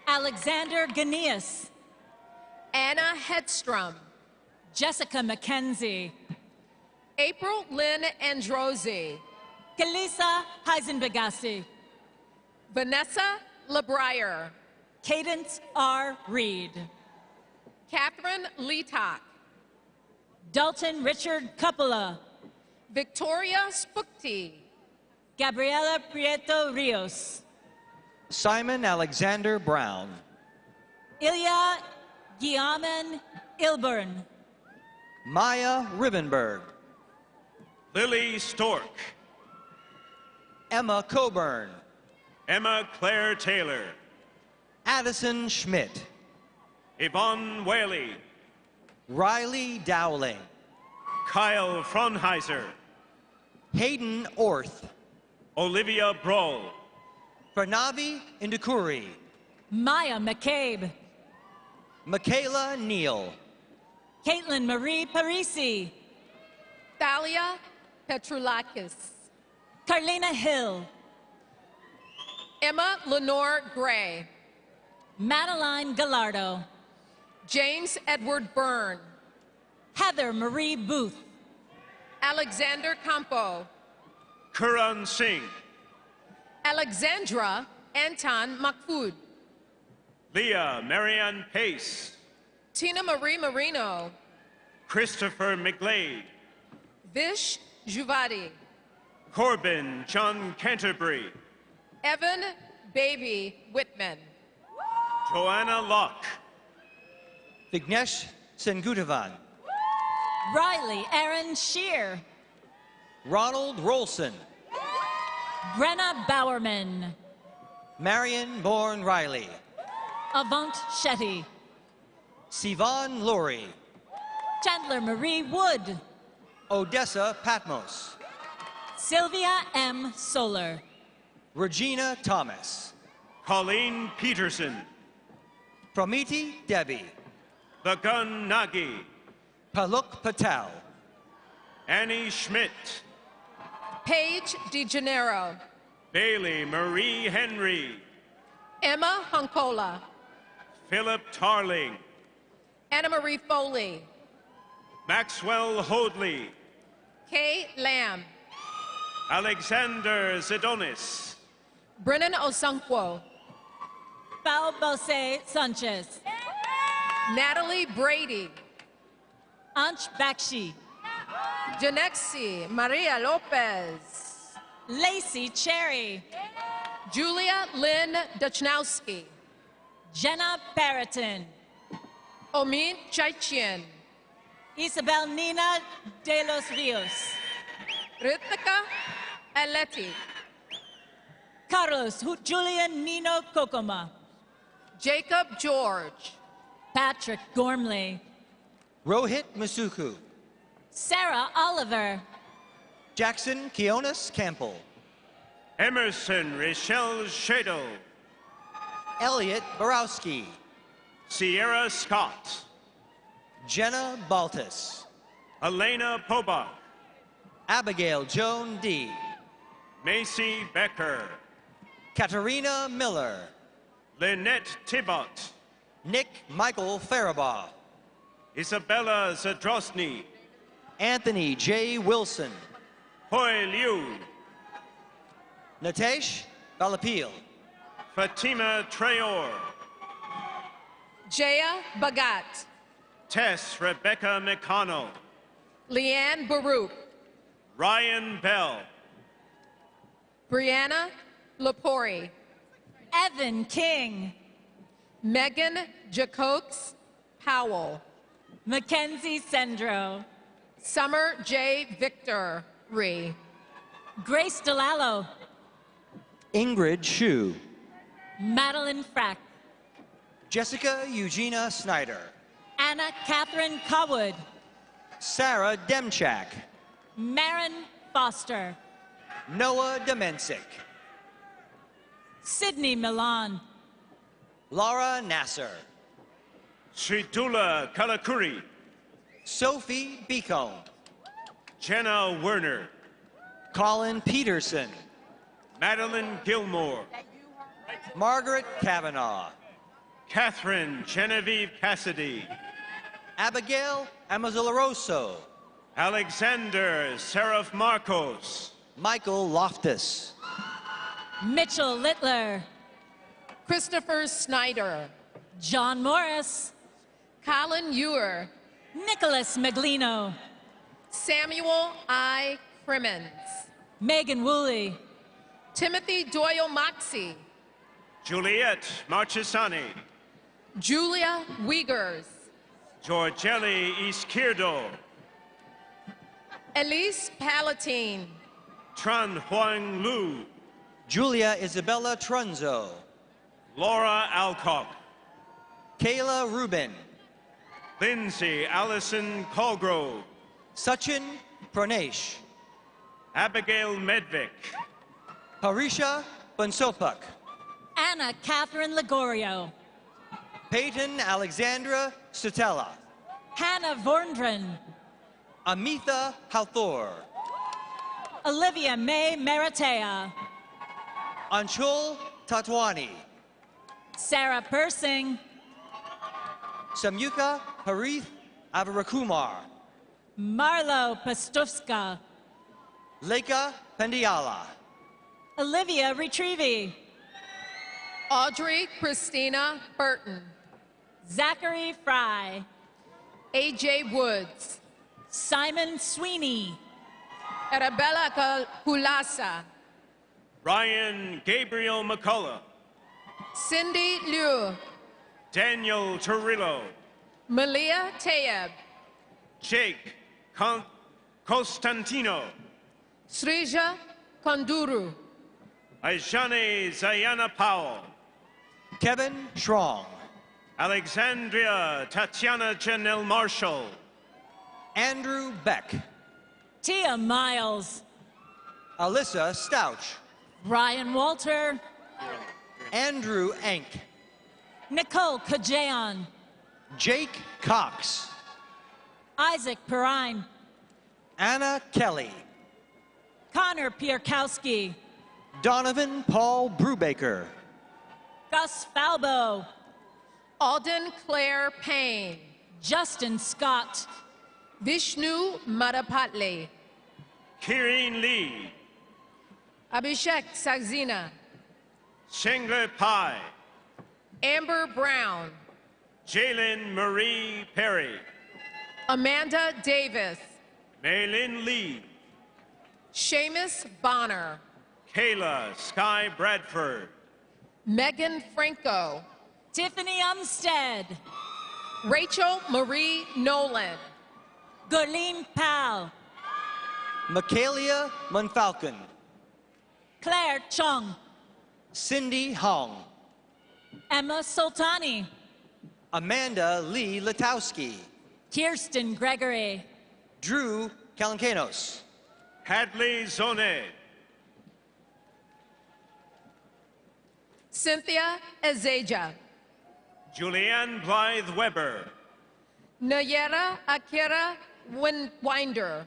M: Alexander Ganias.
O: Anna Hedstrom.
M: Jessica McKenzie.
O: April Lynn Androzi.
M: Kalisa Heisenbegasi.
O: Vanessa LeBrier.
M: Cadence R. Reed.
O: Catherine Leacock.
M: Dalton Richard Coppola.
O: Victoria Spukti.
M: Gabriela Prieto Rios.
L: Simon Alexander Brown.
M: Ilya Guiaman Ilburn.
L: Maya Rivenberg.
N: Lily Stork.
L: Emma Coburn.
N: Emma Claire Taylor.
L: Addison Schmidt.
N: Yvonne Whaley.
L: Riley Dowling.
N: Kyle Fronheiser.
L: Hayden Orth.
N: Olivia Broll.
L: Pranavi Indukuri.
M: Maya McCabe.
L: Michaela Neal.
M: Caitlin Marie Parisi.
O: Thalia Petrulakis.
M: Carlina Hill.
O: Emma Lenore Gray.
M: Madeline Gallardo.
O: James Edward Byrne.
M: Heather Marie Booth.
O: Alexander Campo.
N: Karan Singh.
O: Alexandra Anton Makfood.
N: Leah Marianne Pace.
O: Tina Marie Marino.
N: Christopher McGlade.
O: Vish Juvadi.
N: Corbin John Canterbury.
O: Evan Baby Whitman.
N: Joanna Locke.
L: Vignesh Sengutavan.
M: Riley Aaron Shear.
L: Ronald Rolson.
M: Brenna Bowerman.
L: Marion Bourne Riley.
M: Avant Shetty.
L: Sivan Laurie.
M: Chandler Marie Wood.
L: Odessa Patmos.
M: Sylvia M. Solar.
L: Regina Thomas.
N: Colleen Peterson.
L: Pramiti Devi.
N: Bagun Nagi.
L: Paluk Patel.
N: Annie Schmidt.
O: Paige DeGennaro.
N: Bailey Marie Henry.
O: Emma Hunkola.
N: Philip Tarling.
O: Anna Marie Foley.
N: Maxwell Hoadley.
O: Kay Lamb.
N: Alexander Zidonis.
O: Brennan Osunkwo.
M: Falbose Sanchez.
O: Natalie Brady.
M: Anch Bakshi.
O: Janexi Maria Lopez.
M: Lacey Cherry.
O: Julia Lynn Duchnowski.
M: Jenna Barreton.
O: Omin Chaichian.
M: Isabel Nina de los Rios.
O: Ritika Aleti.
M: Carlos Julian Nino Kokoma.
O: Jacob George.
M: Patrick Gormley.
L: Rohit Masuku.
M: Sarah Oliver.
L: Jackson Kionis Campbell.
N: Emerson Rochelle Shadow.
L: Elliot Borowski.
N: Sierra Scott.
L: Jenna Baltus.
N: Elena Pobach.
L: Abigail Joan D.
N: Macy Becker.
L: Katarina Miller.
N: Lynette Tibot.
L: Nick Michael Faribaugh.
N: Isabella Zadrosny.
L: Anthony J. Wilson.
N: Hoi Liu.
L: Natesh Balapil.
N: Fatima Trayor.
O: Jaya Bagat.
N: Tess Rebecca McConnell.
O: Leanne Baruch.
N: Ryan Bell.
O: Brianna Lepori.
M: Evan King.
O: Megan Jacokes Powell.
M: Mackenzie Sendro.
O: Summer J. Victory.
M: Grace Delalo.
L: Ingrid Shu.
M: Madeline Frack.
L: Jessica Eugenia Snyder.
M: Anna Catherine Cowwood.
L: Sarah Demchak.
M: Marin Foster.
L: Noah Demensic.
M: Sydney Milan.
L: Laura Nasser.
N: Sridula Kalakuri.
L: Sophie Beacombe.
N: Jenna Werner.
L: Colin Peterson.
N: Madeline Gilmore.
L: Margaret Kavanaugh.
N: Catherine Genevieve Cassidy.
L: Abigail Amazolaroso.
N: Alexander Seraph Marcos.
L: Michael Loftus.
M: Mitchell Littler.
O: Christopher Snyder.
M: John Morris.
O: Colin Ewer.
M: Nicholas Maglino.
O: Samuel I. Crimmins.
M: Megan Woolley.
O: Timothy Doyle Moxie.
N: Juliet Marchesani.
O: Julia Wiegers.
N: Georgelli Izquierdo.
O: Elise Palatine.
N: Tran Huang Lu.
L: Julia Isabella Trunzo.
N: Laura Alcock.
L: Kayla Rubin.
N: Lindsay Allison Colgrove.
L: Sachin Pranesh.
N: Abigail Medvick.
L: Harisha Bansopak.
M: Anna Catherine Ligorio.
L: Peyton Alexandra Sutella.
M: Hannah Vorndren.
L: Amitha Halthor.
M: Olivia May Maratea.
L: Anshul Tatwani.
M: Sarah Persing.
L: Samyuka Harith Avarakumar.
M: Marlo Pastufska.
L: Leka Pendiala.
M: Olivia Retrieve.
O: Audrey Christina Burton.
M: Zachary Fry.
O: A.J. Woods.
M: Simon Sweeney.
O: Arabella Hulasa.
N: Ryan Gabriel McCullough.
O: Cindy Liu.
N: Daniel Turillo.
O: Malia Tayeb.
N: Jake Constantino.
O: Srija Konduru.
N: Ajane Zayana Powell.
L: Kevin Strong.
N: Alexandria Tatiana Janelle Marshall.
L: Andrew Beck.
M: Tia Miles.
L: Alyssa Stouch.
M: Brian Walter.
L: Andrew Enk.
M: Nicole Kajayan.
L: Jake Cox.
M: Isaac Perrine.
L: Anna Kelly.
M: Connor Pierkowski.
L: Donovan Paul Brubaker.
M: Gus Falbo.
O: Alden Claire Payne.
M: Justin Scott.
O: Vishnu Madapatle.
N: Kirin Lee.
O: Abhishek Saxena.
N: Shengler Pai.
O: Amber Brown.
N: Jalen Marie Perry.
O: Amanda Davis.
N: Maylin Lee.
O: Seamus Bonner.
N: Kayla Sky Bradford.
O: Megan Franco.
M: Tiffany Umstead.
O: Rachel Marie Nolan.
M: Gurleen Powell.
L: Michaelia Monfalcon.
M: Claire Chung.
L: Cindy Hong.
M: Emma Soltani.
L: Amanda Lee Latowski.
M: Kirsten Gregory.
L: Drew Kalankanos.
N: Hadley Zone.
O: Cynthia Ezeja.
N: Julianne Blythe Weber.
O: Nayera Akira Winder.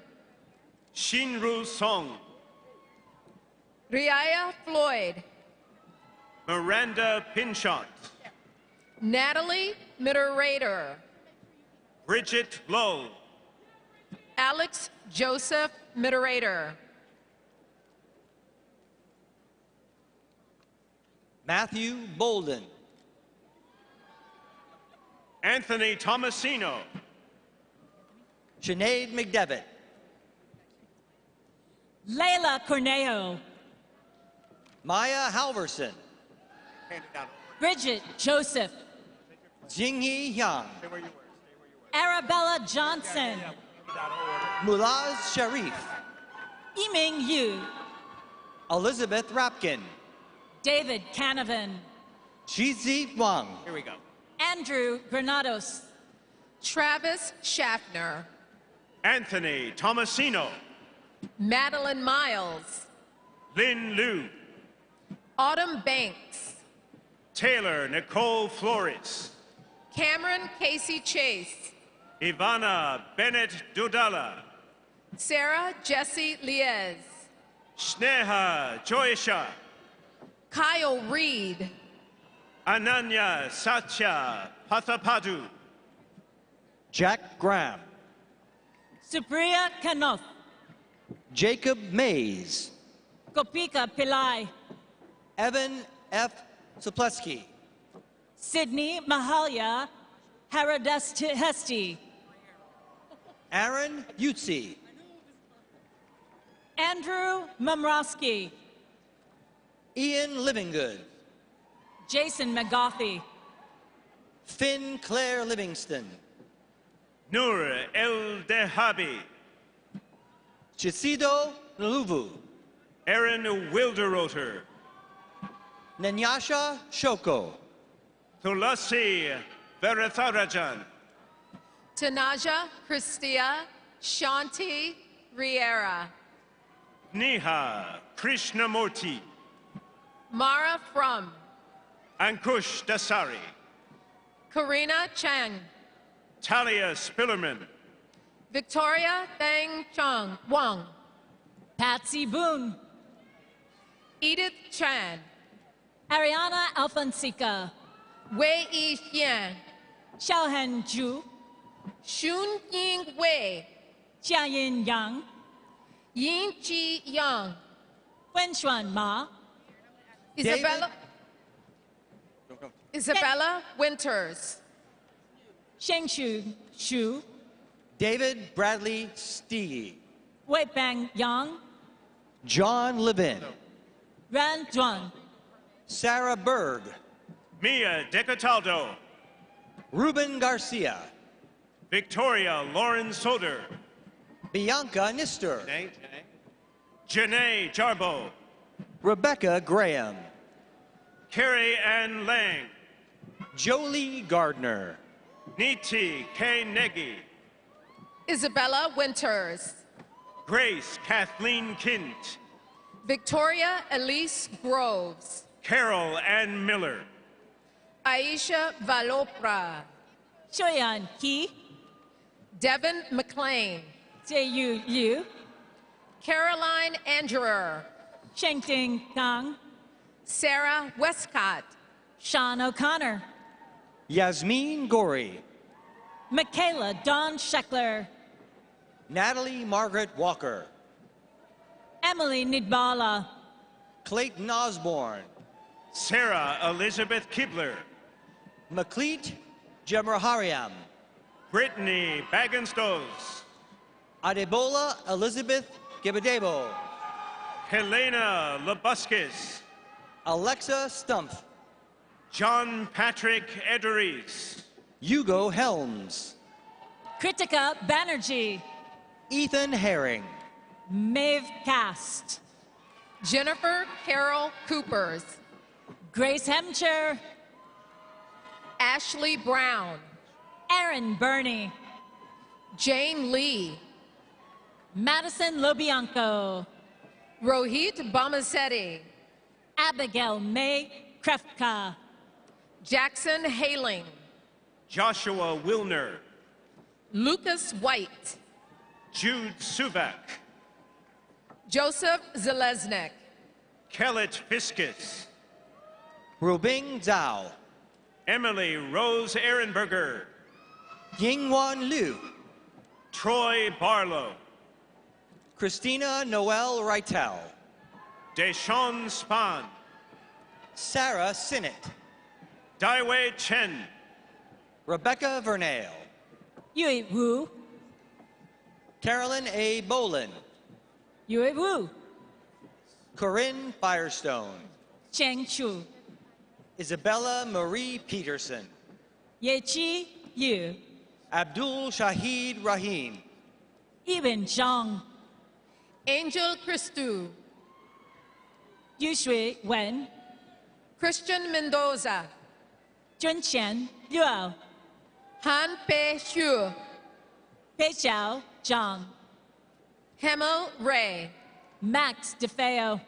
N: Shinru Song.
O: Riaya Floyd.
N: Miranda Pinchot.
O: Natalie Mitterator.
N: Bridget Lowe.
O: Alex Joseph Mitterator.
L: Matthew Bolden.
N: Anthony Tomasino.
L: Sinead McDevitt.
M: Layla Corneo.
L: Maya Halverson.
M: Bridget Joseph.
L: Jingyi Yang.
M: Arabella Johnson.
L: Mulaz Sharif.
M: Yiming Yu.
L: Elizabeth Rapkin.
M: David Canavan.
L: Shizi Wang.
N: Here we go.
M: Andrew Granados.
O: Travis Schaffner.
N: Anthony Tomasino.
O: Madeline Miles.
N: Lynn Liu.
O: Autumn Banks.
N: Taylor Nicole Flores.
O: Cameron Casey Chase.
N: Ivana Bennett Dudala.
O: Sarah Jessie Liez.
N: Sneha Joyesha.
O: Kyle Reed.
N: Ananya Satya Pathapadu.
L: Jack Graham.
M: Supriya Kanoth.
L: Jacob Mays.
M: Kopika Pillai.
L: Evan F. Supleski.
M: Sydney Mahalia Haradesti.
L: Aaron Utsi.
M: Andrew Momrowski.
L: Ian Livingood.
M: Jason McGothy.
L: Finn Claire Livingston.
N: Nur El Dehabi.
L: Chisido Nluvu.
N: Aaron Wilderoter.
L: Nanyasha Shoko.
N: Tulasi Veratharajan.
O: Tanaja Christia Shanti Riera.
N: Neha Krishnamurti.
O: Mara Frum.
N: Ankush Dasari.
O: Karina Chang.
N: Talia Spillerman.
O: Victoria Thang Chung Wang.
M: Patsy Boone.
O: Edith Chan.
M: Ariana Alfonsica.
O: Wei Yi Xian.
M: Xiaohen Zhu.
O: Xun Ying Wei.
M: Jiayin Yang.
O: Yin Ji Yang.
M: Wenshuan Ma.
O: Isabella Winters.
M: Shengshu Xu.
L: David Bradley Steege.
M: Weibang Yang.
L: John Levin.
M: Ran Zhuan.
L: Sarah Berg.
N: Mia Decataldo.
L: Ruben Garcia.
N: Victoria Lauren Soder.
L: Bianca Nister.
N: Janae Jarbo.
L: Rebecca Graham.
N: Carrie Ann Lang.
L: Jolie Gardner.
N: Niti K. Negi.
O: Isabella Winters.
N: Grace Kathleen Kint.
O: Victoria Elise Groves.
N: Carol Ann Miller.
O: Aisha Valopra.
M: Shoyan He.
O: Devin McLean.
M: Jaeyu Liu.
O: Caroline Angerer.
M: Shengting Kang.
O: Sarah Westcott.
M: Sean O'Connor.
L: Yasmin Gori.
M: Michaela Dawn Scheckler.
L: Natalie Margaret Walker.
M: Emily Nidbala.
L: Clayton Osborne.
N: Sarah Elizabeth Kibler.
L: Makleet Jemrahariam.
N: Brittany Bagenstos.
L: Adebola Elizabeth Gibadebo.
N: Helena Labuskis.
L: Alexa Stumpf.
N: John Patrick Ederes.
L: Hugo Helms.
M: Kritika Banerjee.
L: Ethan Herring.
M: Maeve Cast.
O: Jennifer Carol Coopers.
M: Grace Hemcher.
O: Ashley Brown.
M: Aaron Burney.
O: Jane Lee.
M: Madison Lobianco.
O: Rohit Bamasetti.
M: Abigail May Krefka.
O: Jackson Haling.
N: Joshua Wilner.
O: Lucas White.
N: Jude Suvak.
O: Joseph Zeleznik.
N: Kellet Fiskus.
L: Rubing Zhao.
N: Emily Rose Ehrenberger.
L: Yingwan Liu.
N: Troy Barlow.
L: Christina Noel Reitel.
N: Deshawn Spahn.
L: Sarah Sinnott.
N: Daiwei Chen.
L: Rebecca Vernale.
M: Yui Wu.
L: Carolyn A. Bolin.
M: Yui Wu.
L: Corinne Firestone.
M: Cheng Chu.
L: Isabella Marie Peterson.
M: Yechi Yu.
L: Abdul Shahid Rahim.
M: Ibn Zhang.
O: Angel Christou.
M: Yushui Wen.
O: Christian Mendoza.
M: Junqian Liu.
O: Han Pei Xu.
M: Pei Xiao Zhang.
O: Hemel Ray.
M: Max DeFeo.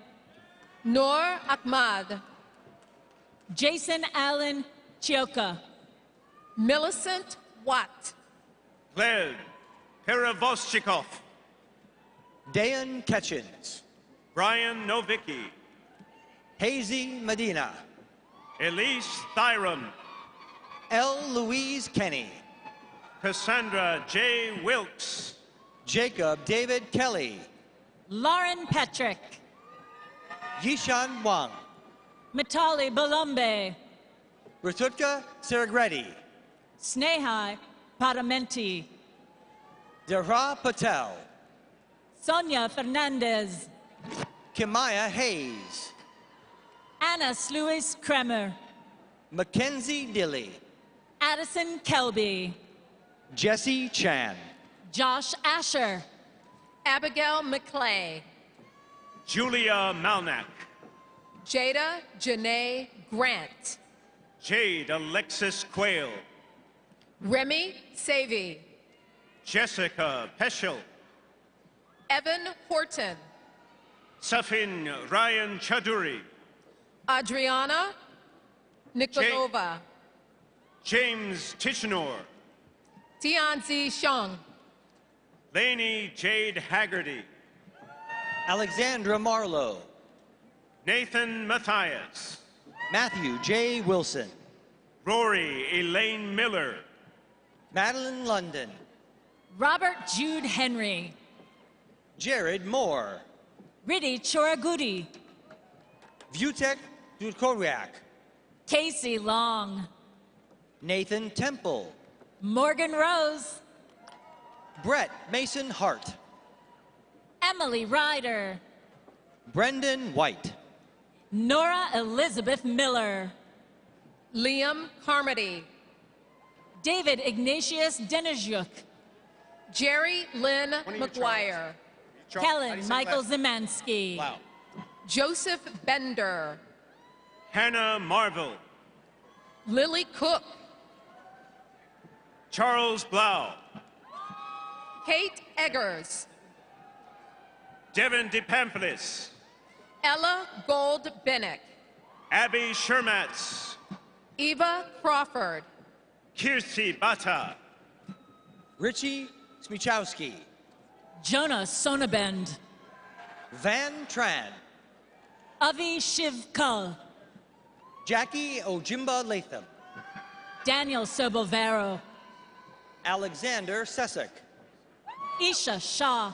O: Noor Ahmad.
M: Jason Allen Chioka.
O: Millicent Watt.
N: Gleb Perevoschikov.
L: Dayan Ketchins.
N: Brian Novicki.
L: Hazy Medina.
N: Elise Thyram.
L: L. Louise Kenny.
N: Cassandra J. Wilkes.
L: Jacob David Kelly.
M: Lauren Petrick.
L: Yishan Wang.
M: Mitali Balombe.
L: Ritutka Siragreddy.
M: Snehai Paramenti.
L: Dara Patel.
M: Sonia Fernandez.
L: Kimaya Hayes.
M: Anna Sluis Kremer.
L: Mackenzie Dilly.
M: Addison Kelby.
L: Jesse Chan.
M: Josh Asher.
O: Abigail McClay.
N: Julia Malnack.
O: Jada Janae Grant.
N: Jade Alexis Quayle.
O: Remy Savy.
N: Jessica Peschel.
O: Evan Horton.
N: Safin Ryan Chaduri.
O: Adriana Nikolova.
N: James Tichenor.
O: Tianzi Shang.
N: Lainey Jade Haggerty.
L: Alexandra Marlowe.
N: Nathan Matthias.
L: Matthew J. Wilson.
N: Rory Elaine Miller.
L: Madeline London.
M: Robert Jude Henry.
L: Jared Moore.
M: Riddhi Choragudi.
L: Vutek Dudkoriak.
M: Casey Long.
L: Nathan Temple.
M: Morgan Rose.
L: Brett Mason Hart.
M: Emily Ryder.
L: Brendan White.
M: Nora Elizabeth Miller.
O: Liam Carmody.
M: David Ignatius Denijuk.
O: Jerry Lynn McGuire.
M: Kellen Michael Zemanski.
L: Wow.
O: Joseph Bender.
N: Hannah Marvel.
O: Lily Cook.
N: Charles Blau.
O: Kate Eggers.
N: Devin DePamplis.
O: Ella Gold Bennick.
N: Abby Shermatz.
O: Eva Crawford.
N: Kirsi Bata.
L: Richie Smichowski.
M: Jonah Sonabend.
L: Van Tran.
M: Avi Shivkul.
L: Jackie Ojimba Latham.
M: Daniel Sobovero.
L: Alexander Sesek.
M: Isha Shah.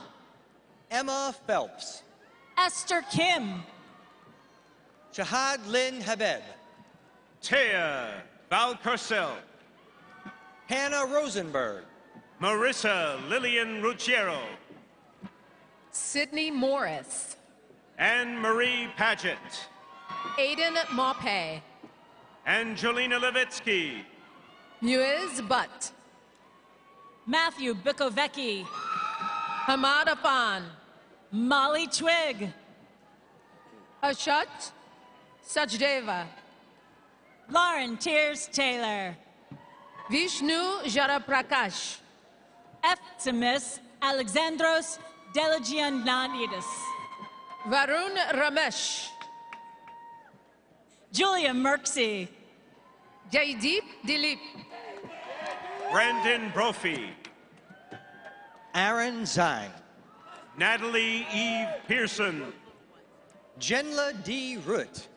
L: Emma Phelps.
M: Esther Kim.
L: Shahad Lynn Habeb.
N: Taya Valcarcel.
L: Hannah Rosenberg.
N: Marissa Lillian Ruggiero.
O: Sydney Morris.
N: Anne Marie Paget.
O: Aiden Maupe.
N: Angelina Levitsky.
O: Muiz Butt.
M: Matthew Bukovecki.
O: Hamad Afan.
M: Molly Twig.
O: Ashat Sachdeva.
M: Lauren Tears Taylor.
O: Vishnu Jaraprakash.
M: Eftimus Alexandros Delagianidis.
O: Varun Ramesh.
M: Julia Merksey.
O: Jaideep Dilip.
N: Brandon Brophy.
L: Aaron Zang.
N: Natalie Eve Pearson.
L: Jenla D. Root.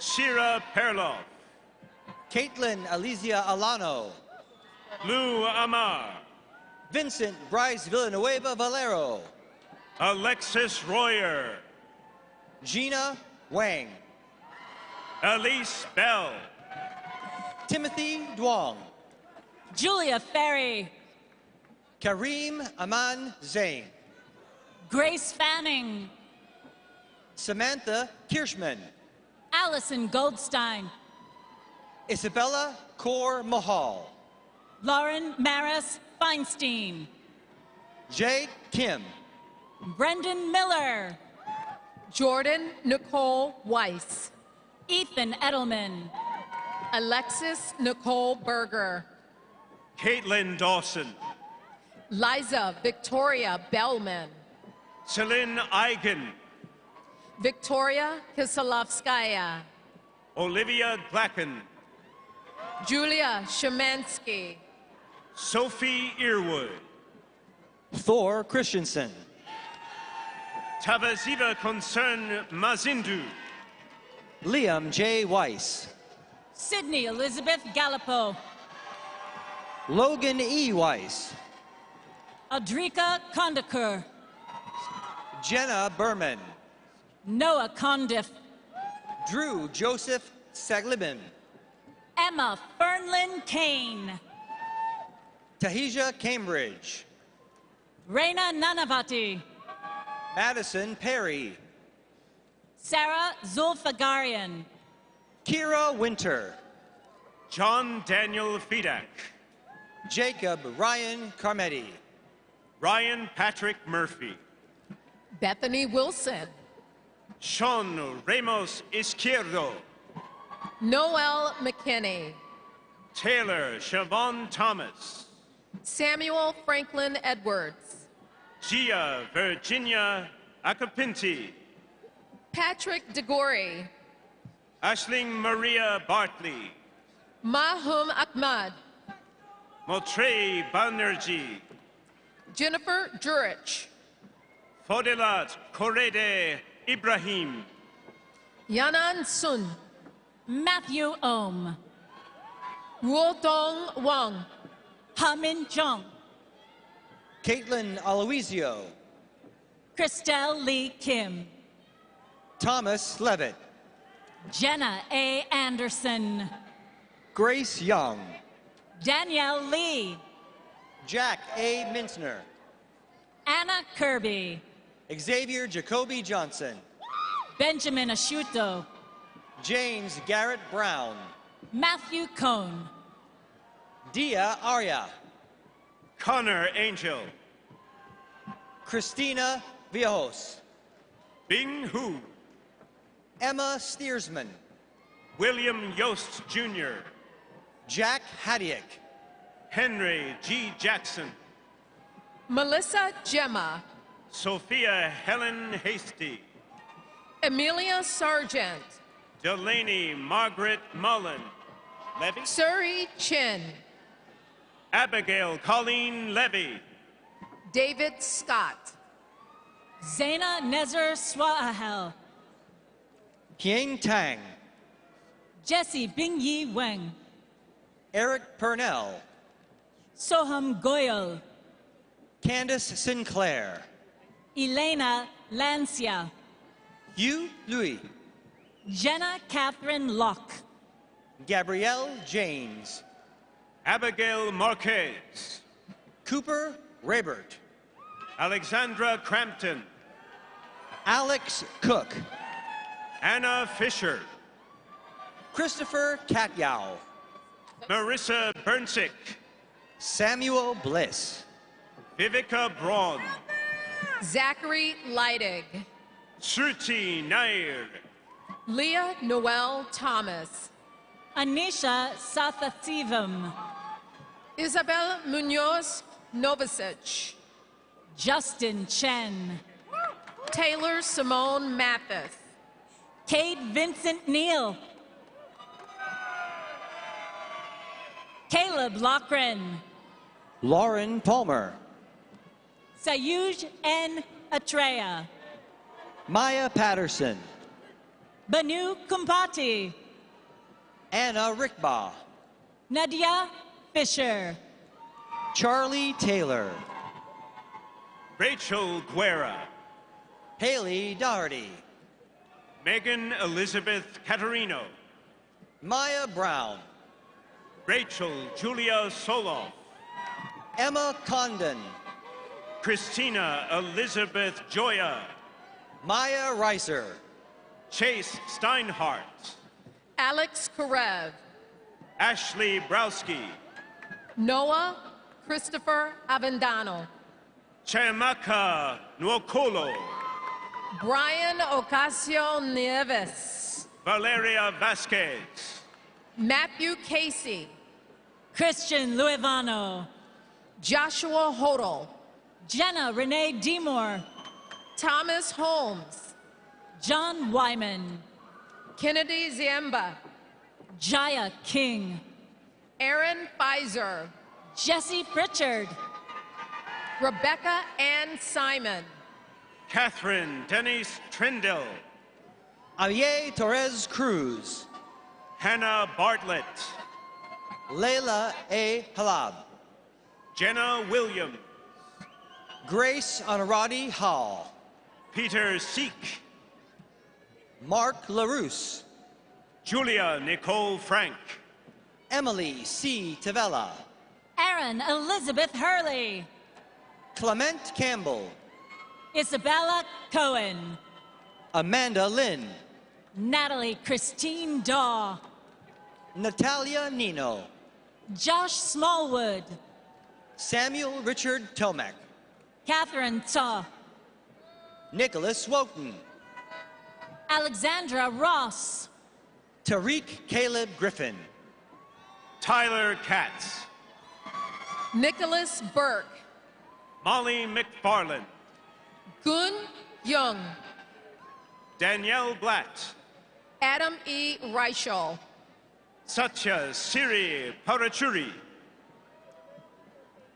N: Shira Perloff.
L: Caitlin Alizia Alano.
N: Lou Amar.
L: Vincent Bryce Villanueva Valero.
N: Alexis Royer.
L: Gina Wang.
N: Elise Bell.
L: Timothy Duong.
M: Julia Ferry.
L: Kareem Aman Zain.
M: Grace Fanning.
L: Samantha Kirschman.
M: Allison Goldstein.
L: Isabella Kaur Mahal.
M: Lauren Maris Feinstein.
L: Jade Kim.
M: Brendan Miller.
O: Jordan Nicole Weiss.
M: Ethan Edelman.
O: Alexis Nicole Berger.
N: Caitlin Dawson.
O: Liza Victoria Bellman.
N: Celine Eigen.
O: Victoria Kiselovskaya.
N: Olivia Glacken.
O: Julia Shemansky.
N: Sophie Earwood.
L: Thor Christensen.
N: Tabaziva Concern Mazindu.
L: Liam J. Weiss.
M: Sydney Elizabeth Gallipo.
L: Logan E. Weiss.
M: Adrika Kondakur.
L: Jenna Berman.
M: Noah Condiff.
L: Drew Joseph Saglibin.
M: Emma Fernlin Kane.
L: Tahija Cambridge.
M: Reina Nanavati.
L: Madison Perry.
M: Sarah Zulfagarian.
L: Kira Winter.
N: John Daniel Fedak.
L: Jacob Ryan Carmetti.
N: Ryan Patrick Murphy.
O: Bethany Wilson.
N: Sean Ramos Izquierdo.
O: Noel McKinney.
N: Taylor Siobhan Thomas.
O: Samuel Franklin Edwards.
N: Gia Virginia Acapinti.
O: Patrick DeGory.
N: Aisling Maria Bartley.
O: Mahum Ahmad.
N: Motrey Banerjee.
O: Jennifer Jurich.
N: Fodelat Korede Ibrahim.
O: Yanan Sun.
M: Matthew Ohm.
O: Wudong Wang.
M: Hamin Chung.
L: Caitlin Aloisio.
M: Christelle Lee Kim.
L: Thomas Levitt.
M: Jenna A. Anderson.
L: Grace Young.
M: Danielle Lee.
L: Jack A. Mintzner.
M: Anna Kirby.
L: Xavier Jacoby Johnson.
M: Benjamin Asciutto.
L: James Garrett Brown.
M: Matthew Cohn.
L: Dia Arya.
N: Connor Angel.
L: Christina Viejos.
N: Bing Hu.
L: Emma Steersman.
N: William Yost Jr.
L: Jack Hadiak.
N: Henry G. Jackson.
O: Melissa Gemma.
N: Sophia Helen Hasty.
O: Amelia Sargent.
N: Delaney Margaret Mullen. Levy.
O: Suri Chin.
N: Abigail Colleen Levy.
O: David Scott.
M: Zaina Nezer Swahel.
L: Kieng Tang.
M: Jesse Bing Yi Weng.
L: Eric Purnell.
M: Soham Goyal.
L: Candace Sinclair.
M: Elena Lancia.
L: Hugh Louis.
M: Jenna Catherine Locke.
L: Gabrielle James.
N: Abigail Marquez.
L: Cooper Raybert.
N: Alexandra Crampton.
L: Alex Cook.
N: Anna Fisher.
L: Christopher Katyao.
N: Marissa Bernsick.
L: Samuel Bliss.
N: Vivica Braun.
O: Zachary Leidig.
N: Shruti Nair.
O: Leah Noel Thomas.
M: Anisha Sathathivam.
O: Isabel Munoz Novicic.
M: Justin Chen.
O: Taylor Simone Mathis.
M: Kate Vincent Neal. Caleb Lochran.
L: Lauren Palmer.
M: Sayuj N. Atreya.
L: Maya Patterson.
M: Banu Kumpati.
L: Anna Rickbaugh.
M: Nadia Fisher.
L: Charlie Taylor.
N: Rachel Guerra.
L: Haley Doherty.
N: Megan Elizabeth Catarino.
L: Maya Brown.
N: Rachel Julia Soloff.
L: Emma Condon.
N: Christina Elizabeth Joya.
L: Maya Reiser.
N: Chase Steinhardt.
O: Alex Karev.
N: Ashley Browski.
O: Noah Christopher Avendano.
N: Chiamaka Nwokolo.
O: Brian Ocasio Nieves.
N: Valeria Vasquez.
O: Matthew Casey.
M: Christian Luevano.
O: Joshua Hodel.
M: Jenna Renee Demore.
O: Thomas Holmes.
M: John Wyman.
O: Kennedy Ziemba.
M: Jaya King.
O: Aaron Pfizer.
M: Jesse Pritchard.
O: Rebecca Ann Simon.
N: Catherine Denise Trindle.
L: Aye Torres Cruz.
N: Hannah Bartlett.
L: Layla A. Halab.
N: Jenna Williams.
L: Grace Honorati Hall.
N: Peter Seek.
L: Mark LaRousse.
N: Julia Nicole Frank.
L: Emily C. Tavella.
M: Aaron Elizabeth Hurley.
L: Clement Campbell.
M: Isabella Cohen.
L: Amanda Lynn.
M: Natalie Christine Daw.
L: Natalia Nino.
M: Josh Smallwood.
L: Samuel Richard Tomac.
M: Catherine Taw.
L: Nicholas Woten.
M: Alexandra Ross.
L: Tariq Caleb Griffin.
N: Tyler Katz.
O: Nicholas Burke.
N: Molly McFarland.
O: Gun Young.
N: Danielle Blatt.
O: Adam E. Reichel.
N: Satya Siri Parachuri.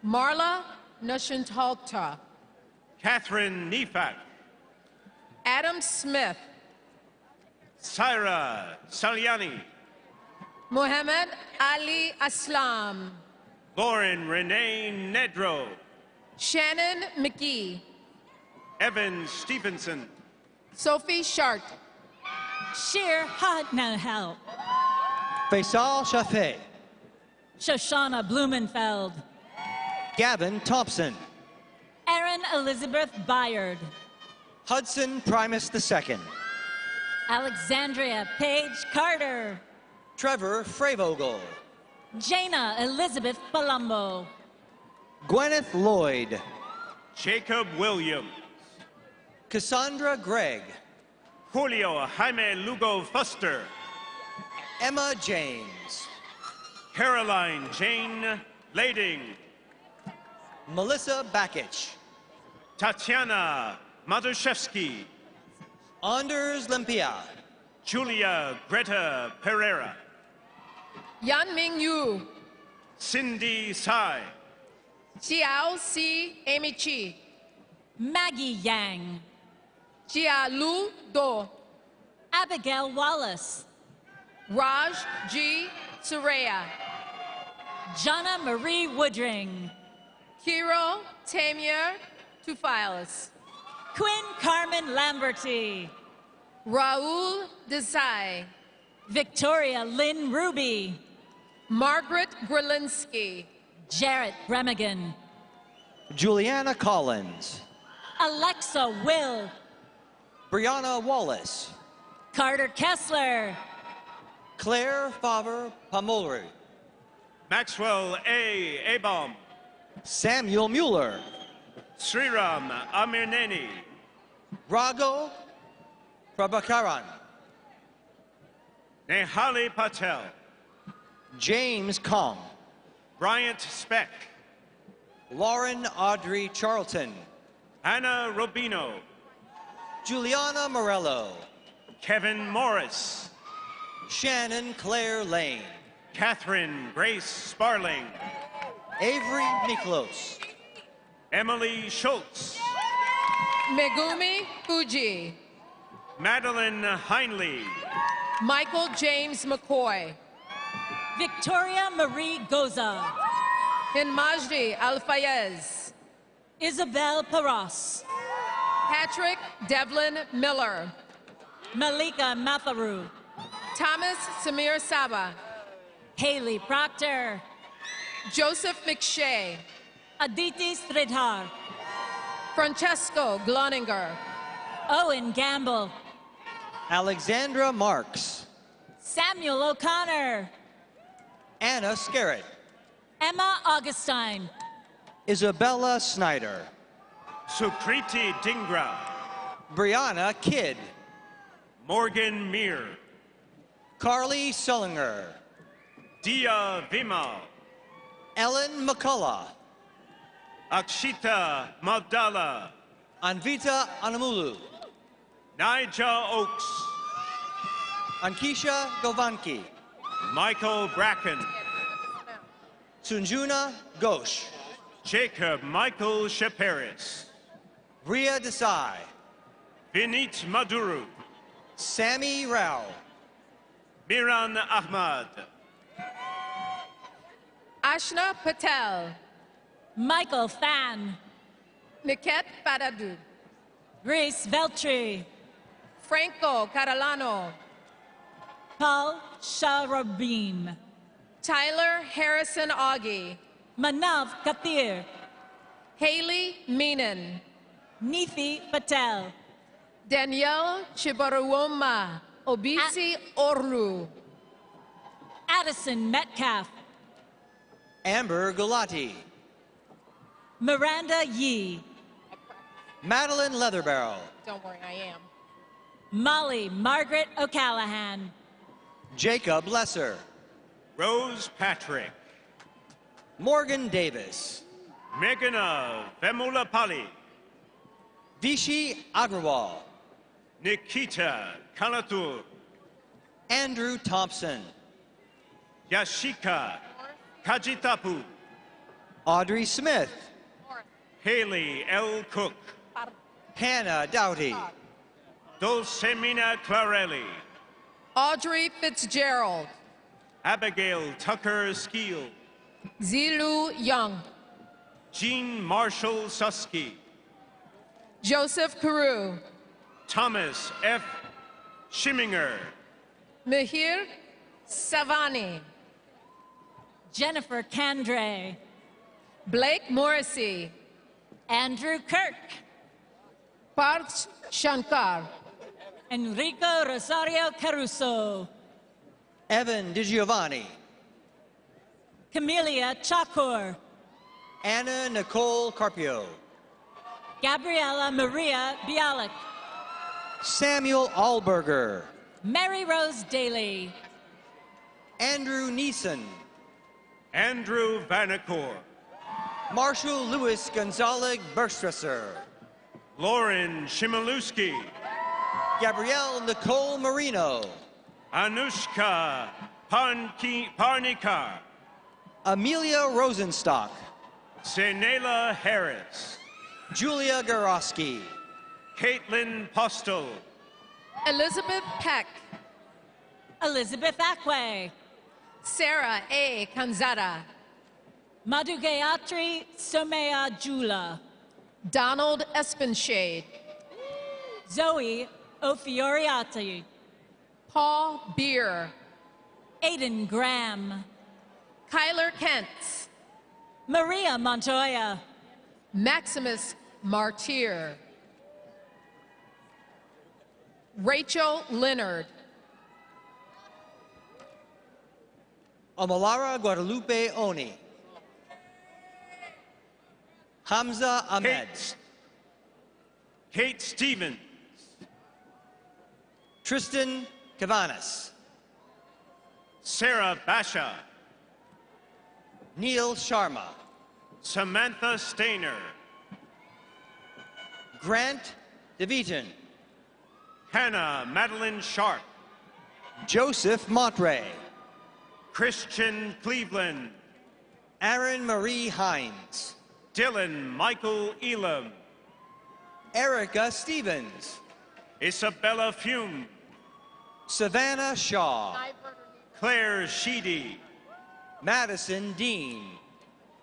O: Marla Nushantalta.
N: Catherine Nefak.
O: Adam Smith.
N: Syra Saliani.
O: Mohammed Ali Aslam.
N: Lauren Renee Nedro.
O: Shannon McGee.
N: Evan Stevenson.
O: Sophie Shart.
M: Sheer Hotnahel.
L: Faisal Shafee.
M: Shoshana Blumenfeld.
L: Gavin Thompson.
M: Erin Elizabeth Byard.
L: Hudson Primus II.
M: Alexandria Paige Carter.
L: Trevor Freivogel.
M: Jaina Elizabeth Palumbo.
L: Gwyneth Lloyd.
N: Jacob Williams.
L: Cassandra Gregg.
N: Julio Jaime Lugo Fuster.
L: Emma James.
N: Caroline Jane Lading.
L: Melissa Bakich.
N: Tatiana Maduszewski.
L: Anders Limpia.
N: Julia Greta Pereira.
O: Yanming Yu.
N: Cindy Tsai.
O: Xiao Si Amy Chi.
M: Maggie Yang.
O: Jialu Do.
M: Abigail Wallace.
O: Raj G. Suraya.
M: Jana Marie Woodring.
O: Kiro Tamir Tufiles.
M: Quinn Carmen Lamberty.
O: Raul Desai.
M: Victoria Lynn Ruby.
O: Margaret Grelinski.
M: Jarrett Bremigan.
L: Juliana Collins.
M: Alexa Will.
L: Brianna Wallace.
M: Carter Kessler.
L: Claire Favre Pamolri.
N: Maxwell A. Abom.
L: Samuel Mueller.
N: Sriram Amirneni.
L: Rago Prabhakaran.
N: Nehali Patel.
L: James Kong.
N: Bryant Speck.
L: Lauren Audrey Charlton.
N: Anna Robino.
L: Juliana Morello.
N: Kevin Morris.
L: Shannon Claire Lane.
N: Catherine Grace Sparling.
L: Avery Miklos.
N: Emily Schultz.
O: Megumi Fuji.
N: Madeline Heinley.
O: Michael James McCoy.
M: Victoria Marie Goza.
O: Hinmajdi Al-Fayez.
M: Isabel Paras.
O: Patrick Devlin Miller.
M: Malika Matharu.
O: Thomas Samir Saba.
M: Haley Proctor.
O: Joseph McShay.
M: Aditi Sridhar.
O: Francesco Gloninger.
M: Owen Gamble.
L: Alexandra Marks.
M: Samuel O'Connor.
L: Anna Scarrett.
M: Emma Augustine.
L: Isabella Snyder.
N: Sukriti Dingra.
L: Brianna Kidd.
N: Morgan Meir.
L: Carly Sullinger.
N: Dia Vimal.
L: Ellen McCullough.
N: Akshita Maldala.
L: Anvita Anamulu.
N: Nigel Oaks.
L: Ankisha Govanki.
N: Michael Bracken.
L: Sunjuna Ghosh.
N: Jacob Michael Shaperis.
L: Ria Desai.
N: Vinit Maduru.
L: Sammy Rao.
N: Miran Ahmad.
O: Ashna Patel.
M: Michael Fan.
O: Niket Padadu.
M: Grace Veltri.
O: Franco Catalano.
M: Paul Sharabim.
O: Tyler Harrison Augie.
M: Manav Kathir.
O: Haley Meenan.
M: Nithi Patel.
O: Danielle Chibaruoma. Obisi Orlu.
M: Addison Metcalf.
L: Amber Gulati.
M: Miranda Yee.
L: Madeline Leatherbarrow.
O: Don't worry, I am.
M: Molly Margaret O'Callahan.
L: Jacob Lesser.
N: Rose Patrick.
L: Morgan Davis.
N: Meghana Vemulapalli.
L: Vishi Agrawal.
N: Nikita Kalatur.
L: Andrew Thompson.
N: Yashika Kajitapu.
L: Audrey Smith.
N: Haley L. Cook.
L: Hannah Doughty.
N: Dulcemina Clarelli.
O: Audrey Fitzgerald.
N: Abigail Tucker Skeel.
O: Zilu Young.
N: Jean Marshall Susky.
O: Joseph Carew.
N: Thomas F. Schimminger.
O: Mihir Savani.
M: Jennifer Candre.
O: Blake Morrissey.
M: Andrew Kirk.
O: Parth Shankar.
M: Enrico Rosario Caruso.
L: Evan DiGiovanni.
M: Camelia Chakur.
L: Anna Nicole Carpio.
M: Gabriela Maria Bialik.
L: Samuel Allberger.
M: Mary Rose Daly.
L: Andrew Neeson.
N: Andrew Vanacore.
L: Marshall Louis Gonzalez Bergstresser.
N: Lauren Shimaluski.
L: Gabrielle Nicole Marino.
N: Anushka Parnikar.
L: Amelia Rosenstock.
N: Senela Harris.
L: Julia Garoski.
N: Caitlin Postel.
O: Elizabeth Peck.
M: Elizabeth Akwe.
O: Sarah A. Kanzada.
M: Madhugayatri Somaya Jula.
O: Donald Espenshade.
M: Zoe Ofioriati.
O: Paul Beer.
M: Aiden Graham.
O: Kyler Kent.
M: Maria Montoya.
O: Maximus Martyr. Rachel Leonard.
L: Omalara Guadalupe Oni. Hamza Ahmed.
N: Kate Stevens.
L: Tristan Cavanas.
N: Sarah Basha.
L: Neil Sharma.
N: Samantha Stainer.
L: Grant DeVeton.
N: Hannah Madeline Sharp.
L: Joseph Montre.
N: Christian Cleveland.
L: Aaron Marie Hines.
N: Dylan Michael Elam.
L: Erica Stevens.
N: Isabella Fume.
L: Savannah Shaw.
N: Claire Sheedy.
L: Madison Dean.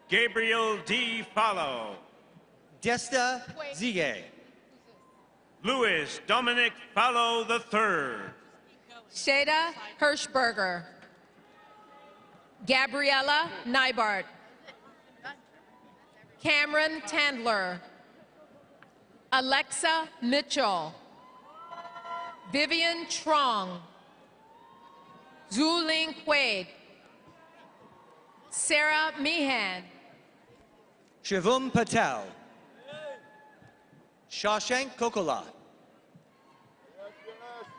N: Gabriel D. Fallow.
L: Desta Zige.
N: Louis Dominic Fallow III.
O: Shada Hirschberger. Gabriella Nybart. Cameron Tandler. Alexa Mitchell. Vivian Trong. Zuling Quaid. Sarah Meehan.
L: Shivam Patel. Shashank Kokola.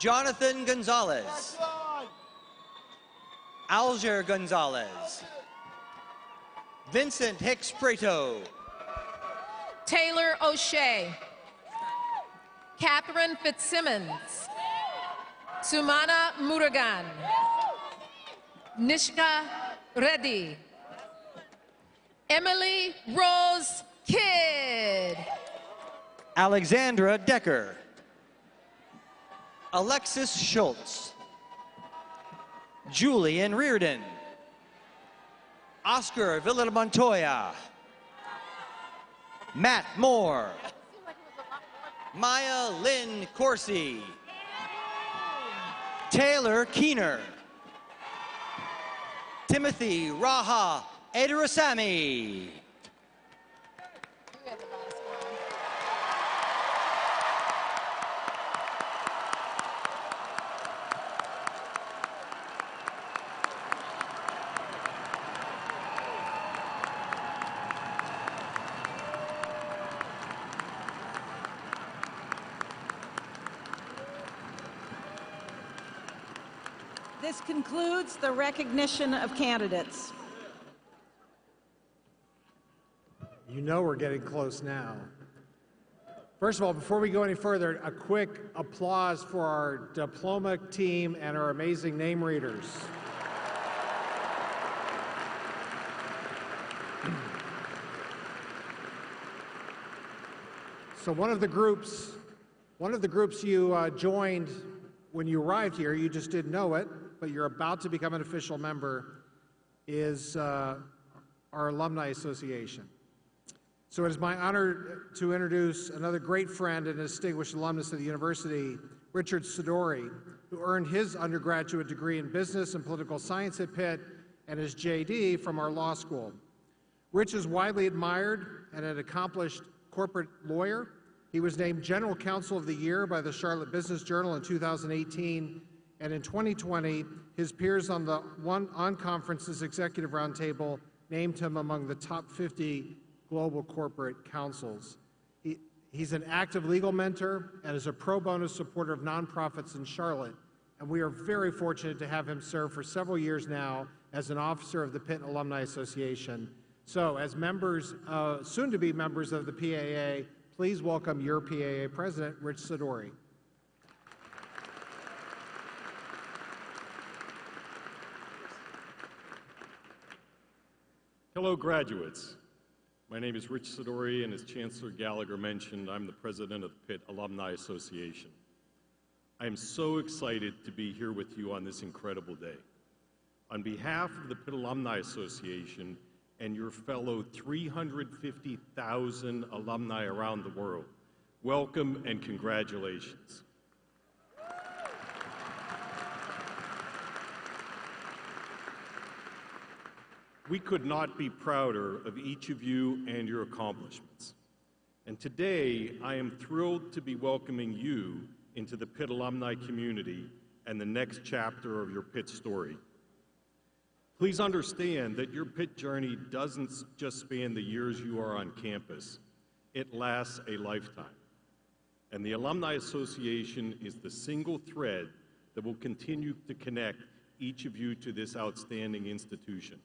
L: Jonathan Gonzalez. Alger Gonzalez. Vincent Hicks Prato.
O: Taylor O'Shea. Catherine Fitzsimmons. Sumana Murugan. Nishka Reddy. Emily Rose Kidd.
L: Alexandra Decker. Alexis Schultz. Julian Reardon. Oscar Villamontoya. Matt Moore. Maya Lynn Corsi. Taylor Keener. Timothy Raha Edirasamy.
I: This concludes the recognition of candidates.
E: You know we're getting close now. First of all, before we go any further, a quick applause for our diploma team and our amazing name readers. So one of the groups you joined when you arrived here, you just didn't know it, but you're about to become an official member, is our Alumni Association. So it is my honor to introduce another great friend and distinguished alumnus of the university, Richard Sidori, who earned his undergraduate degree in business and political science at Pitt and his JD from our law school. Rich is widely admired and an accomplished corporate lawyer. He was named General Counsel of the Year by the Charlotte Business Journal in 2018, and in 2020, his peers on the On Conference's Executive Roundtable named him among the top 50 global corporate counsels. He's an active legal mentor and is a pro bono supporter of nonprofits in Charlotte, and we are very fortunate to have him serve for several years now as an officer of the Pitt Alumni Association. So, as members, soon-to-be members of the PAA, please welcome your PAA President, Rich Sidori.
P: Hello, graduates. My name is Rich Sidori, and as Chancellor Gallagher mentioned, I'm the president of the Pitt Alumni Association. I am so excited to be here with you on this incredible day. On behalf of the Pitt Alumni Association and your fellow 350,000 alumni around the world, welcome and congratulations. We could not be prouder of each of you and your accomplishments. And today, I am thrilled to be welcoming you into the Pitt alumni community and the next chapter of your Pitt story. Please understand that your Pitt journey doesn't just span the years you are on campus. It lasts a lifetime. And the Alumni Association is the single thread that will continue to connect each of you to this outstanding institution.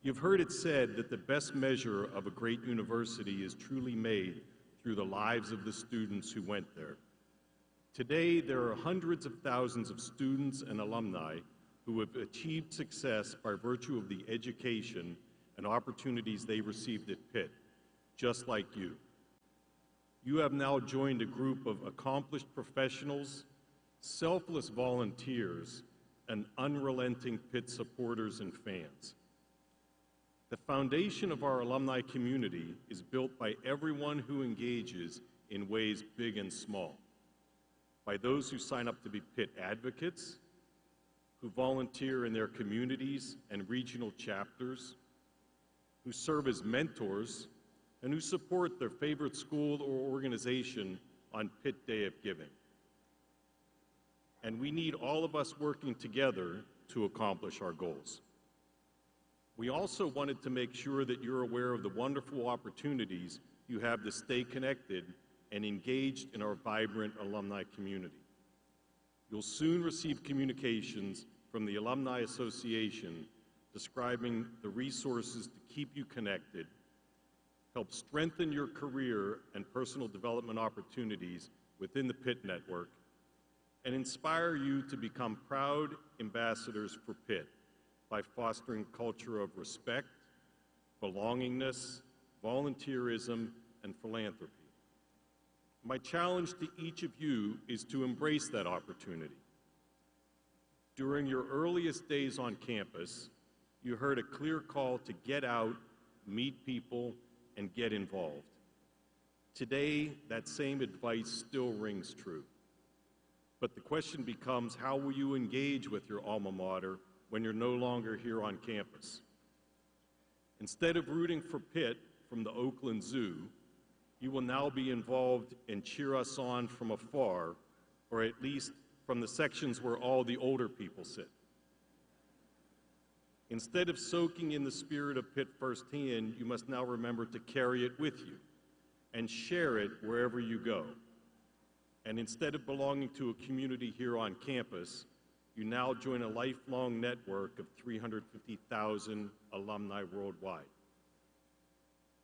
P: You've heard it said that the best measure of a great university is truly made through the lives of the students who went there. Today, there are hundreds of thousands of students and alumni who have achieved success by virtue of the education and opportunities they received at Pitt, just like you. You have now joined a group of accomplished professionals, selfless volunteers, and unrelenting Pitt supporters and fans. The foundation of our alumni community is built by everyone who engages in ways big and small, by those who sign up to be Pitt advocates, who volunteer in their communities and regional chapters, who serve as mentors, and who support their favorite school or organization on Pitt Day of Giving. And we need all of us working together to accomplish our goals. We also wanted to make sure that you're aware of the wonderful opportunities you have to stay connected and engaged in our vibrant alumni community. You'll soon receive communications from the Alumni Association describing the resources to keep you connected, help strengthen your career and personal development opportunities within the Pitt network, and inspire you to become proud ambassadors for Pitt by fostering a culture of respect, belongingness, volunteerism, and philanthropy. My challenge to each of you is to embrace that opportunity. During your earliest days on campus, you heard a clear call to get out, meet people, and get involved. Today, that same advice still rings true. But the question becomes, how will you engage with your alma mater when you're no longer here on campus? Instead of rooting for Pitt from the Oakland Zoo, you will now be involved and cheer us on from afar, or at least from the sections where all the older people sit. Instead of soaking in the spirit of Pitt firsthand, you must now remember to carry it with you and share it wherever you go. And instead of belonging to a community here on campus, you now join a lifelong network of 350,000 alumni worldwide.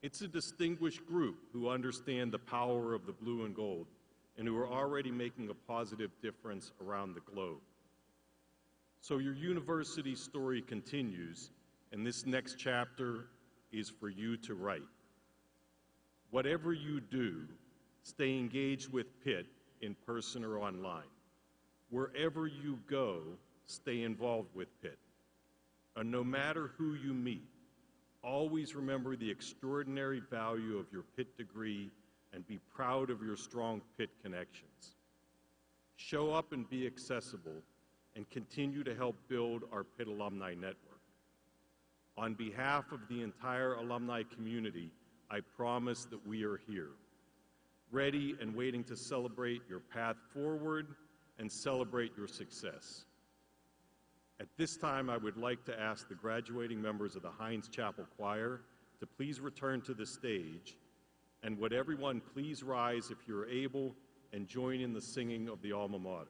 P: It's a distinguished group who understand the power of the blue and gold and who are already making a positive difference around the globe. So your university story continues, and this next chapter is for you to write. Whatever you do, stay engaged with Pitt in person or online. Wherever you go, stay involved with Pitt. And no matter who you meet, always remember the extraordinary value of your Pitt degree and be proud of your strong Pitt connections. Show up and be accessible and continue to help build our Pitt Alumni Network. On behalf of the entire alumni community, I promise that we are here, ready and waiting to celebrate your path forward and celebrate your success. At this time, I would like to ask the graduating members of the Hines Chapel Choir to please return to the stage, and would everyone please rise if you're able and join in the singing of the alma mater.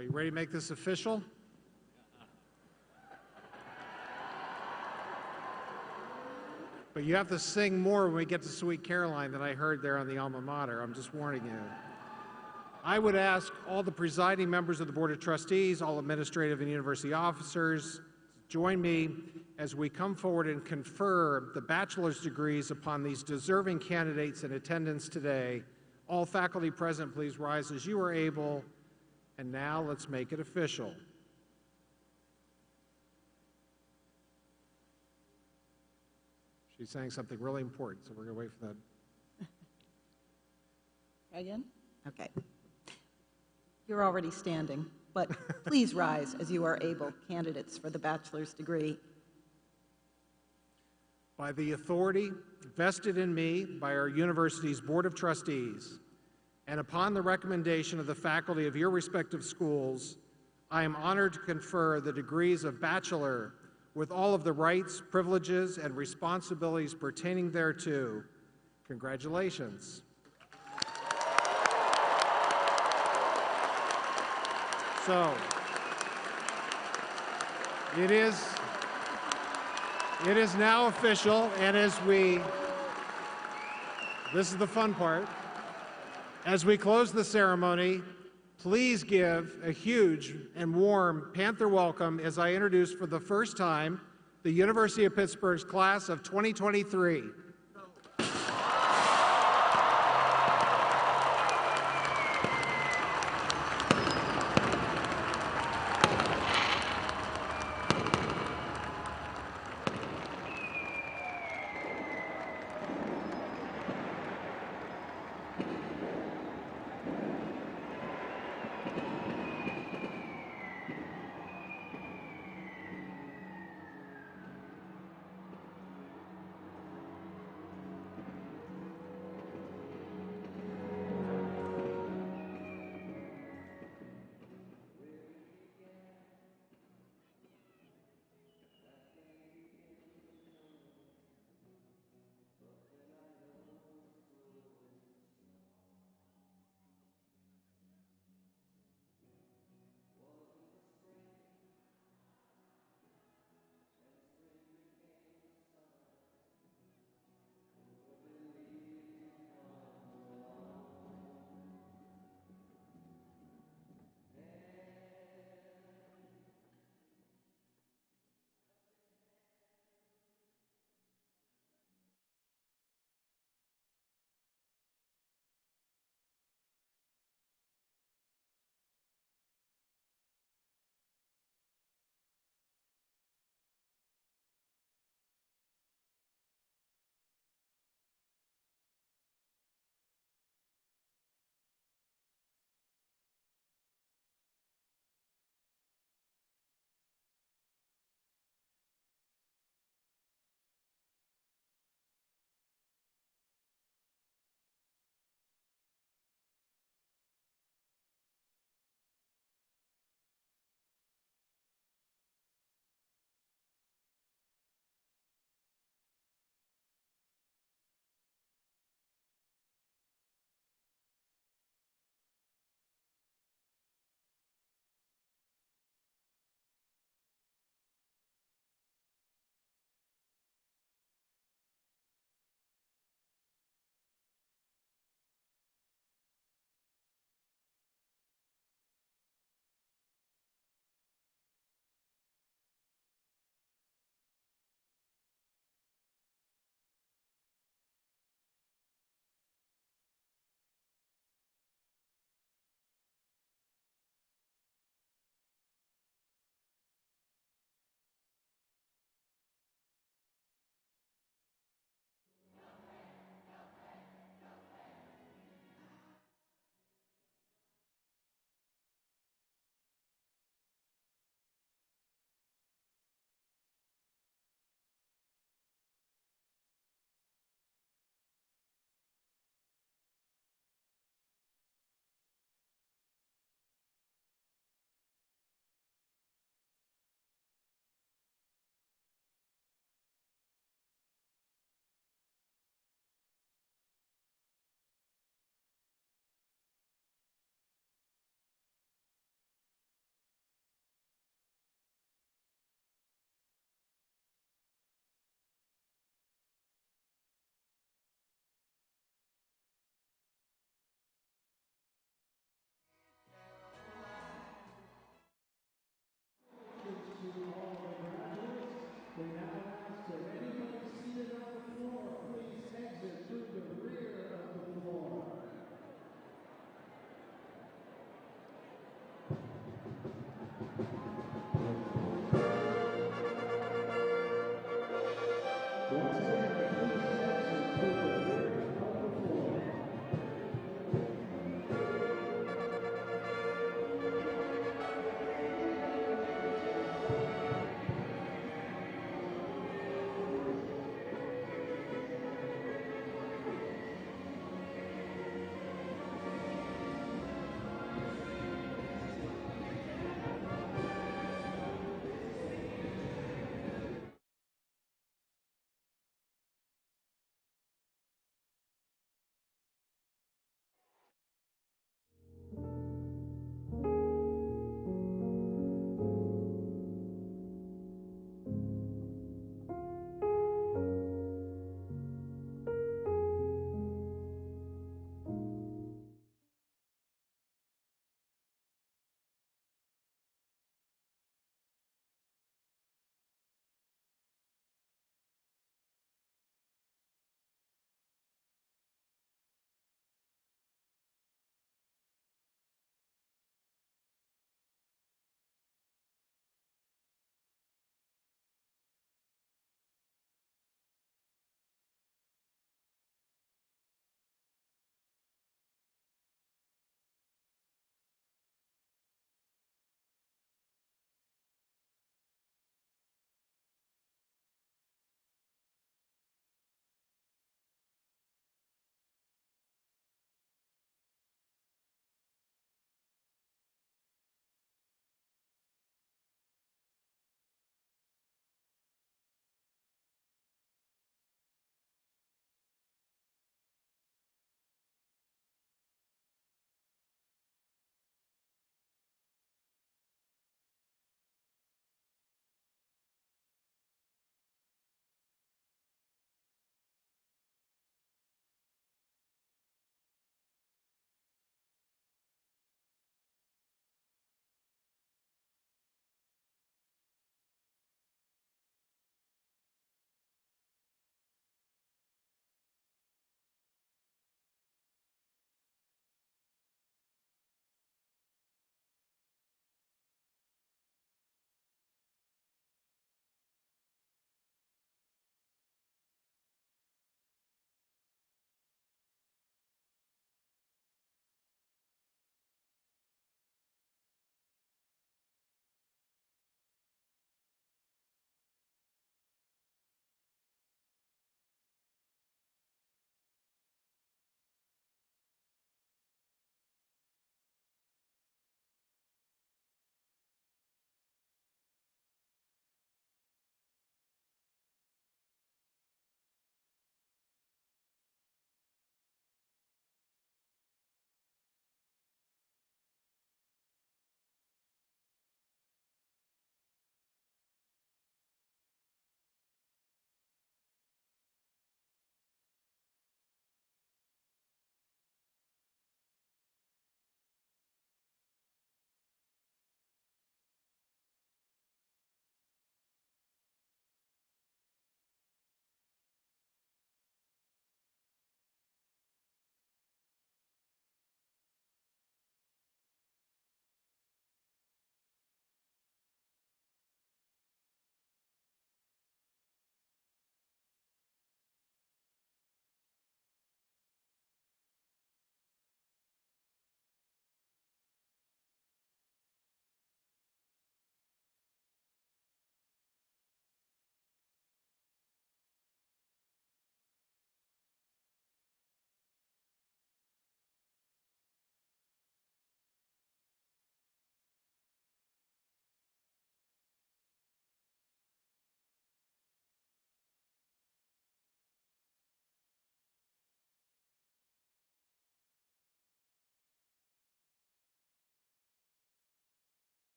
E: Are you ready to make this official? But you have to sing more when we get to Sweet Caroline than I heard there on the alma mater. I'm just warning you. I would ask all the presiding members of the Board of Trustees, all administrative and university officers, join me as we come forward and confer the bachelor's degrees upon these deserving candidates in attendance today. All faculty present, please rise as you are able. And now let's make it official. She's saying something really important, so we're going to wait for that.
I: Again? Okay. You're already standing, but please rise as you are able, candidates for the bachelor's degree.
E: By the authority vested in me by our university's Board of Trustees, and upon the recommendation of the faculty of your respective schools, I am honored to confer the degrees of bachelor with all of the rights, privileges, and responsibilities pertaining thereto. Congratulations. So, it is now official, and this is the fun part. As we close the ceremony, please give a huge and warm Panther welcome as I introduce for the first time the University of Pittsburgh's class of 2023.